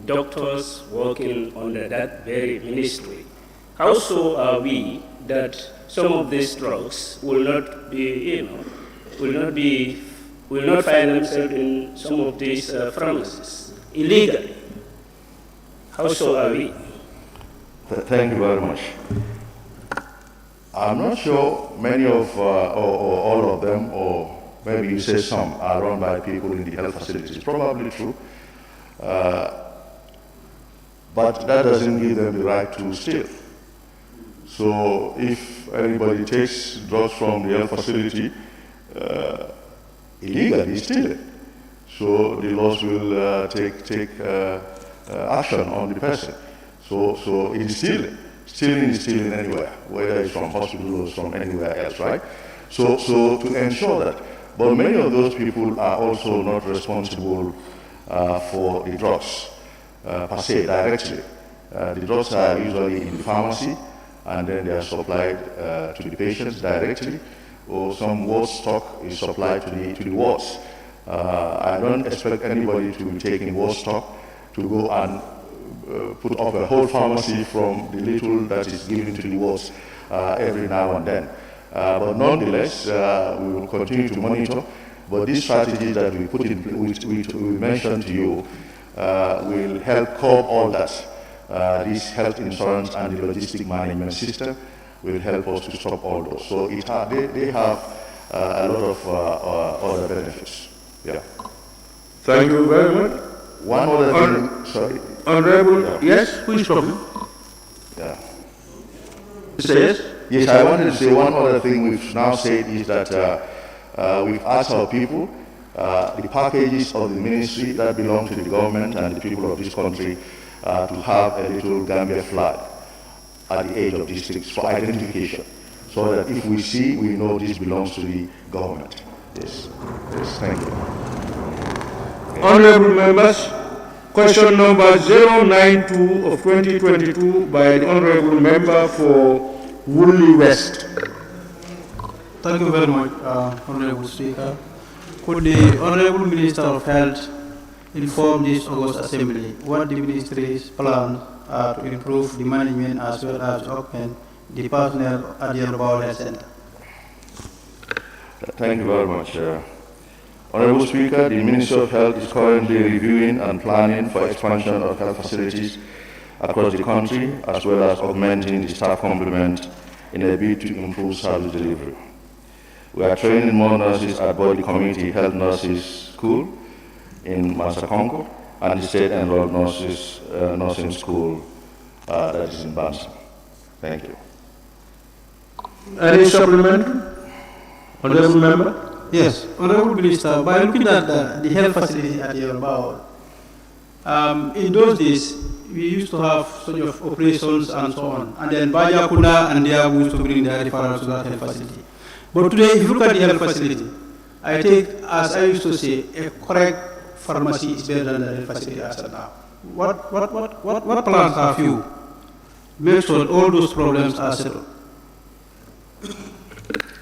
doctors working under that very ministry. How so are we that some of these drugs will not be, will not find themselves in some of these pharmacies illegally? How so are we? Thank you very much. I'm not sure many of, or all of them, or maybe you say some, are run by people in the health facilities. Probably true. But that doesn't give them the right to steal. So if anybody takes drugs from the health facility, illegally stealing, so the laws will take action on the person. So it is stealing. Stealing is stealing anywhere, whether it's from hospital or from anywhere else, right? So to ensure that, but many of those people are also not responsible for the drugs per se directly. The drugs are usually in the pharmacy, and then they are supplied to the patients directly, or some ward stock is supplied to the wards. I don't expect anybody to be taking ward stock to go and put up a whole pharmacy from the little that is given to the wards every now and then. But nonetheless, we will continue to monitor. But these strategies that we put in, which we mentioned to you, will help curb all that. This health insurance and the logistic management system will help us to stop all those. So they have a lot of other benefits. Yeah. Thank you very much. One other thing, sorry. Honorable, Yeah. yes, who is talking? Yeah. Mr. Yes? Yes, I wanted to say one other thing we've now said is that we've asked our people, the packages of the ministry that belong to the government and the people of this country to have a little Gambia flag at the edge of districts for identification, so that if we see, we know this belongs to the government. Yes, yes, thank you. Honorable members, question number 092 of 2022 by the Honorable Member for Woolly West. Thank you very much, Honorable Speaker. Could the Honorable Minister of Health inform this August Assembly what the Ministry's plans are to improve the management as well as augment the personnel at the Yoruba Health Center? Thank you very much. Honorable Speaker, the Ministry of Health is currently reviewing and planning for expansion of health facilities across the country, as well as augmenting the staff complement in a bid to improve service delivery. We are training more nurses at both the Community Health Nurses School in Masakonko and the State Enrolled Nurses Nursing School that is in Bansa. Thank you. Any supplementary? Honorable Member? Yes, Honorable Minister, by looking at the health facility at Yoruba, in those days, we used to have sort of operations and so on, and then Bajakuna and Diabu used to bring their referrals to that health facility. But today, if you look at the health facility, I think, as I used to say, a correct pharmacy is better than the health facility as of now. What plans have you make sure all those problems are settled?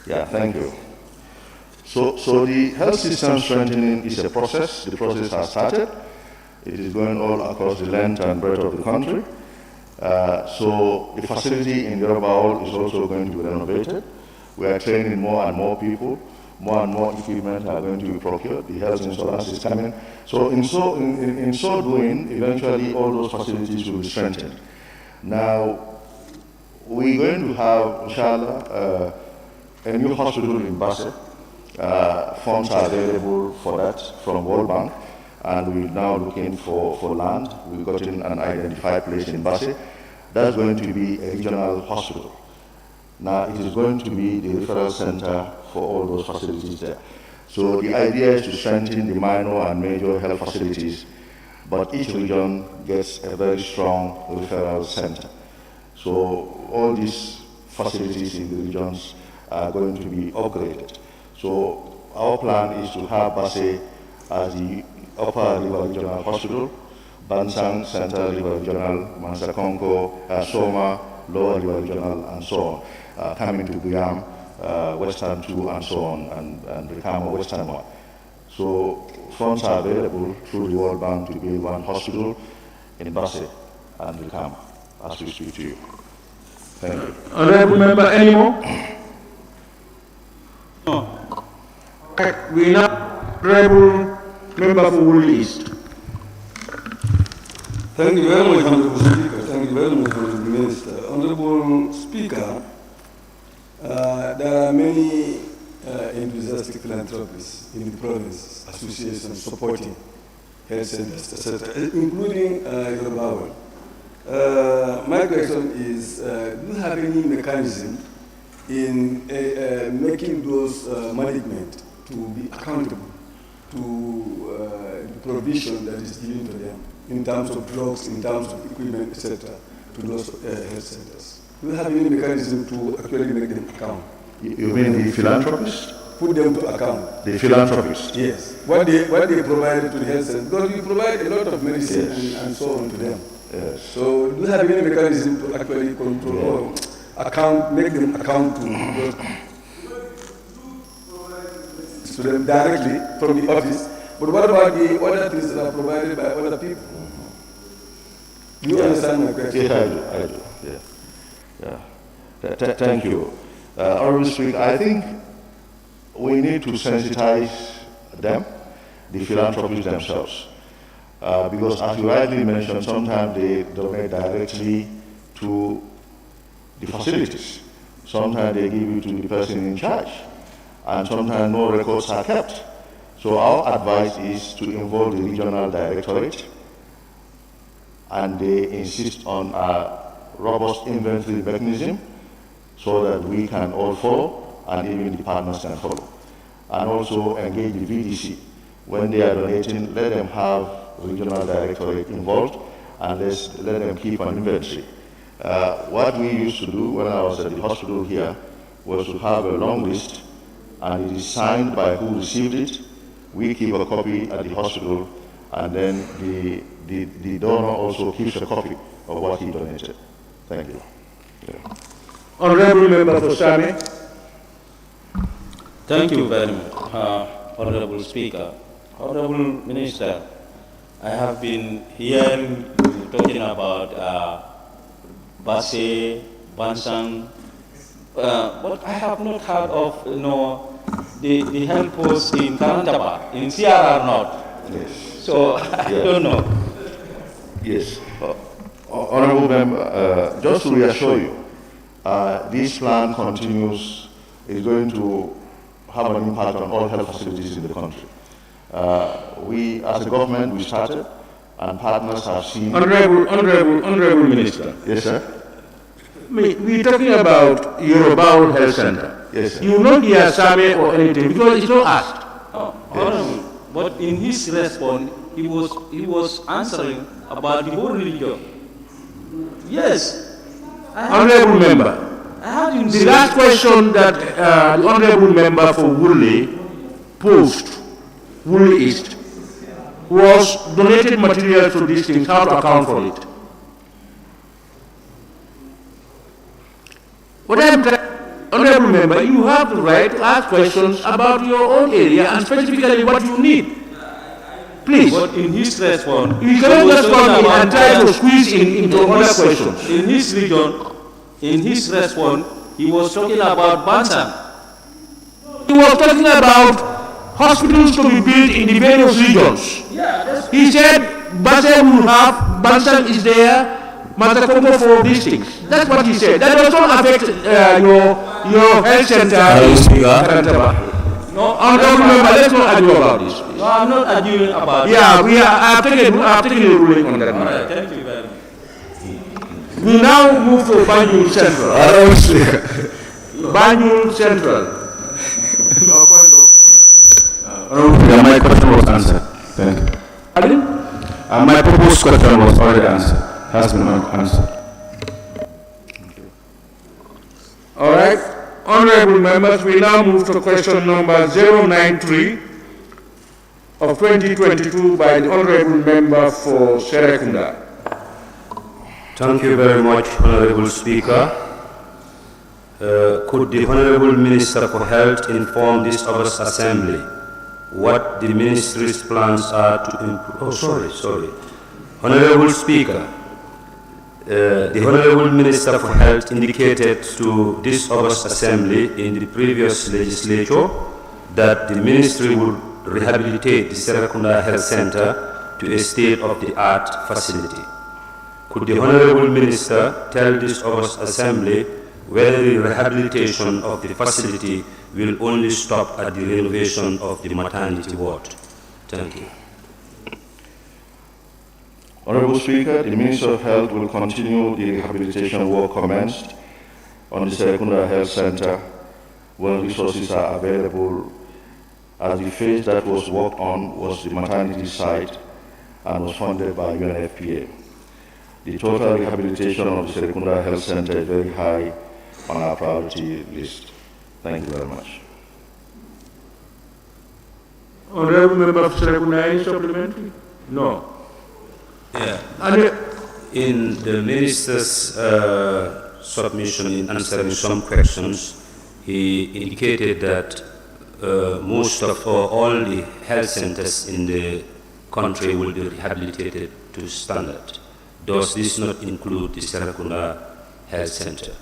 Yeah, thank you. So the health system strengthening is a process. The process has started. It is going all across the length and breadth of the country. So the facility in Yoruba is also going to be renovated. We are training more and more people. More and more equipment are going to be procured. The health insurance is coming. So in so doing, eventually all those facilities will be strengthened. Now, we're going to have, inshallah, a new hospital in Basse. Funds are available for that from World Bank, and we're now looking for land. We've gotten an identified place in Basse. That's going to be a regional hospital. Now, it is going to be the referral center for all those facilities there. So the idea is to strengthen the minor and major health facilities, but each region gets a very strong referral center. So all these facilities in the regions are going to be upgraded. So our plan is to have Basse as the Upper River Regional Hospital, Bansang Central River Regional, Mansakonko, Soma, Lower River Regional, and so on, coming to Guyam, Western 2, and so on, and become a Western 1. So funds are available through the World Bank to build one hospital in Basse and Brikama as we speak to you. Thank you. Honorable Member, any more? No. We now Honorable Member for Wool East. Thank you very much, Honorable Speaker. Thank you very much, Honorable Minister. Honorable Speaker, there are many enthusiastic philanthropists in the province, associations supporting health centers, etc., including Yoruba. My question is, do you have any mechanism in making those management to be accountable to the provision that is given to them in terms of drugs, in terms of equipment, etc., to those health centers? Do you have any mechanism to actually make them account? You mean the philanthropists? Put them to account. The philanthropists? Yes. What they provided to the health centers, because we provide a lot of medicine and so on to them. Yes. So do you have any mechanism to actually control or account, make them account to them directly from the office? But what about the other things that are provided by other people? Do you understand my question? Yes, I do. Yeah. Thank you. Honorable Speaker, I think we need to sensitize them, the philanthropists themselves. Because as you rightly mentioned, sometimes they donate directly to the facilities. Sometimes they give it to the person in charge. And sometimes no records are kept. So our advice is to involve the regional directorate, and they insist on a robust inventory mechanism so that we can all follow and even the partners can follow. And also engage the VDC. When they are donating, let them have regional directorate involved and let them keep an inventory. What we used to do when I was at the hospital here was to have a long list, and it is signed by who received it. We keep a copy at the hospital, and then the donor also keeps a copy of what he donated. Thank you. Yeah. Honorable Member for Sami. Thank you very much, Honorable Speaker. Honorable Minister, I have been hearing you talking about Basse, Bansang, but I have not heard of the health post in Karantaba, in CRR North. Yes. So I don't know. Yes. Honorable Member, just to reassure you, this plan continues, is going to have an impact on all health facilities in the country. We, as a government, we started, and partners have seen... Honorable Minister. Yes, sir? We're talking about Yoruba Health Center. Yes, sir. You will not hear Sami or anything because it's not asked. Honorable, but in his response, he was answering about the whole religion. Yes. Honorable Member, the last question that the Honorable Member for Woolly posed, Woolly East, was donated materials to these things, how to account for it. Honorable Member, you have the right to ask questions about your own area and specifically what you need. Please. But in his response, you cannot just come in and try to squeeze into other questions. In his region, in his response, he was talking about Bansang. He was talking about hospitals to be built in the various regions. Yeah, he said Basse will have, Bansang is there, Matakongo for these things. That's what he said. That does not affect your health center. No, Honorable Member, let's not argue about this. Please. No, I'm not arguing about Yeah, I have taken a ruling on that matter. Thank you very much. We now move to Banjul Central. Banjul Central. My question was answered. Thank you. Pardon? My proposed question was already answered. Has been answered. All right. Honorable members, we now move to question number 093 of 2022 by the Honorable Member for Serekunda. Thank you very much, Honorable Speaker. Could the Honorable Minister for Health inform this August Assembly what the Ministry's plans are to improve... Honorable Speaker, the Honorable Minister for Health indicated to this August Assembly in the previous legislature that the Ministry would rehabilitate the Serekunda Health Center to a state-of-the-art facility. Could the Honorable Minister tell this August Assembly whether the rehabilitation of the facility will only stop at the renovation of the maternity ward? Thank you. Honorable Speaker, the Minister of Health will continue the rehabilitation work commenced on the Serekunda Health Center when resources are available, as the phase that was worked on was the maternity site and was funded by UNFPA. The total rehabilitation of the Serekunda Health Center is very high on our priority list. Thank you very much. Honorable Member of Serekunda, any supplementary? No. Yeah. In the Minister's submission in answering some questions, he indicated that most of all the health centers in the country will be rehabilitated to standard. Does this not include the Serekunda Health Center?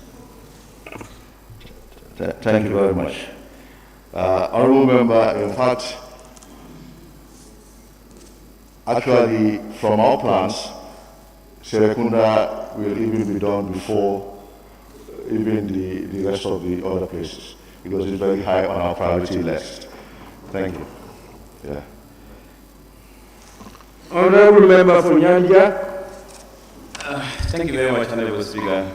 Thank you very much. Honorable Member, in fact, actually, from our plans, Serekunda will even be done before even the rest of the other places, because it's very high on our priority list. Thank you. Yeah. Honorable Member for Nyanja. Thank you very much, Honorable Speaker.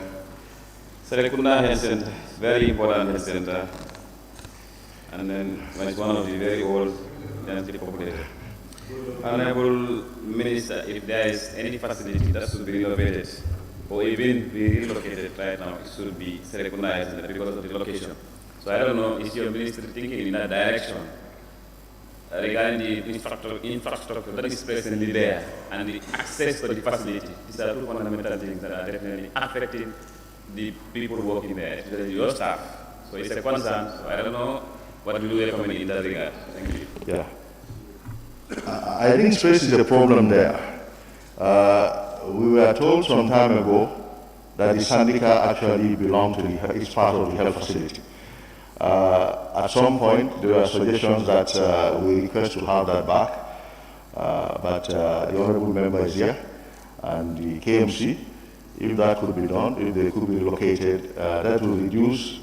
Serekunda Health Center, very important health center, and then it's one of the very old, densely populated. Honorable Minister, if there is any facility that should be renovated or even be relocated right now, it should be Serekunda Health Center because of the location. So I don't know, is your minister thinking in that direction regarding the infrastructure that is presently there and the access to the facility? These are two fundamental things that are definitely affecting the people working there, especially your staff. So it's a concern. So I don't know what will you recommend in that regard. Thank you. Yeah. I think space is a problem there. We were told some time ago that the Sandika actually belonged to it's part of the health facility. At some point, there were suggestions that we request to have that back, but the Honorable Member is here, and the KMC, if that could be done, if they could be located, that will reduce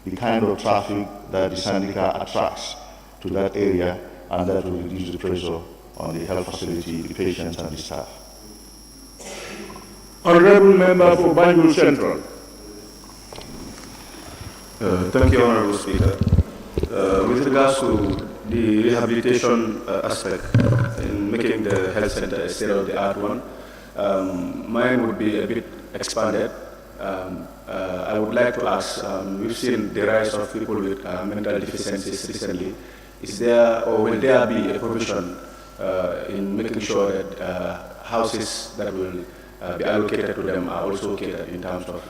the kind of traffic that the Sandika attracts to that area, and that will reduce the pressure on the health facility, the patients and the staff. Honorable Member for Banjul Central. Thank you, Honorable Speaker. With regards to the rehabilitation aspect in making the health center a state-of-the-art one, mine would be a bit expanded. I would like to ask, we've seen the rise of people with mental deficiencies recently. Is there or will there be a provision in making sure that houses that will be allocated to them are also catered in terms of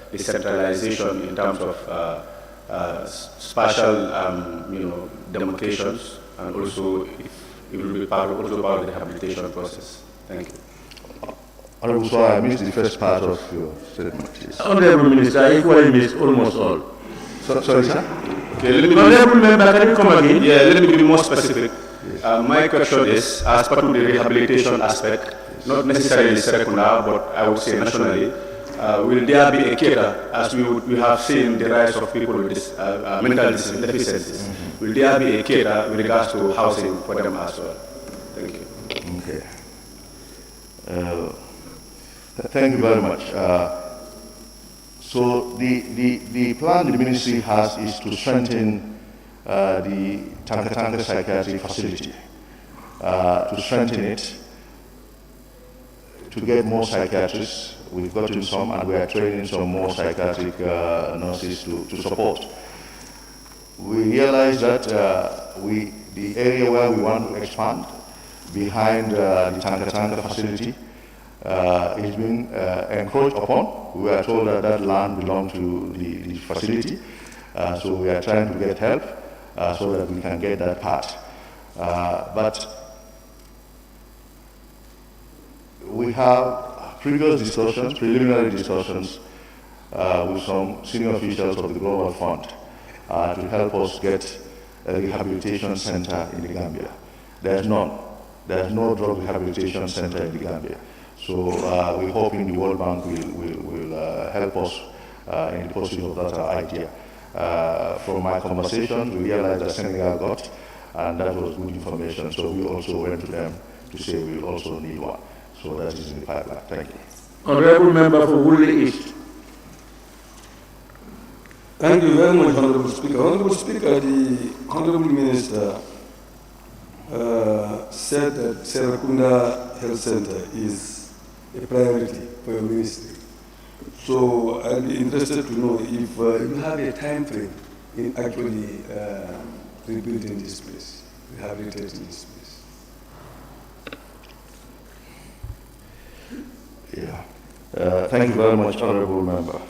decentralization, in terms of spatial, demarcations, and also if it will be part of the rehabilitation process? Thank you. Honorable Sir, I missed the first part of your statement, please. Honorable Minister, I equally missed almost all. Sorry, sir? Okay, Honorable Member, can you come again? Yeah, let me be more specific. My question is, as part of the rehabilitation aspect, not necessarily Serekunda, but I would say nationally, will there be a cater, as we have seen the rise of people with this, mental deficiencies, will there be a cater with regards to housing for them as well? Thank you. Okay. Thank you very much. So the plan the ministry has is to strengthen the Tanka psychiatric facility, to strengthen it, to get more psychiatrists. We've gotten some, and we are training some more psychiatric nurses to support. We realize that the area where we want to expand behind the Tanka facility is being encroached upon. We are told that that land belongs to the facility, so we are trying to get help so that we can get that part. But we have previous discussions, preliminary discussions with some senior officials of the Global Fund to help us get a rehabilitation center in the Gambia. There's none. There's no drug rehabilitation center in the Gambia. So we're hoping the World Bank will help us in the pursuit of that idea. From my conversation, we realized that Senegal got, and that was good information. So we also went to them to say we also need one. So that is in the pipeline. Thank you. Honorable Member for Woolly East. Thank you very much, Honorable Speaker. Honorable Speaker, the Honorable Minister said that Serakunda Health Center is a priority for your ministry. So I'd be interested to know if you have a time frame in actually rebuilding this place, rehabilitating this place. Yeah. Thank you very much, Honorable Member.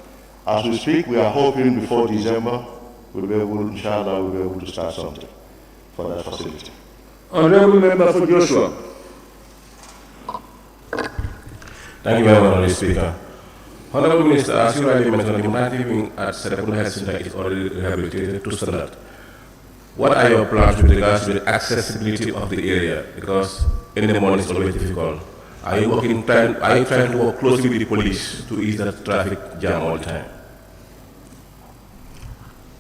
As we speak, we are hoping before December, we'll be able, inshallah, we'll be able to start something for that facility. Honorable Member for Joshua. Thank you very much, Honorable Speaker. Honorable Minister, as you already mentioned, the maternity wing at Serakunda Health Center is already rehabilitated to standard. What are your plans with regards to the accessibility of the area? Because in the morning it's always difficult. Are you trying to work closely with the police to ease that traffic jam all the time?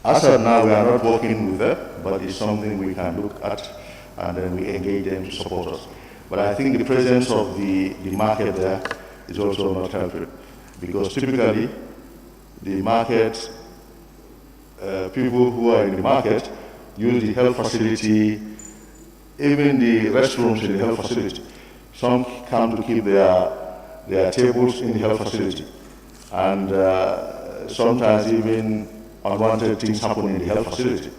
As of now, we are not working with them, but it's something we can look at and then we engage them to support us. But I think the presence of the market there is also not helpful, because typically the market, people who are in the market use the health facility, even the restrooms in the health facility. Some come to keep their tables in the health facility. And sometimes even unwanted things happen in the health facility.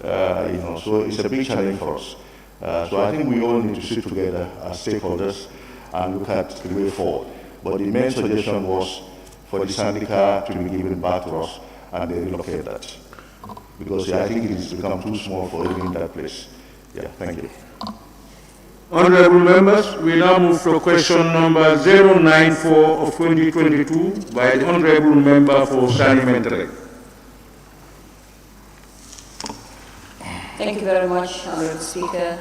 So it's a big challenge for us. So I think we all need to sit together as stakeholders and look at the way forward. But the main suggestion was for the syndicate to be given back to us and they relocate that. Because I think it has become too small for even that place. Yeah, thank you. Honorable members, we now move to question number 094 of 2022 by the Honorable Member for Sani Mentere. Thank you very much, Honorable Speaker.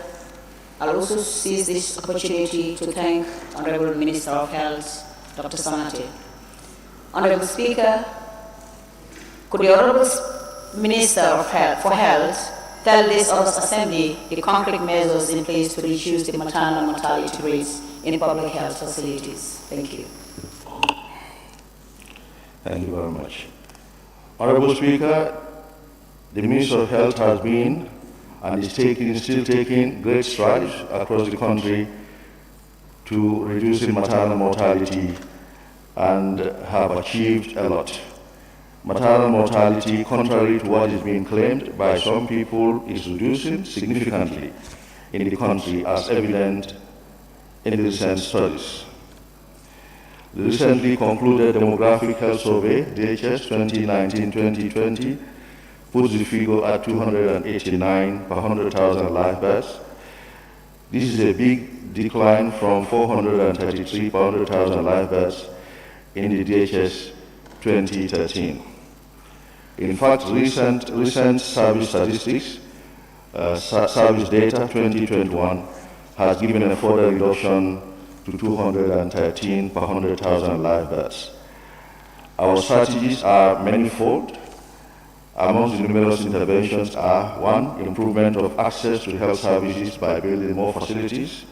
I'll also seize this opportunity to thank Honorable Minister of Health, Dr. Samate. Honorable Speaker, could the Honorable Minister for Health tell this August Assembly the concrete measures in place to reduce the maternal mortality rates in public health facilities? Thank you. Thank you very much. Honorable Speaker, the Minister of Health has been and is still taking great strides across the country to reduce the maternal mortality and have achieved a lot. Maternal mortality, contrary to what is being claimed by some people, is reducing significantly in the country as evident in the recent studies. The recently concluded Demographic Health Survey, DHS 2019-2020, puts the figure at 289 per 100,000 live births. This is a big decline from 433 per 100,000 live births in the DHS 2013. In fact, recent service statistics, service data 2021, has given a further reduction to 213 per 100,000 live births. Our strategies are manifold. Among the numerous interventions are: 1, improvement of access to health services by building more facilities;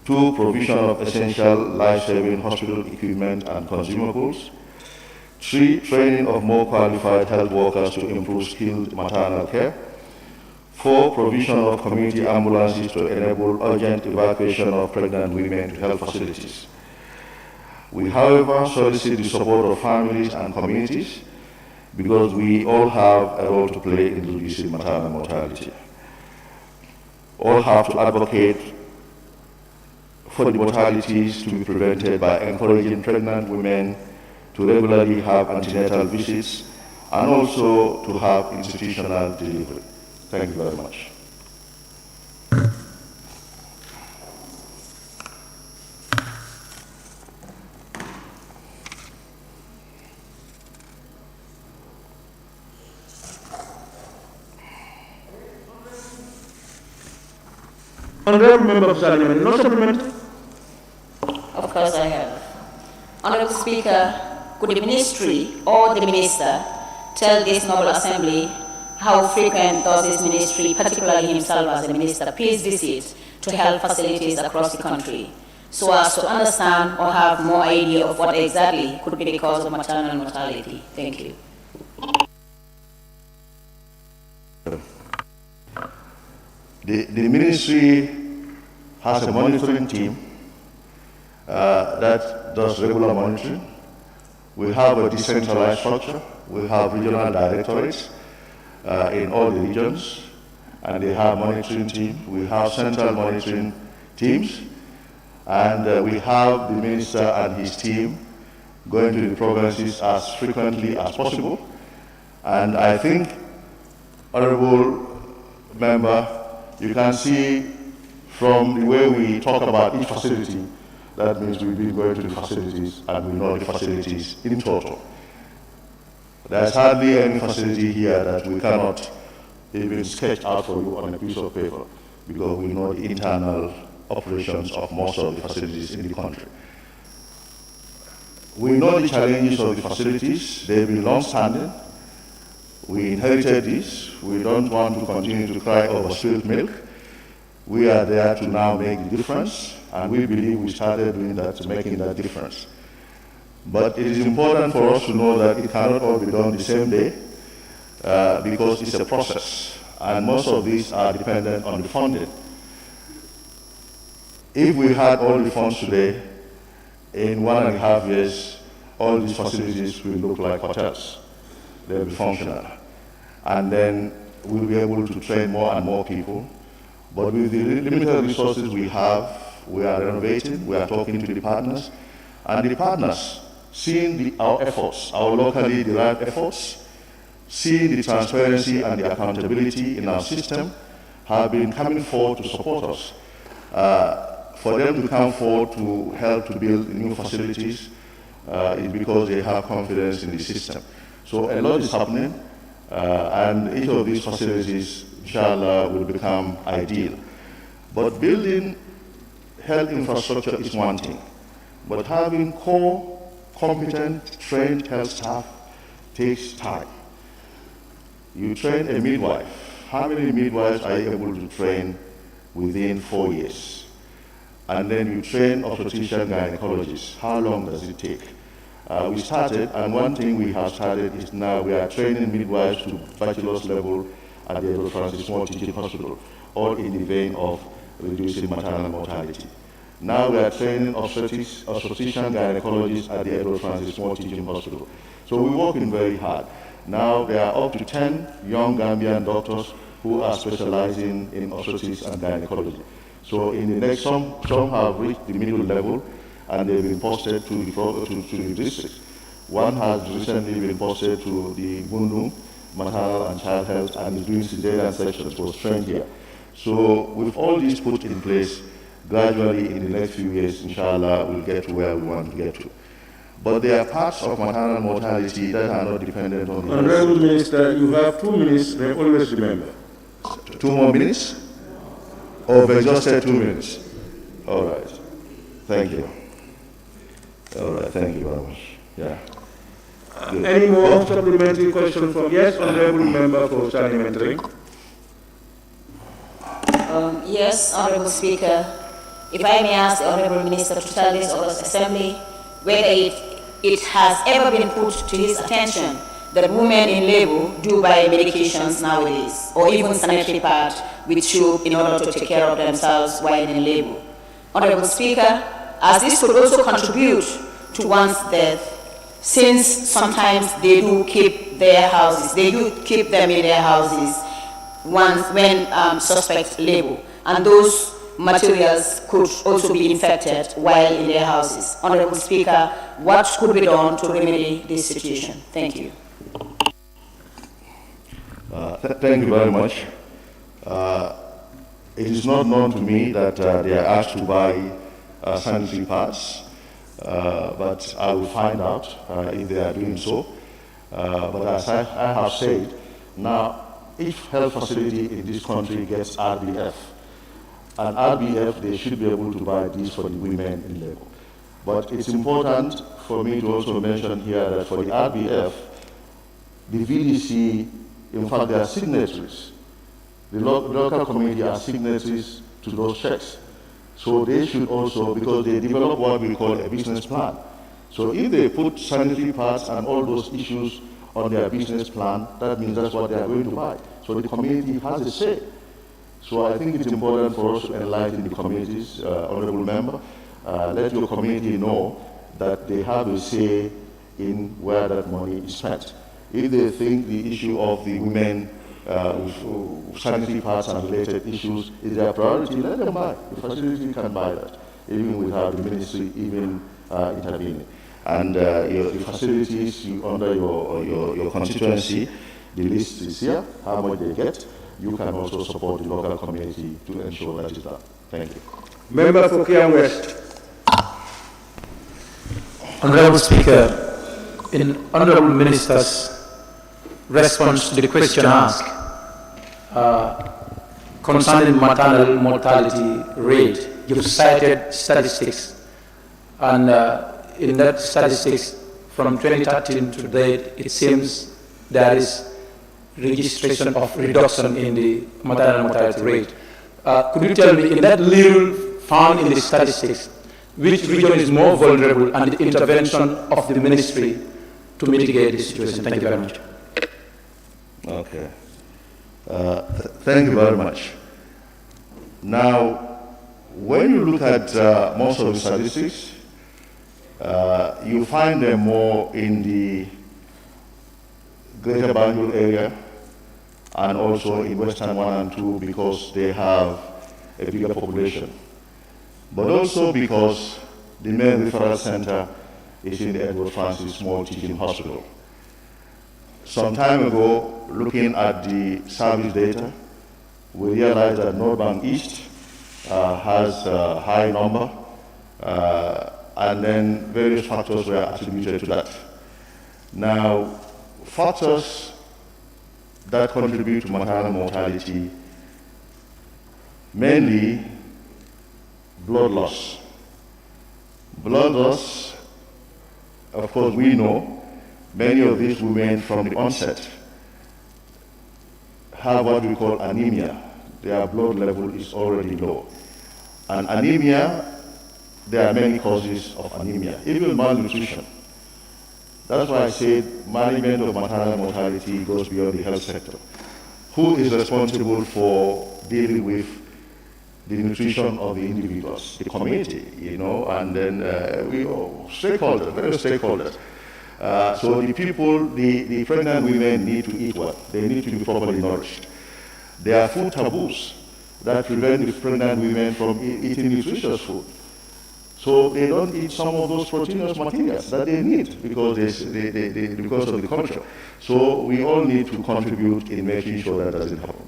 2, provision of essential life-saving hospital equipment and consumables; 3, training of more qualified health workers to improve skilled maternal care; 4, provision of community ambulances to enable urgent evacuation of pregnant women to health facilities. We, however, solicit the support of families and communities because we all have a role to play in reducing maternal mortality. All have to advocate for the mortalities to be prevented by encouraging pregnant women to regularly have antenatal visits and also to have institutional delivery. Thank you very much. Honorable Member of Parliament, no supplementary? Of course I have. Honorable Speaker, could the ministry or the minister tell this noble assembly how frequent does his ministry, particularly himself as a minister, pays visits to health facilities across the country, so as to understand or have more idea of what exactly could be the cause of maternal mortality? Thank you. The ministry has a monitoring team that does regular monitoring. We have a decentralized structure. We have regional directorates in all the regions, and they have monitoring teams. We have central monitoring teams, and we have the minister and his team going to the provinces as frequently as possible. And I think, Honorable Member, you can see from the way we talk about each facility, that means we've been going to the facilities and we know the facilities in total. There's hardly any facility here that we cannot even sketch out for you on a piece of paper, because we know the internal operations of most of the facilities in the country. We know the challenges of the facilities. They've been long-standing. We inherited this. We don't want to continue to cry over spilled milk. We are there to now make the difference, and we believe we started doing that, making that difference. But it is important for us to know that it cannot all be done the same day, because it's a process, and most of these are dependent on the funding. If we had all the funds today, in 1.5 years, all these facilities will look like hotels. They'll be functional. And then we'll be able to train more and more people. But with the limited resources we have, we are renovating, we are talking to the partners, and the partners, seeing our efforts, our locally derived efforts, seeing the transparency and the accountability in our system, have been coming forward to support us. For them to come forward to help to build new facilities is because they have confidence in the system. So a lot is happening, and each of these facilities, inshallah, will become ideal. But building health infrastructure is one thing, but having core, competent, trained health staff takes time. You train a midwife. How many midwives are you able to train within 4 years? And then you train obstetrician gynecologists. How long does it take? We started, and one thing we have started is now we are training midwives to bachelor's level at the Edward Francis Small Teaching Hospital, all in the vein of reducing maternal mortality. Now we are training obstetrician gynecologists at the Edward Francis Small Teaching Hospital. So we're working very hard. Now there are up to 10 young Gambian doctors who are specializing in obstetrics and gynecology. So in the next, some have reached the middle level, and they've been posted to the districts. One has recently been posted to the Bundu Maternal and Child Health, and is doing cesarean sections, was trained here. So with all these put in place, gradually in the next few years, inshallah, we'll get to where we want to get to. But there are parts of maternal mortality that are not dependent on the Honorable Minister, you have 2 minutes, they always remember. 2 more minutes? Or they just said 2 minutes? All right. Thank you. All right, thank you very much. Yeah. Any more supplementary questions from, yes, Honorable Member for Parliamentary? Yes, Honorable Speaker. If I may ask the Honorable Minister to tell this August Assembly whether it has ever been put to his attention that women in labor do buy medications nowadays, or even sanitary pads with tube in order to take care of themselves while in labor. Honorable Speaker, as this could also contribute to one's death, since sometimes they do keep their houses, they do keep them in their houses when suspect labor, and those materials could also be infected while in their houses. Honorable Speaker, what could be done to remedy this situation? Thank you. Thank you very much. It is not known to me that they are asked to buy sanitary pads, but I will find out if they are doing so. But as I have said, now each health facility in this country gets RBF. And RBF, they should be able to buy these for the women in labor. But it's important for me to also mention here that for the RBF, the VDC, in fact, they are signatories. The local community are signatories to those checks. So they should also, because they develop what we call a business plan. So if they put sanitary pads and all those issues on their business plan, that means that's what they are going to buy. So the community has a say. So I think it's important for us to enlighten the communities, Honorable Member. Let your community know that they have a say in where that money is spent. If they think the issue of the women sanitary pads and related issues is their priority, let them buy. The facility can buy that, even without the ministry even intervening. And the facilities under your constituency, the list is here, how much they get. You can also support the local community to ensure that is done. Thank you. Member for Kiang West. Honorable Speaker, in Honorable Minister's response to the question asked concerning maternal mortality rate, you've cited statistics, and in that statistics from 2013 to date, it seems there is registration of reduction in the maternal mortality rate. Could you tell me, in that little found in the statistics, which region is more vulnerable and the intervention of the ministry to mitigate the situation? Thank you very much. Okay. Thank you very much. Now, when you look at most of the statistics, you find them more in the Greater Banjul area and also in Western 1 and 2 because they have a bigger population. But also because the main referral center is in the Edward Francis Small Teaching Hospital. Some time ago, looking at the service data, we realized that North Bank East has a high number, and then various factors were attributed to that. Now, factors that contribute to maternal mortality, mainly blood loss. Blood loss, of course, we know many of these women from the onset have what we call anemia. Their blood level is already low. And anemia, there are many causes of anemia, even malnutrition. That's why I said management of maternal mortality goes beyond the health sector. Who is responsible for dealing with the nutrition of the individuals? The community, you know, and then we all stakeholders, various stakeholders. So the people, the pregnant women need to eat well. They need to be properly nourished. There are food taboos that prevent the pregnant women from eating nutritious food. So they don't eat some of those proteinous materials that they need because because of the culture. So we all need to contribute in making sure that doesn't happen.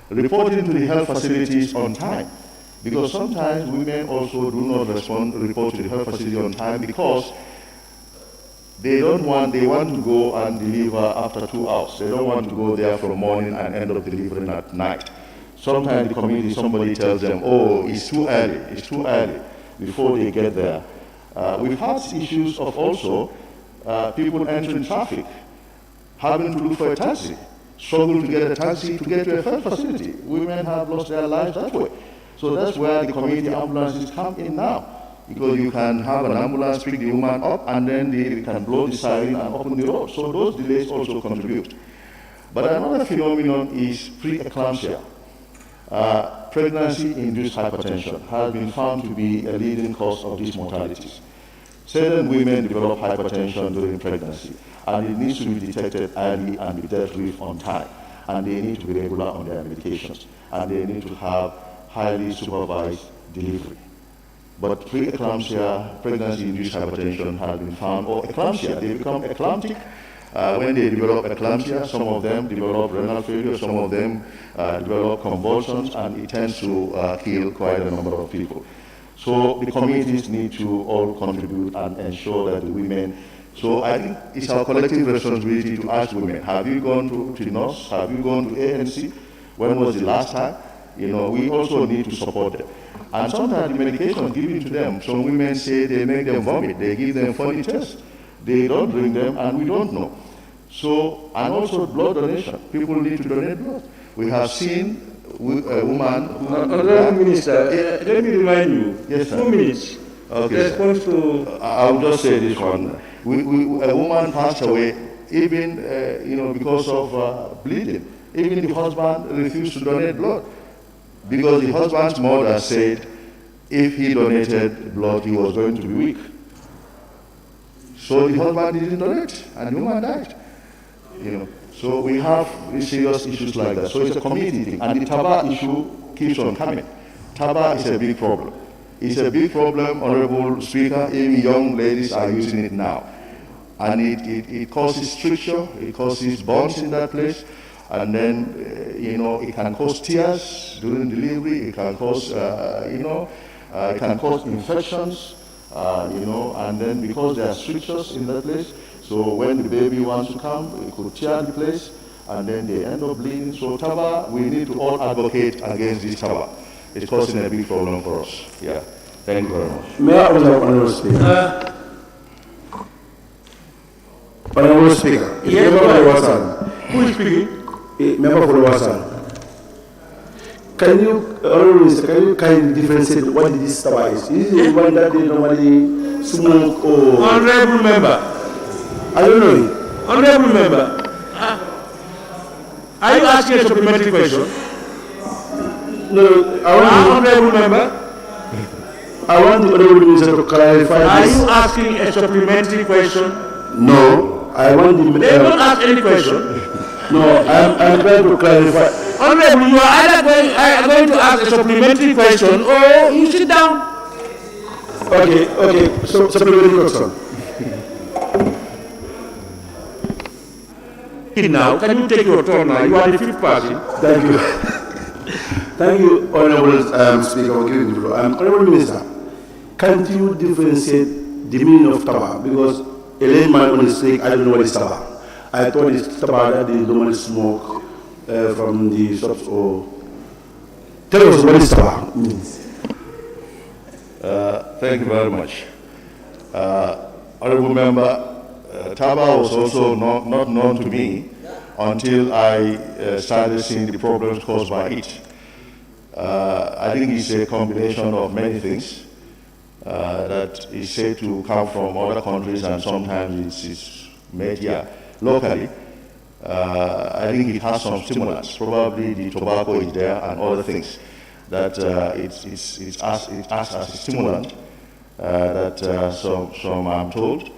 Reporting to the health facilities on time, because sometimes women also do not report to the health facility on time because they want to go and deliver after 2 hours. They don't want to go there from morning and end up delivering at night. Sometimes the community, somebody tells them, oh, it's too early, before they get there. We've had issues of also people entering traffic, having to look for a taxi, struggle to get a taxi to get to a health facility. Women have lost their lives that way. So that's where the community ambulances come in now, because you can have an ambulance pick the woman up and then they can blow the siren and open the road. So those delays also contribute. But another phenomenon is preeclampsia. Pregnancy-induced hypertension has been found to be a leading cause of these mortalities. Certain women develop hypertension during pregnancy, and it needs to be detected early and be dealt with on time. And they need to be regular on their medications, and they need to have highly supervised delivery. But preeclampsia, pregnancy-induced hypertension has been found, or eclampsia, they become eclamptic. When they develop eclampsia, some of them develop renal failure, some of them develop convulsions, and it tends to kill quite a number of people. So the communities need to all contribute and ensure that the women, so I think it's our collective responsibility to ask women, have you gone to NOS, have you gone to ANC? When was the last time? You know, we also need to support them. And sometimes the medication given to them, some women say they make them vomit, they give them funny tests. They don't drink them and we don't know. So, and also blood donation. People need to donate blood. We have seen a woman who... Honorable Minister, let me remind you, yes, 2 minutes. Okay. Response to... I'll just say this one. A woman passed away, even because of bleeding. Even the husband refused to donate blood because the husband's mother said if he donated blood, he was going to be weak. So the husband didn't donate, and the woman died. So we have serious issues like that. So it's a community thing, and the TABA issue keeps on coming. TABA is a big problem. It's a big problem, Honorable Speaker. Even young ladies are using it now. And it causes stricture, it causes burns in that place, and then, it can cause tears during delivery, it can cause, it can cause infections, and then because there are strictures in that place, so when the baby wants to come, it could tear the place, and then they end up bleeding. So TABA, we need to all advocate against this TABA. It's causing a big problem for us. Yeah. Thank you very much. May I also have Honorable Speaker? Honorable Speaker, yes, who is speaking? Member for Wasan. Can you, Honorable Minister, can you kindly differentiate what this TABA is? Is it the one that they normally smoke or... Honorable Member. I don't know it. Honorable Member. Are you asking a supplementary question? No, I want Honorable Member. I want the Honorable Minister to clarify Are this. you asking a supplementary question? No, I want the... They don't ask any question. No, I'm trying to clarify. Honorable, you are either going to ask a supplementary question or you sit down. Okay, so supplementary question. Now, can you take your turn now? You are the 5th person. Thank you. Thank you, Honorable Speaker, for giving the floor. Honorable Minister, can't you differentiate the meaning of TABA? Because a layman on the street, I don't know what is TABA. I thought it's TABA that they normally smoke from the shops or... Tell us what is TABA means. Thank you very much. Honorable Member, TABA was also not known to me until I started seeing the problems caused by it. I think it's a combination of many things that is said to come from other countries, and sometimes it's made here locally. I think it has some stimulants. Probably the tobacco is there and other things that it acts as a stimulant that some I'm told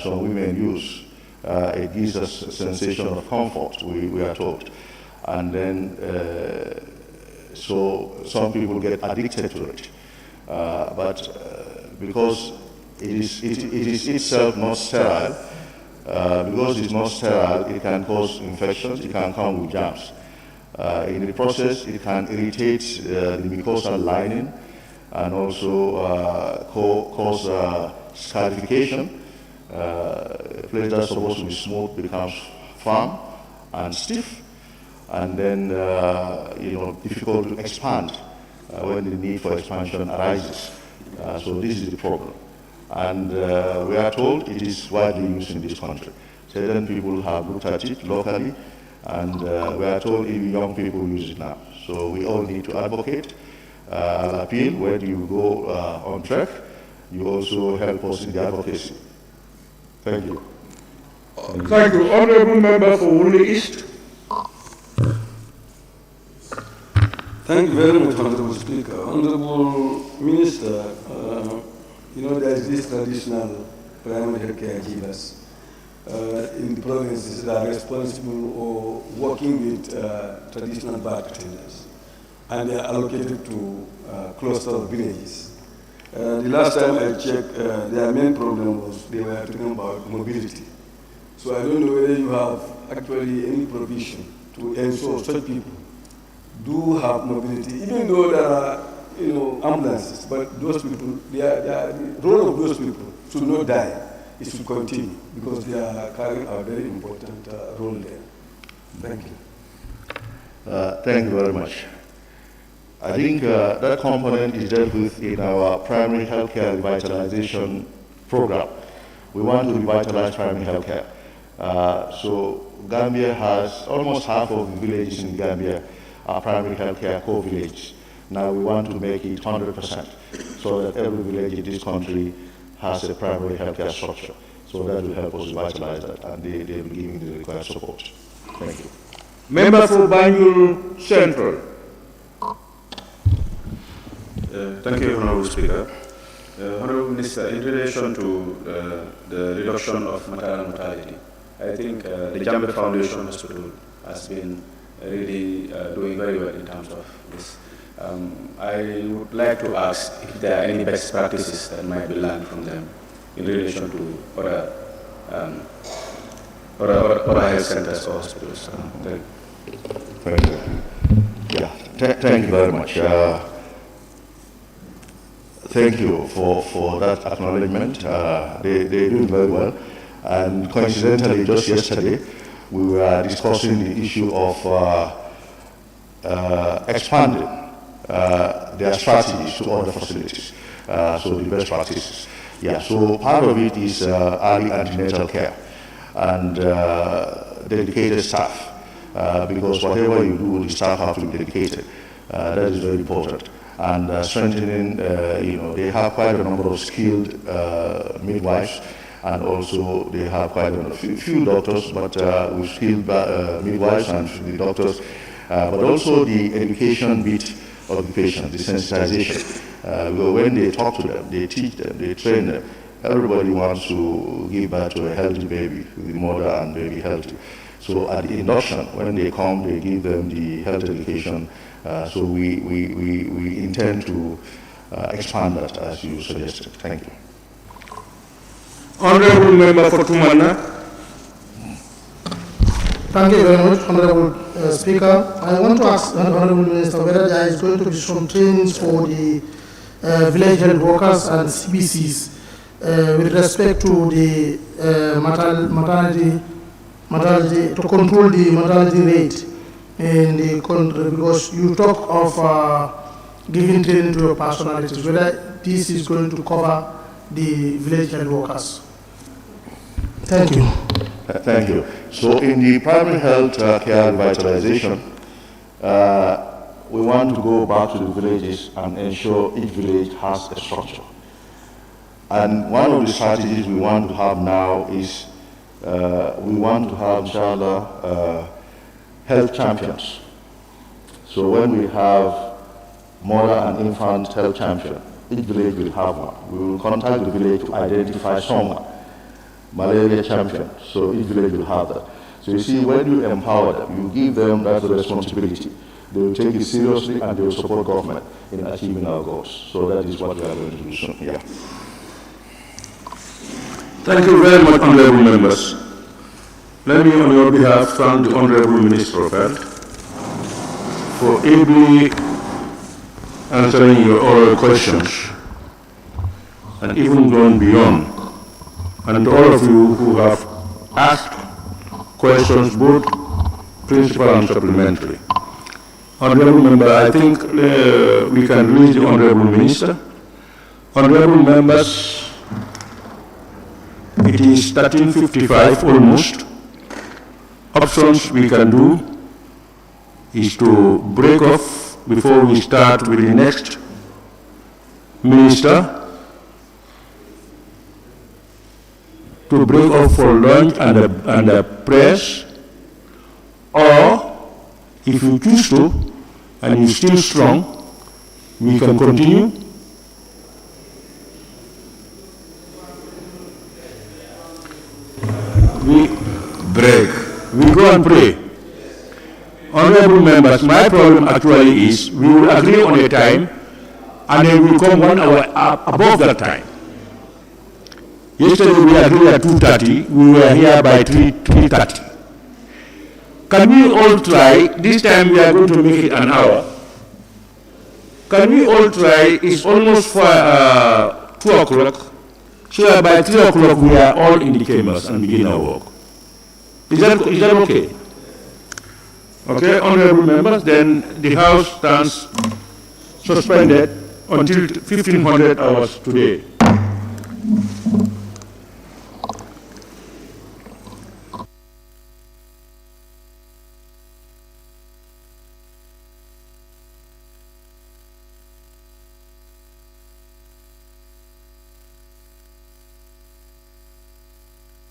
some women use. It gives us a sensation of comfort, we are told. And then, so some people get addicted to it. But because it is itself not sterile, because it's not sterile, it can cause infections, it can come with germs. In the process, it can irritate the mucosal lining and also cause scarification. A place that's supposed to be smooth becomes firm and stiff, and then difficult to expand when the need for expansion arises. So this is the problem, and we are told it is widely used in this country. Certain people have looked at it locally, and we are told even young people use it now. So we all need to advocate. I'll appeal when you go on track, you also help us in the advocacy. Thank you. Thank you. Honorable Member for Wunde East. Thank you very much, Honorable Speaker. Honorable Minister, there is this traditional primary health care givers in the provinces that are responsible for working with traditional birth attendants, and they are allocated to cluster of villages. The last time I checked, their main problem was they were talking about mobility. So I don't know whether you have actually any provision to ensure such people do have mobility, even though there are ambulances, but those people, the role of those people should not die. It should continue because they are carrying a very important role there. Thank you. Thank you very much. I think that component is dealt with in our primary healthcare revitalization program. We want to revitalize primary healthcare. So Gambia has almost half of the villages in Gambia are primary healthcare core villages. Now we want to make it 100% so that every village in this country has a primary healthcare structure. So that will help us revitalize that, and they will be giving the required support. Thank you. Member for Banjul Central. Thank you, Honorable Speaker. Honorable Minister, in relation to the reduction of maternal mortality, I think the Jambe Foundation Hospital has been really doing very well in terms of this. I would like to ask if there are any best practices that might be learned from them in relation to other health centers or hospitals. Thank you. Yeah, thank you very much. Thank you for that acknowledgement. They're doing very well. And coincidentally, just yesterday, we were discussing the issue of expanding their strategies to other facilities, so the best practices. Yeah, so part of it is early antenatal care and dedicated staff, because whatever you do, the staff have to be dedicated. That is very important. And strengthening, they have quite a number of skilled midwives, and also they have quite a few doctors, but with skilled midwives and the doctors, but also the education bit of the patient, the sensitization. When they talk to them, they teach them, they train them. Everybody wants to give birth to a healthy baby, the mother and baby healthy. So at the induction, when they come, they give them the health education. So we intend to expand that as you suggested. Thank you. Honorable Member for Tumana. Thank you very much, Honorable Speaker. I want to ask the Honorable Minister whether there is going to be some trainings for the village health workers and CBCs with respect to the mortality, to control the mortality rate in the country, because you talk of giving training to your personalities, whether this is going to cover the village health workers. Thank you. Thank you. So in the primary health care revitalization, we want to go back to the villages and ensure each village has a structure. And one of the strategies we want to have now is we want to have, inshallah, health champions. So when we have mother and infant health champion, each village will have one. We will contact the village to identify someone, malaria champion, so each village will have that. So you see, when you empower them, you give them that responsibility, they will take it seriously and they will support government in achieving our goals. So that is what we are going to do soon. Yeah. Thank you very much, honorable members. Let me, on your behalf, thank the Honorable Minister of Health for ably answering your oral questions and even going beyond. And to all of you who have asked questions, both principal and supplementary. Honorable member, I think we can release the Honorable Minister. Honorable members, it is 13:55 almost. Options we can do is to break off before we start with the next minister, to break off for lunch and the prayers, or if you choose to and you're still strong, we can continue. We break. We go and pray. Honorable members, my problem actually is we will agree on a time and then we will come 1 hour above that time. Yesterday we agreed at 2:30, we were here by 3:30. Can we all try, this time we are going to make it an hour. Can we all try, it's almost 2 o'clock, so that by 3 o'clock we are all in the chambers and begin our work. Is that okay? Okay, honorable members, then the House stands suspended until 1500 hours today.